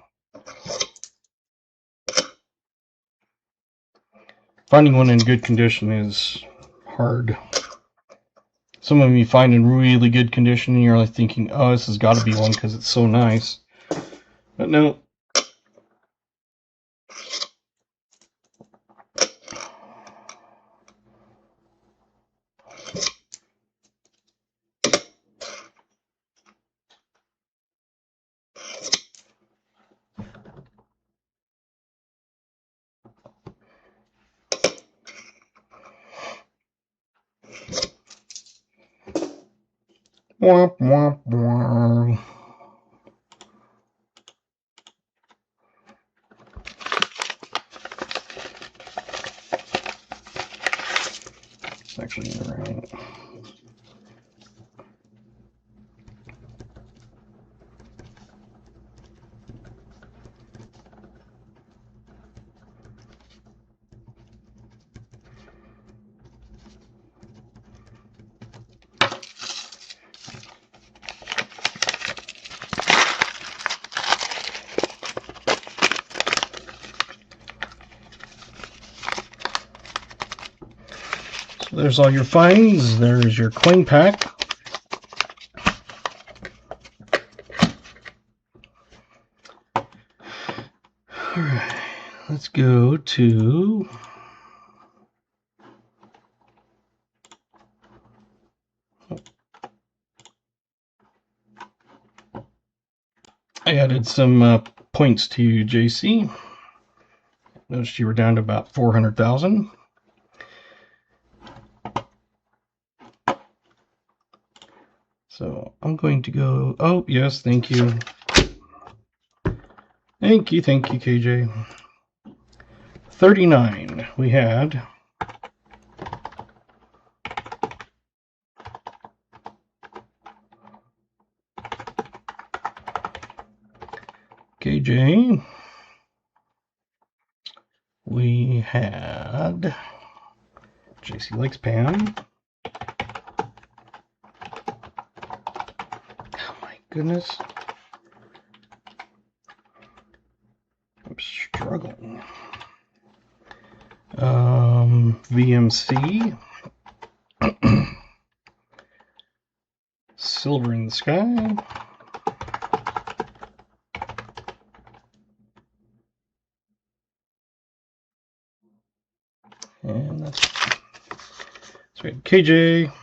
Finding one in good condition is hard. Some of them you find in really good condition and you're like thinking, oh, this has got to be one because it's so nice. But no. Womp, womp, womp. It's actually right. There's all your finds. There's your coin pack. Alright, let's go to I added some points to JC. Noticed you were down to about 400,000. So I'm going to go, oh yes, thank you. Thank you, KJ. 39 we had. KJ. We had JC likes Pam. Goodness. I'm struggling. VMC. Silver in the Sky. And that's so we had KJ.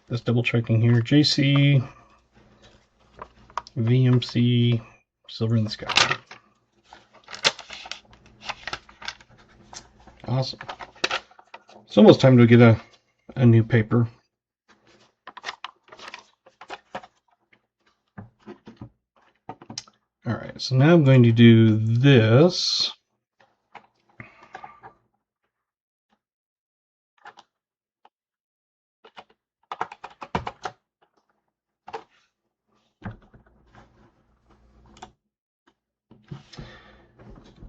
Just double checking here. JC. VMC, Silver in the Sky. Awesome. It's almost time to get a new paper. Alright, so now I'm going to do this.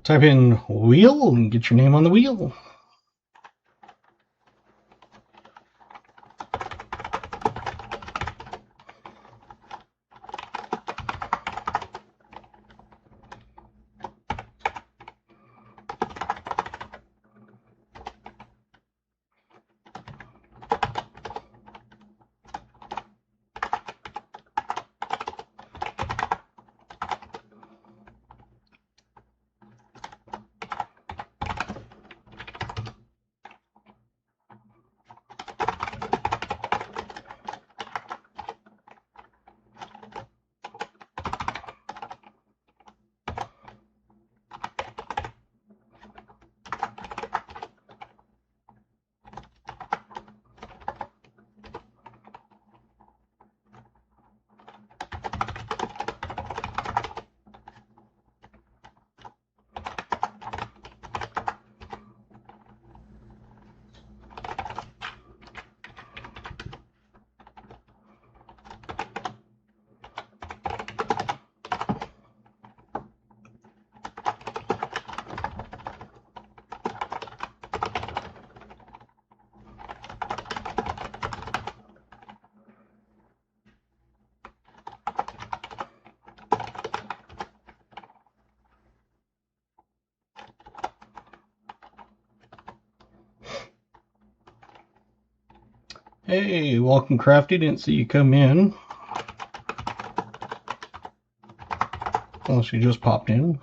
Type in wheel and get your name on the wheel. Hey, welcome, Crafty. Didn't see you come in. Unless you just popped in.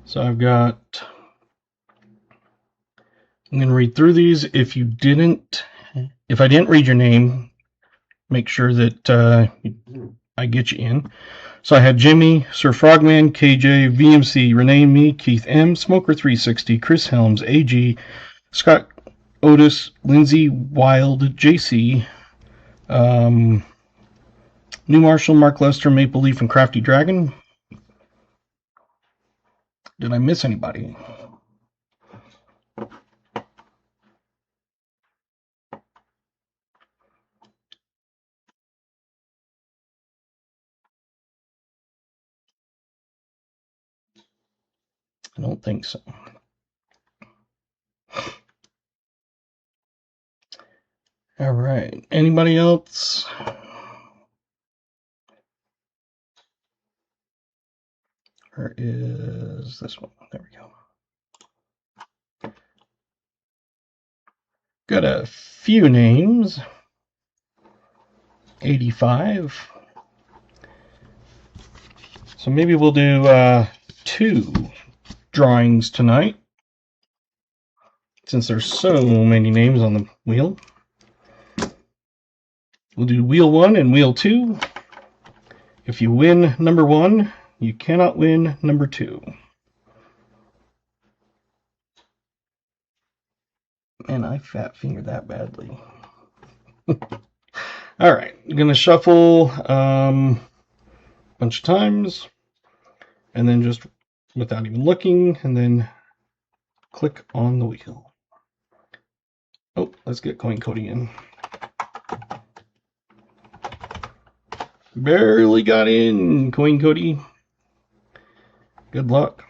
So I'm going to read through these. If I didn't read your name, make sure that I get you in. So I had Jimmy, Sir Frogman, KJ, VMC, Renee, me, Keith M, Smoker360, Chris Helms, AG, Scott Otis, Lindsay, Wild, JC, New Marshall, Mark Lester, Maple Leaf, and Crafty Dragon. Did I miss anybody? I don't think so. All right. Anybody else? Where is this one? There we go. Got a few names. 85. So maybe we'll do 2 drawings tonight, since there's so many names on the wheel. We'll do wheel 1 and wheel 2. If you win number 1, you cannot win number 2. Man, I fat fingered that badly. All right, I'm going to shuffle a bunch of times, and then just without even looking, and then click on the wheel. Oh, let's get Coin Cody in. Barely got in, Coin Cody. Good luck.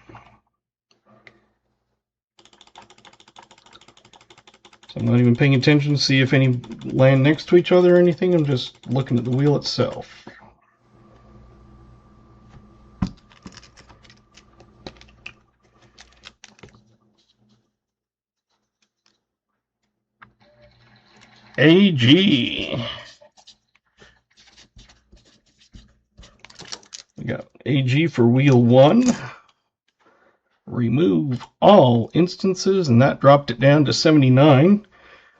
So I'm not even paying attention to see if any land next to each other or anything. I'm just looking at the wheel itself. AG. We got AG for wheel 1. Remove all instances, and that dropped it down to 79.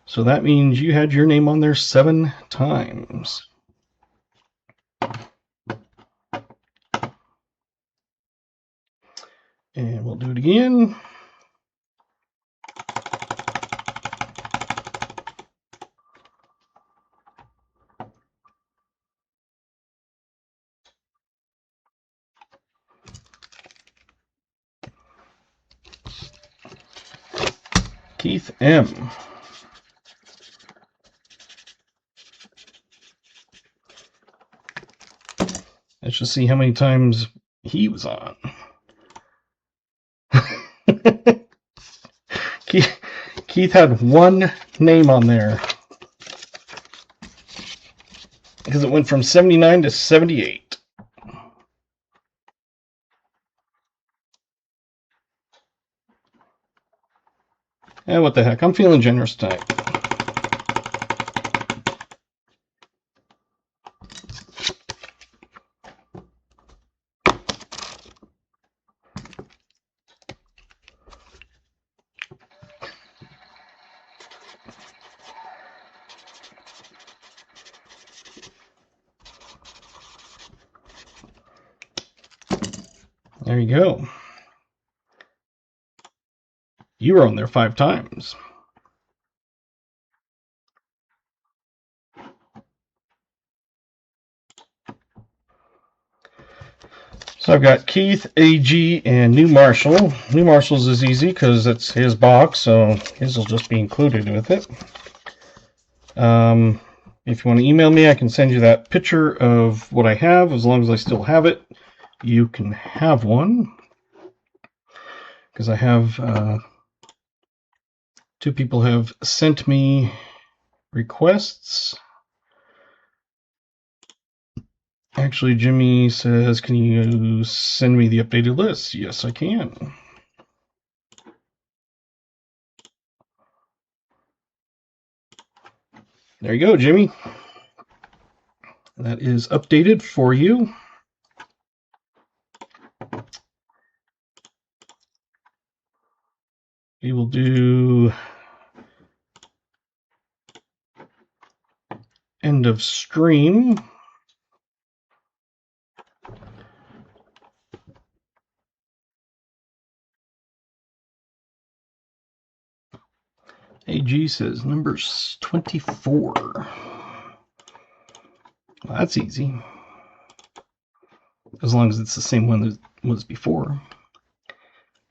So that means you had your name on there 7 times. And we'll do it again. Keith M. Let's just see how many times he was on. Keith had 1 name on there, because it went from 79 to 78. Eh, what the heck, I'm feeling generous tonight. There you go. You were on there 5 times. So I've got Keith, AG, and New Marshall. New Marshall's is easy because it's his box, so his will just be included with it. If you want to email me, I can send you that picture of what I have. As long as I still have it, you can have one. Because I have 2 people have sent me requests. Actually, Jimmy says, can you send me the updated list? Yes, I can. There you go, Jimmy. That is updated for you. We will do end of stream. AG says number 24. Well, that's easy. As long as it's the same one that was before.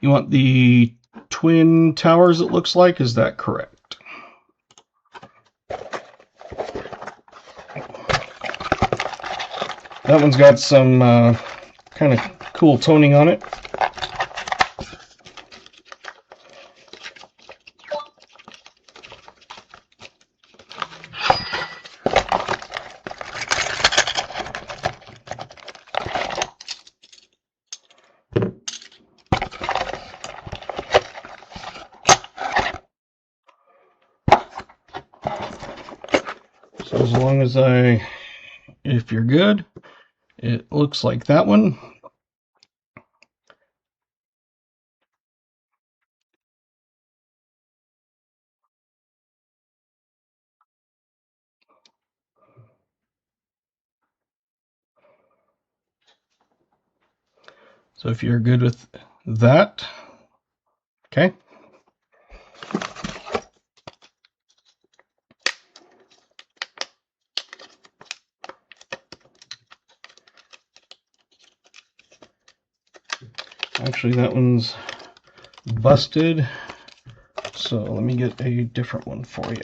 You want the twin towers, it looks like. Is that correct? That one's got some kind of cool toning on it. So as long as if you're good, it looks like that one. So if you're good with that, okay. Actually, that one's busted. So let me get a different one for you.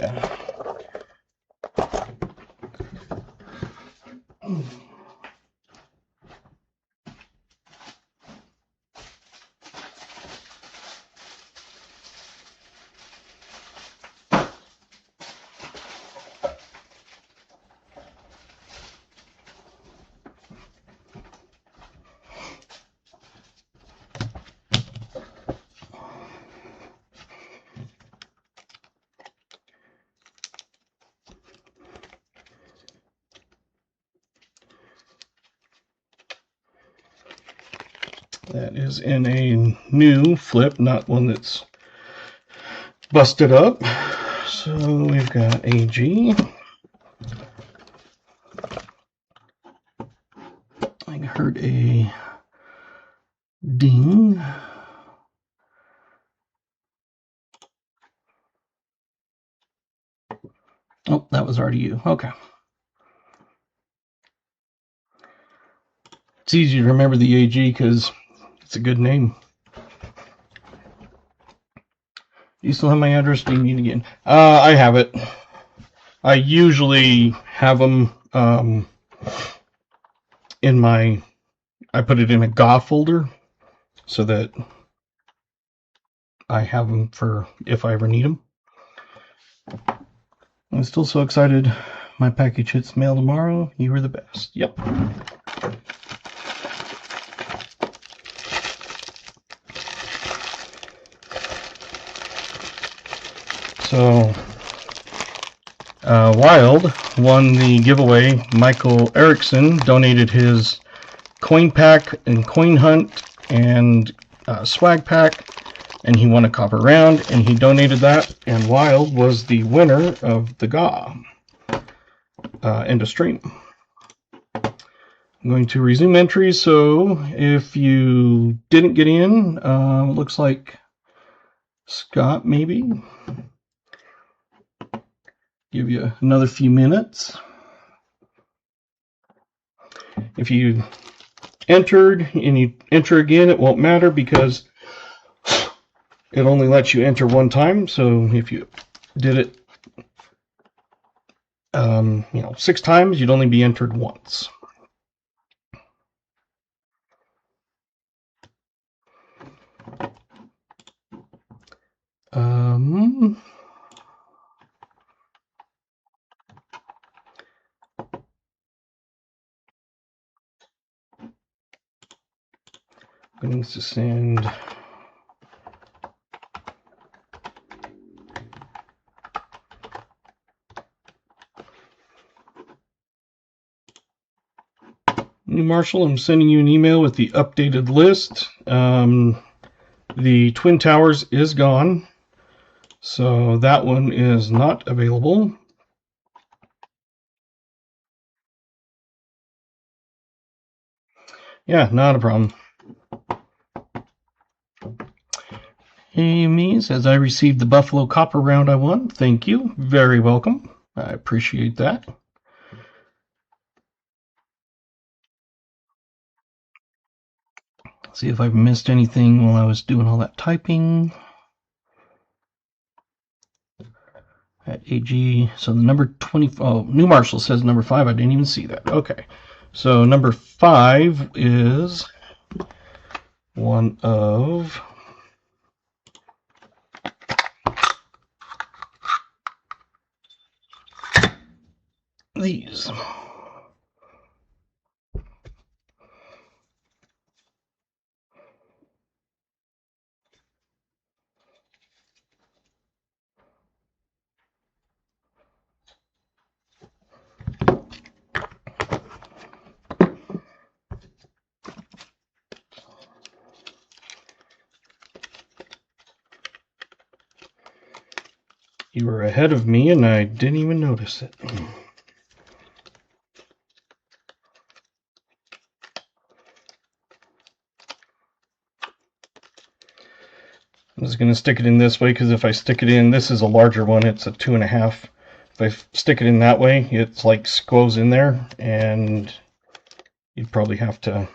That is in a new flip, not one that's busted up. So we've got AG. I heard a ding. Oh, that was already you. Okay. It's easy to remember the AG because it's a good name. You still have my address? Do you need again? I have it. I usually have them in my. I put it in a GA folder so that I have them for if I ever need them. I'm still so excited. My package hits mail tomorrow. You are the best. Yep. So, Wild won the giveaway. Michael Erickson donated his coin pack and coin hunt and swag pack, and he won a copper round, and he donated that, and Wild was the winner of the GA. End of stream. I'm going to resume entries, so if you didn't get in, looks like Scott maybe. Give you another few minutes. If you entered and you enter again, it won't matter because it only lets you enter one time. So if you did it 6 times, you'd only be entered once. Going to send New Marshall, I'm sending you an email with the updated list. The Twin Towers is gone, so that one is not available. Yeah, not a problem. Amy says, I received the Buffalo Copper round I won. Thank you. Very welcome. I appreciate that. See if I've missed anything while I was doing all that typing. At AG, so the number 20, oh, New Marshall says number 5. I didn't even see that. Okay, so number 5 is one of these. You were ahead of me and I didn't even notice it. I'm just going to stick it in this way because if I stick it in, this is a larger one, it's a 2.5. If I stick it in that way, it's like goes in there and you'd probably have to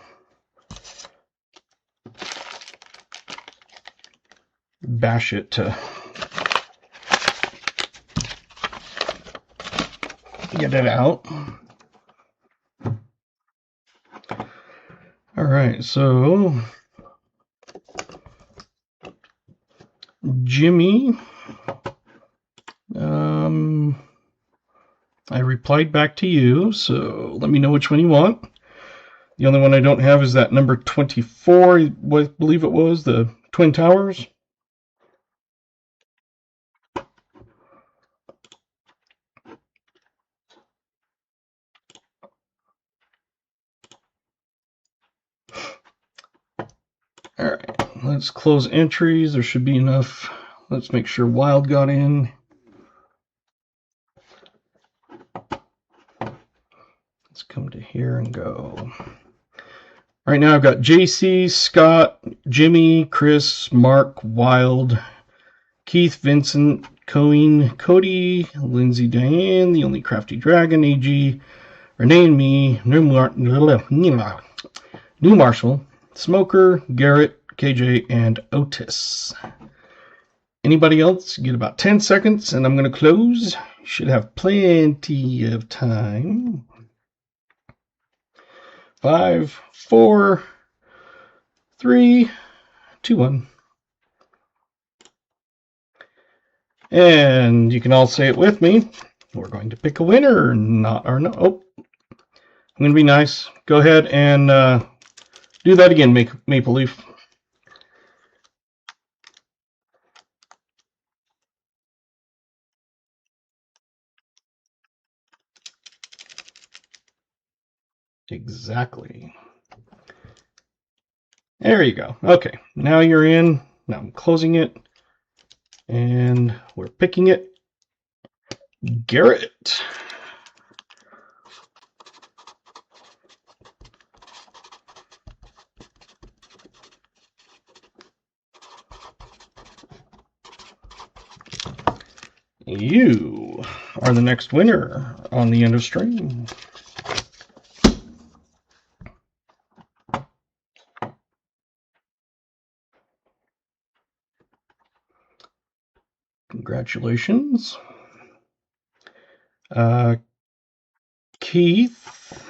bash it to get it out. All right, so Jimmy, I replied back to you, so let me know which one you want. The only one I don't have is that number 24, I believe it was, the Twin Towers. All right, let's close entries. There should be enough. Let's make sure Wild got in. Let's come to here and go. Right now I've got JC, Scott, Jimmy, Chris, Mark, Wild, Keith, Vincent, Cohen, Cody, Lindsay, Diane, The Only Crafty Dragon, AG, Renee and me, New Marshall, Smoker, Garrett, KJ, and Otis. Anybody else? Get about 10 seconds and I'm going to close. You should have plenty of time. 5, 4, 3, 2, 1. And you can all say it with me. We're going to pick a winner, not or no. Oh, I'm going to be nice. Go ahead and do that again, Maple Leaf. Exactly. There you go. Okay, now you're in. Now I'm closing it. And we're picking it. Garrett. You are the next winner on the end of stream. Congratulations. Keith,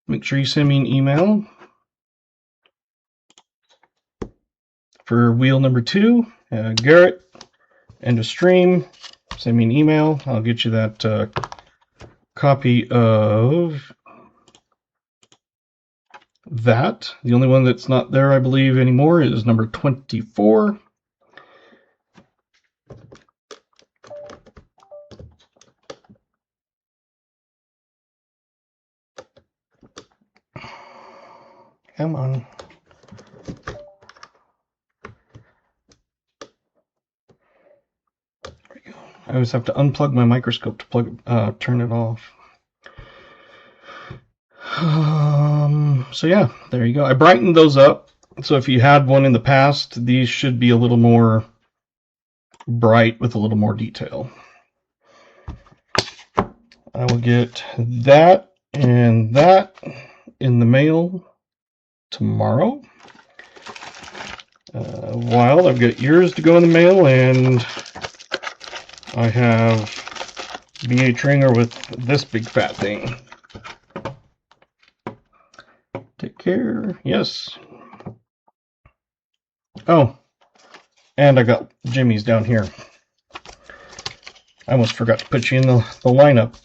make sure you send me an email for wheel number 2. Garrett, end of stream. Send me an email. I'll get you that copy of that. The only one that's not there, I believe, anymore is number 24. Come on. There we go. I always have to unplug my microscope to turn it off. So yeah, there you go. I brightened those up. So if you had one in the past, these should be a little more bright with a little more detail. I will get that and that in the mail tomorrow. While I've got yours to go in the mail, and I have BA Trainer with this big fat thing. Take care. Yes. Oh, and I got Jimmy's down here. I almost forgot to put you in the lineup.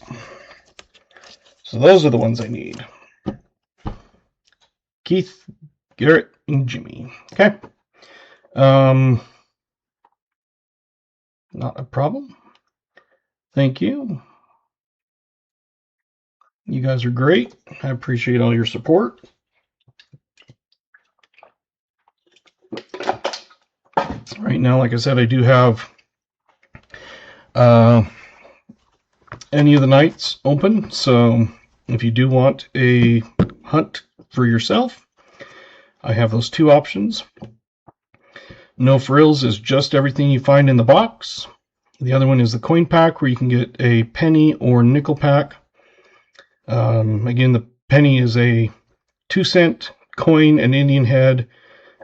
So those are the ones I need. Keith, Garrett, and Jimmy. Okay. Not a problem. Thank you. You guys are great. I appreciate all your support. Right now, like I said, I do have any of the nights open, so if you do want a hunt for yourself, I have those two options. No Frills is just everything you find in the box. The other one is the coin pack, where you can get a penny or nickel pack. Again, the penny is a 2-cent coin, an Indian head,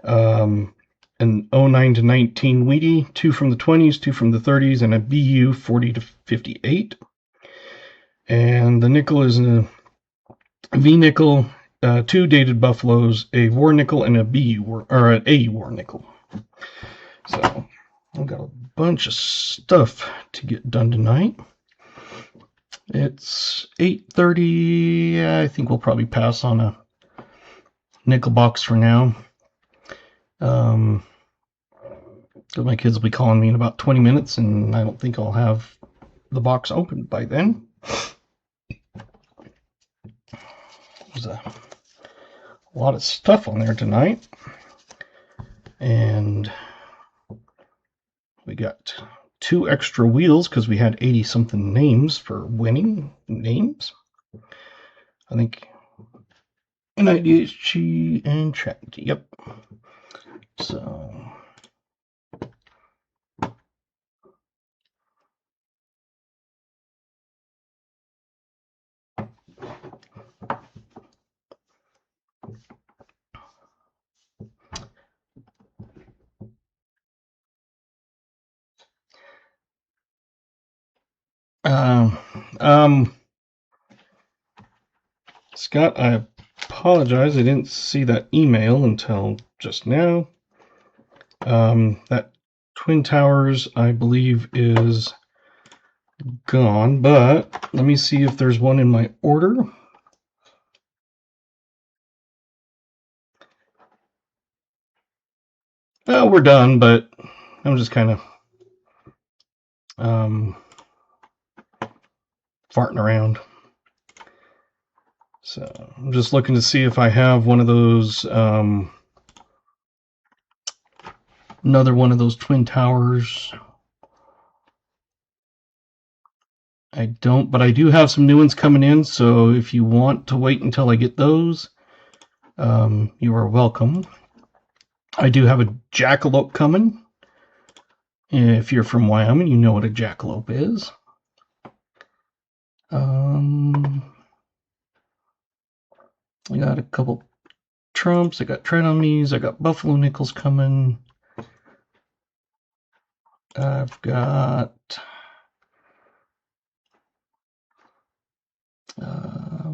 an 09 to 19 Wheatie, 2 from the 20s, 2 from the 30s, and a BU 40 to 58. And the nickel is a V nickel, 2 dated buffaloes, a war nickel, and a BU war, or an AU war nickel. So I've got a bunch of stuff to get done tonight. It's 8:30. I think we'll probably pass on a nickel box for now. My kids will be calling me in about 20 minutes, and I don't think I'll have the box opened by then. There's a lot of stuff on there tonight, and we got 2 extra wheels because we had 80-something names for winning names. I think an IDHG and tracked. Yep. So Scott, I apologize. I didn't see that email until just now. That Twin Towers, I believe, is gone, but let me see if there's one in my order. Well, we're done, but I'm just kind of farting around. So I'm just looking to see if I have one of those, another one of those Twin Towers. I don't, but I do have some new ones coming in, so if you want to wait until I get those, you are welcome. I do have a jackalope coming. If you're from Wyoming, you know what a jackalope is. I got a couple trumps. I got tread on me's. I got buffalo nickels coming. I've got a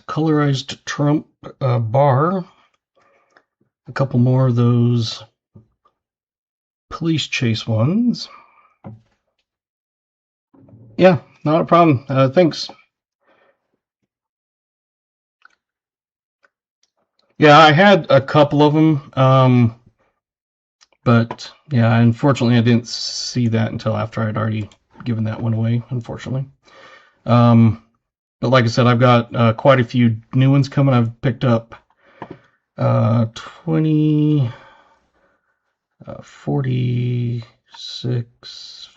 colorized trump bar. A couple more of those police chase ones. Yeah, not a problem. Thanks. Yeah, I had a couple of them, but yeah, unfortunately, I didn't see that until after I'd already given that one away. Unfortunately, but like I said, I've got quite a few new ones coming. I've picked up 20, 46,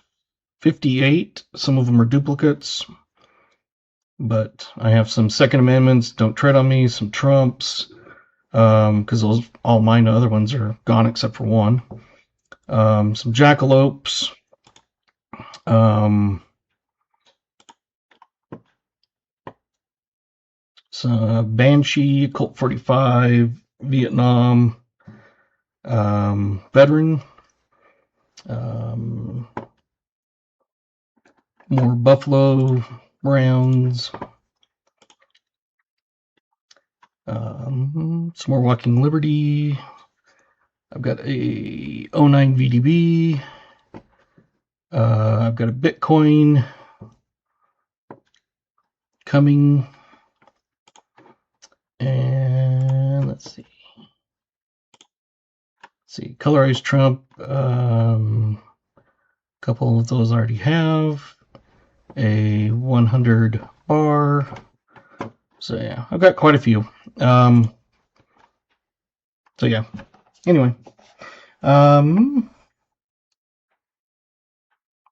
58. Some of them are duplicates, but I have some Second Amendments, Don't Tread on Me, some Trumps, because those all mine other ones are gone except for one. Some Jackalopes, some Banshee, Colt 45, Vietnam, Veteran, more Buffalo rounds, some more Walking Liberty. I've got a 09 VDB. I've got a Bitcoin coming. And let's see. Colorized Trump. A couple of those I already have. A 100 bar. So yeah, I've got quite a few. So yeah. Anyway.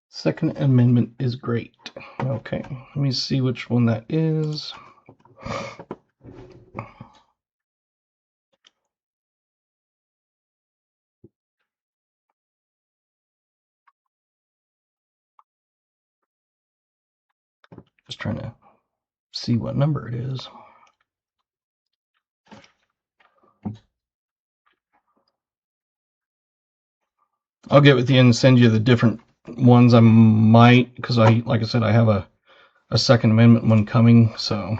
Second Amendment is great. Okay, let me see which one that is. Just trying to see what number it is. I'll get with you and send you the different ones. I might, because like I said, I have a Second Amendment one coming, so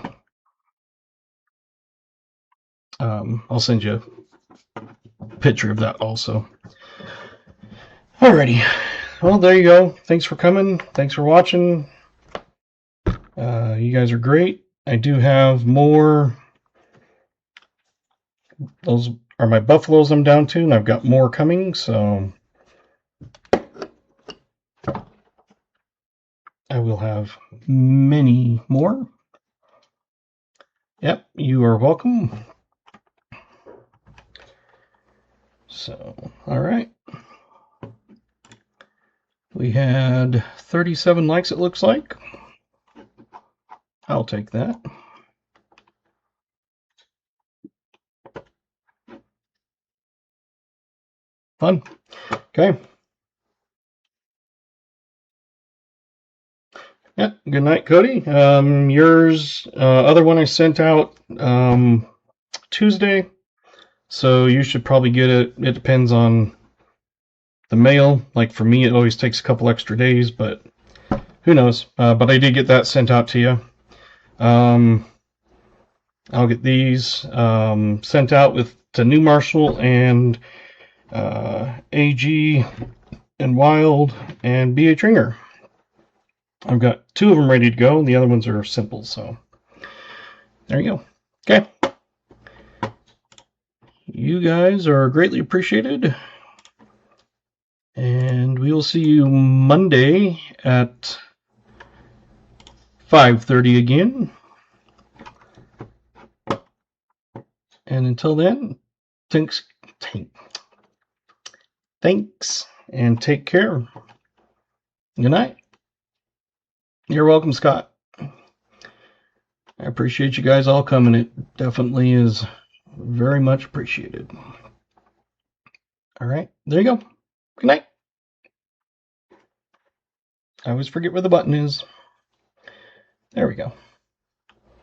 I'll send you a picture of that also. Alrighty, well, there you go. Thanks for coming. Thanks for watching. You guys are great. I do have more. Those are my buffaloes I'm down to, and I've got more coming, so I will have many more. Yep, you are welcome. So, all right. We had 37 likes, it looks like. I'll take that. Fun. Okay. Yeah, good night, Cody. Yours, other one I sent out Tuesday, so you should probably get it. It depends on the mail. Like for me, it always takes a couple extra days, but who knows. But I did get that sent out to you. I'll get these sent out to New Marshall and AG and Wild and B.A. Tringer. I've got 2 of them ready to go, and the other ones are simple, so there you go. Okay. You guys are greatly appreciated, and we will see you Monday at 5:30 again. And until then, thanks, and take care. Good night. You're welcome, Scott. I appreciate you guys all coming. It definitely is very much appreciated. All right, there you go. Good night. I always forget where the button is. There we go.